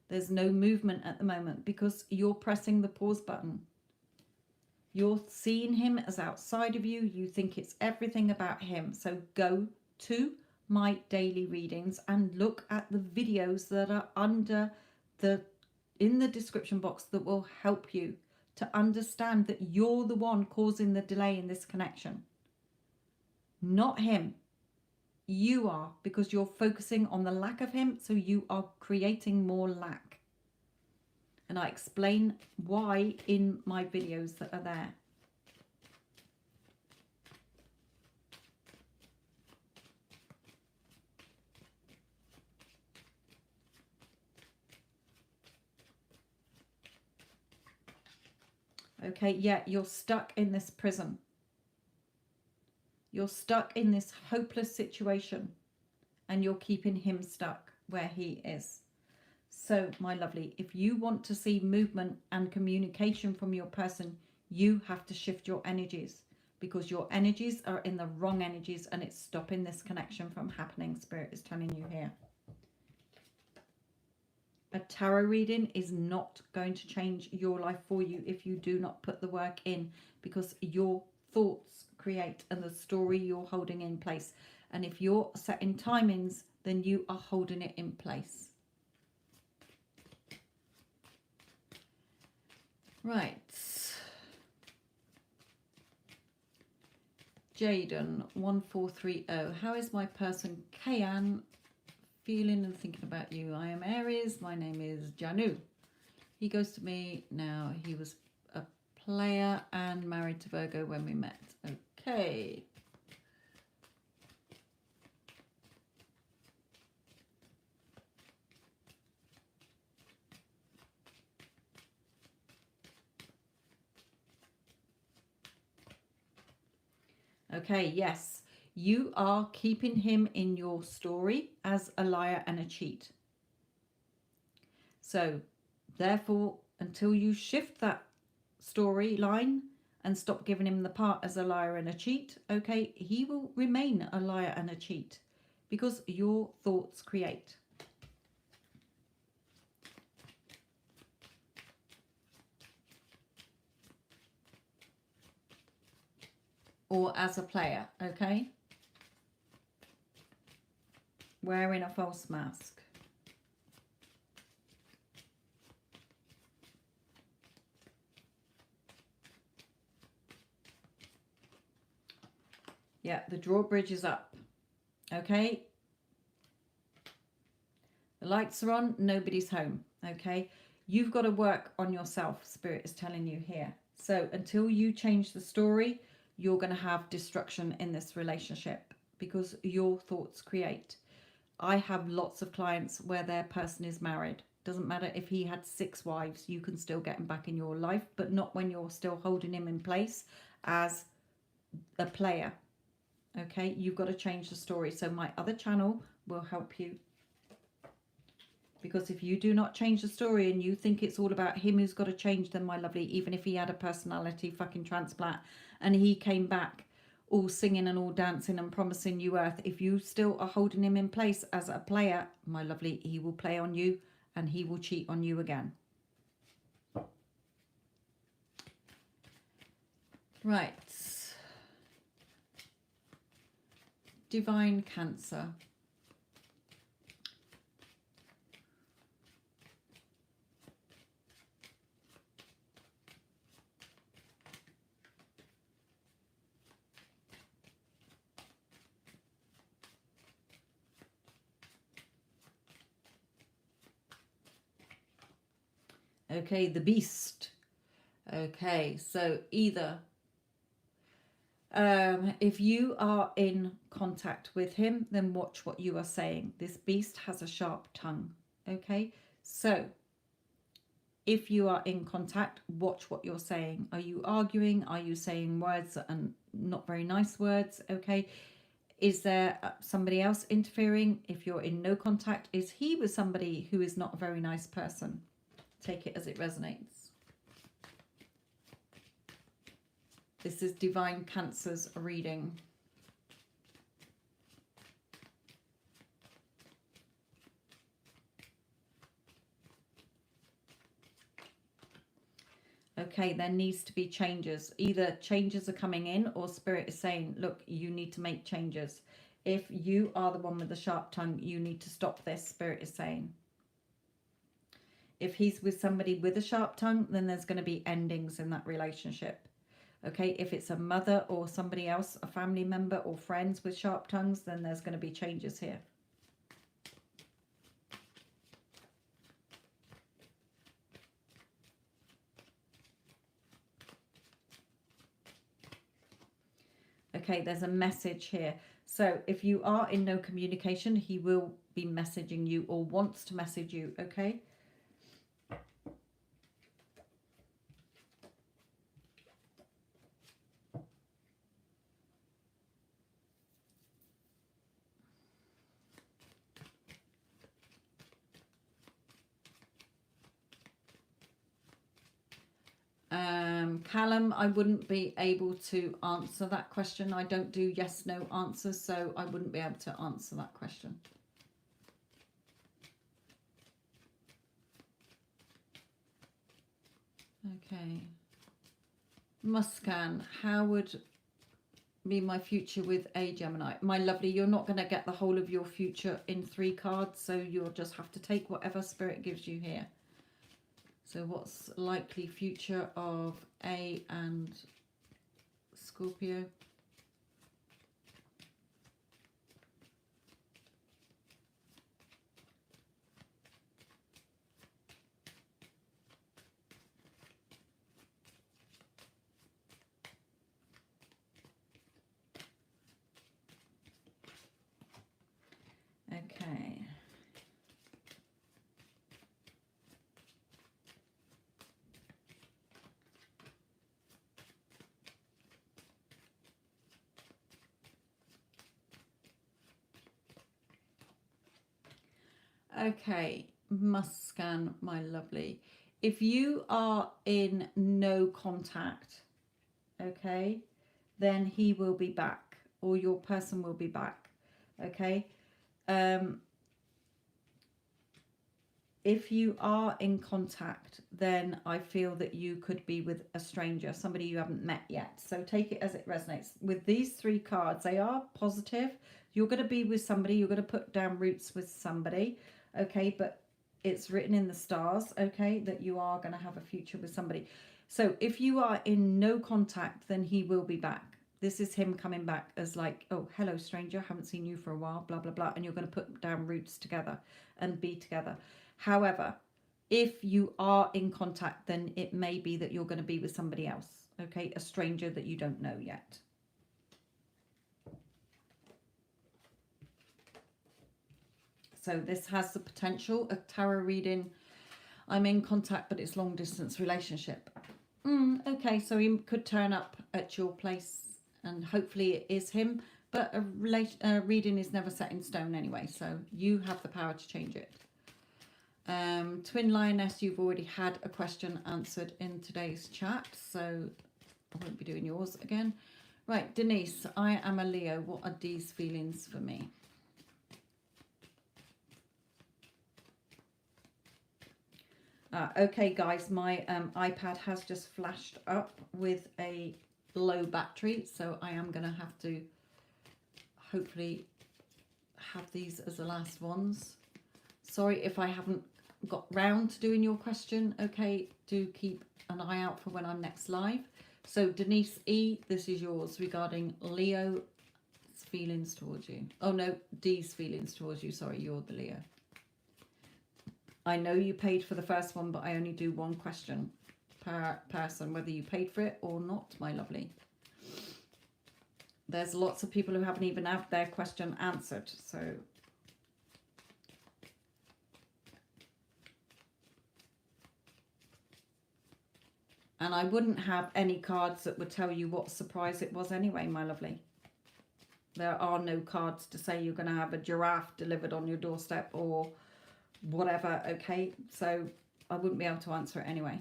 There's no movement at the moment because you're pressing the pause button. You're seeing him as outside of you. You think it's everything about him. So go to my daily readings and look at the videos that are in the description box that will help you to understand that you're the one causing the delay in this connection, not him. You are, because you're focusing on the lack of him, so you are creating more lack. And I explain why in my videos that are there. Okay, yeah, you're stuck in this prison. You're stuck in this hopeless situation, and you're keeping him stuck where he is. So, my lovely, if you want to see movement and communication from your person, you have to shift your energies, because your energies are in the wrong energies and it's stopping this connection from happening. Spirit is telling you here. A tarot reading is not going to change your life for you if you do not put the work in, because your thoughts create and the story you're holding in place. And if you're setting timings, then you are holding it in place. Right. Jaden 1430. How is my person Kayan feeling and thinking about you? I am Aries. My name is Janu. He goes to me now. He was a player and married to Virgo when we met. Okay. Okay, yes. You are keeping him in your story as a liar and a cheat. So, therefore, until you shift that storyline and stop giving him the part as a liar and a cheat, okay, he will remain a liar and a cheat, because your thoughts create. Or as a player, okay? Wearing a false mask. Yeah, the drawbridge is up. Okay. The lights are on, nobody's home. Okay. You've got to work on yourself, Spirit is telling you here. So until you change the story, you're going to have destruction in this relationship, because your thoughts create. I have lots of clients where their person is married. Doesn't matter if he had 6 wives, you can still get him back in your life, but not when you're still holding him in place as a player. Okay, you've got to change the story. So my other channel will help you, because if you do not change the story and you think it's all about him who's got to change, then my lovely, even if he had a personality fucking transplant and he came back all singing and all dancing and promising you earth, if you still are holding him in place as a player, my lovely, he will play on you and he will cheat on you again. Right. Divine Cancer. Okay, the beast. Okay, so either if you are in contact with him, then watch what you are saying. This beast has a sharp tongue. Okay, so if you are in contact, watch what you're saying. Are you arguing? Are you saying words and not very nice words? Okay, is there somebody else interfering? If you're in no contact, is he with somebody who is not a very nice person? Take it as it resonates. This is Divine Cancer's reading. Okay, there needs to be changes. Either changes are coming in or Spirit is saying, look, you need to make changes. If you are the one with the sharp tongue, you need to stop this, Spirit is saying. If he's with somebody with a sharp tongue, then there's going to be endings in that relationship. Okay, if it's a mother or somebody else, a family member or friends with sharp tongues, then there's going to be changes here. Okay, there's a message here. So if you are in no communication, he will be messaging you or wants to message you, okay? Callum, I wouldn't be able to answer that question. I don't do yes, no answers, so I wouldn't be able to answer that question. Okay. Muscan, how would be my future with a Gemini? My lovely, you're not going to get the whole of your future in 3 cards, so you'll just have to take whatever Spirit gives you here. So what's likely future of A and Scorpio? Okay. Okay, Muscan, my lovely. If you are in no contact, okay, then he will be back, or your person will be back, okay? If you are in contact, then I feel that you could be with a stranger, somebody you haven't met yet. So take it as it resonates. With these 3 cards, they are positive. You're going to be with somebody. You're going to put down roots with somebody, okay? But it's written in the stars, okay, that you are going to have a future with somebody. So if you are in no contact, then he will be back. This is him coming back as like, oh, hello, stranger, haven't seen you for a while, blah, blah, blah. And you're going to put down roots together and be together. However, if you are in contact, then it may be that you're going to be with somebody else, okay? A stranger that you don't know yet. So this has the potential of tarot reading. I'm in contact, but it's long distance relationship. Okay, so he could turn up at your place and hopefully it is him. But a reading is never set in stone anyway, so you have the power to change it. Twin Lioness, you've already had a question answered in today's chat, so I won't be doing yours again. Right, Denise, I am a Leo. What are these feelings for me? Okay, guys, my iPad has just flashed up with a low battery, so I am going to have to hopefully have these as the last ones. Sorry if I haven't got round to doing your question. Okay, do keep an eye out for when I'm next live. So Denise E, this is yours regarding Leo's feelings towards you. Oh no, D's feelings towards you. Sorry, you're the Leo. I know you paid for the first one, but I only do 1 question per person, whether you paid for it or not, my lovely. There's lots of people who haven't even had their question answered, so... And I wouldn't have any cards that would tell you what surprise it was anyway, my lovely. There are no cards to say you're going to have a giraffe delivered on your doorstep or whatever, okay? So I wouldn't be able to answer it anyway.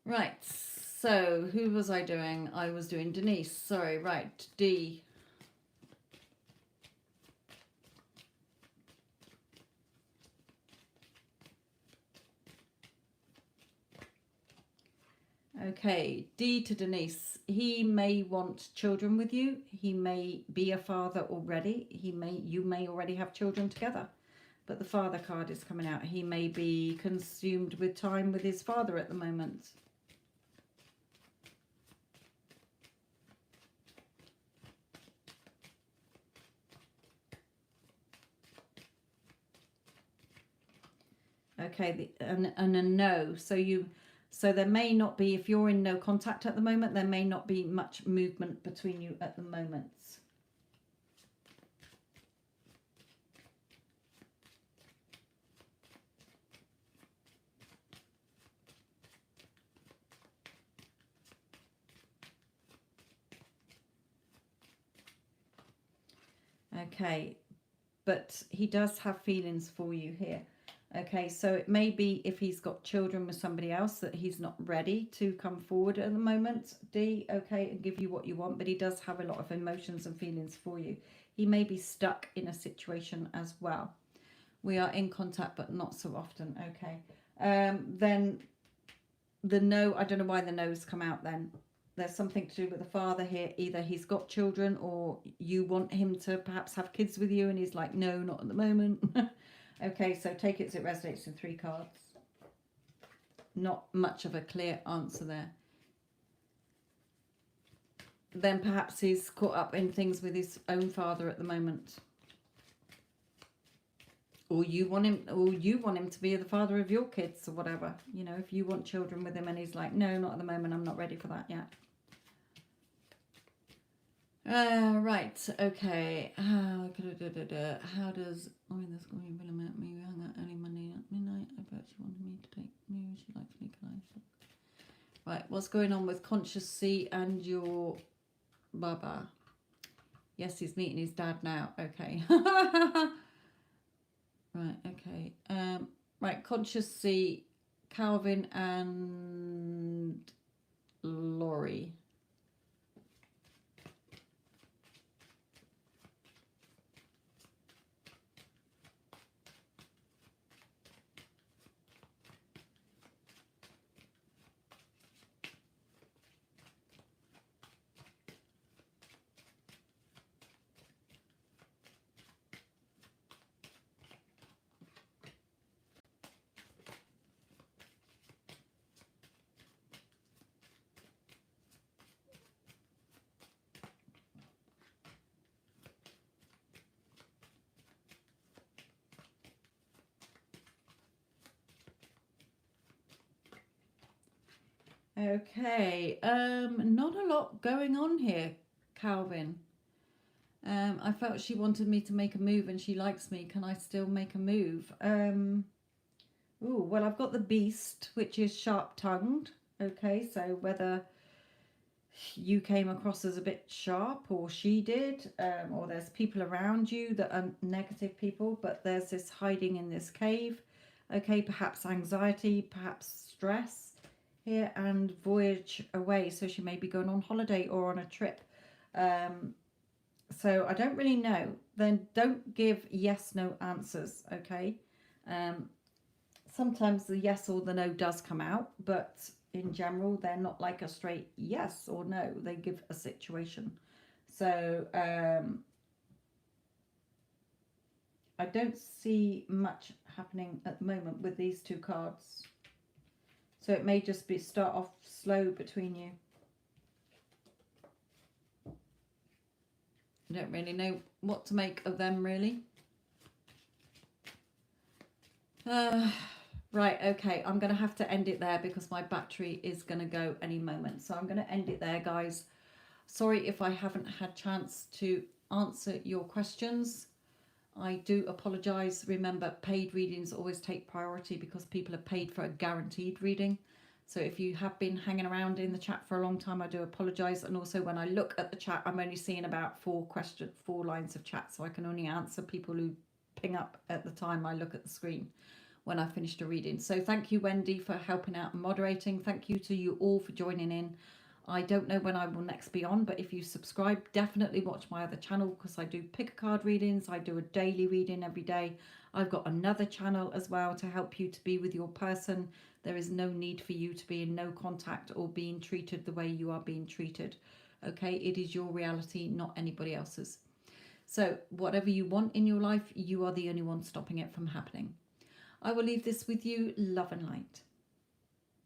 Right, so who was I doing? I was doing Denise. Sorry, right, D. Okay, D to Denise. He may want children with you. He may be a father already. You may already have children together. But the father card is coming out. He may be consumed with time with his father at the moment. Okay, and a no. So there may not be, if you're in no contact at the moment, there may not be much movement between you at the moment. Okay, but he does have feelings for you here. Okay, so it may be if he's got children with somebody else that he's not ready to come forward at the moment, D, okay, and give you what you want, but he does have a lot of emotions and feelings for you. He may be stuck in a situation as well. We are in contact, but not so often, okay. Then the no, I don't know why the no's come out then. There's something to do with the father here. Either he's got children or you want him to perhaps have kids with you and he's like, no, not at the moment. Okay, so take it as it resonates in 3 cards. Not much of a clear answer there. Then perhaps he's caught up in things with his own father at the moment. Or you want him to be the father of your kids or whatever. You know, if you want children with him and he's like, no, not at the moment, I'm not ready for that yet. Right, okay. How does this going to really make me hang out early Monday at midnight? I bet she wanted me to take me. She likes me, can I? Right, what's going on with Conscious C and your Baba? Yes, he's meeting his dad now. Okay. Right, okay. Right, Conscious C, Calvin and Laurie. Okay, not a lot going on here, Calvin. I felt she wanted me to make a move and she likes me. Can I still make a move? Well, I've got the Beast, which is sharp-tongued. Okay, so whether you came across as a bit sharp or she did, or there's people around you that are negative people, but there's this hiding in this cave. Okay, perhaps anxiety, perhaps stress here, and voyage away. So she may be going on holiday or on a trip. So I don't really know. Then don't give yes, no answers, okay? Sometimes the yes or the no does come out, but in general, they're not like a straight yes or no. They give a situation. So I don't see much happening at the moment with these 2 cards. So it may just be start off slow between you. I don't really know what to make of them, really. Right, okay, I'm going to have to end it there because my battery is going to go any moment. So I'm going to end it there, guys. Sorry if I haven't had chance to answer your questions. I do apologise. Remember, paid readings always take priority because people are paid for a guaranteed reading. So if you have been hanging around in the chat for a long time, I do apologise. And also when I look at the chat, I'm only seeing about 4 lines of chat. So I can only answer people who ping up at the time I look at the screen when I finished a reading. So thank you, Wendy, for helping out and moderating. Thank you to you all for joining in. I don't know when I will next be on, but if you subscribe, definitely watch my other channel because I do pick a card readings. I do a daily reading every day. I've got another channel as well to help you to be with your person There is no need for you to be in no contact or being treated the way you are being treated. Okay, it is your reality, not anybody else's. So whatever you want in your life, you are the only one stopping it from happening. I will leave this with you. Love and light.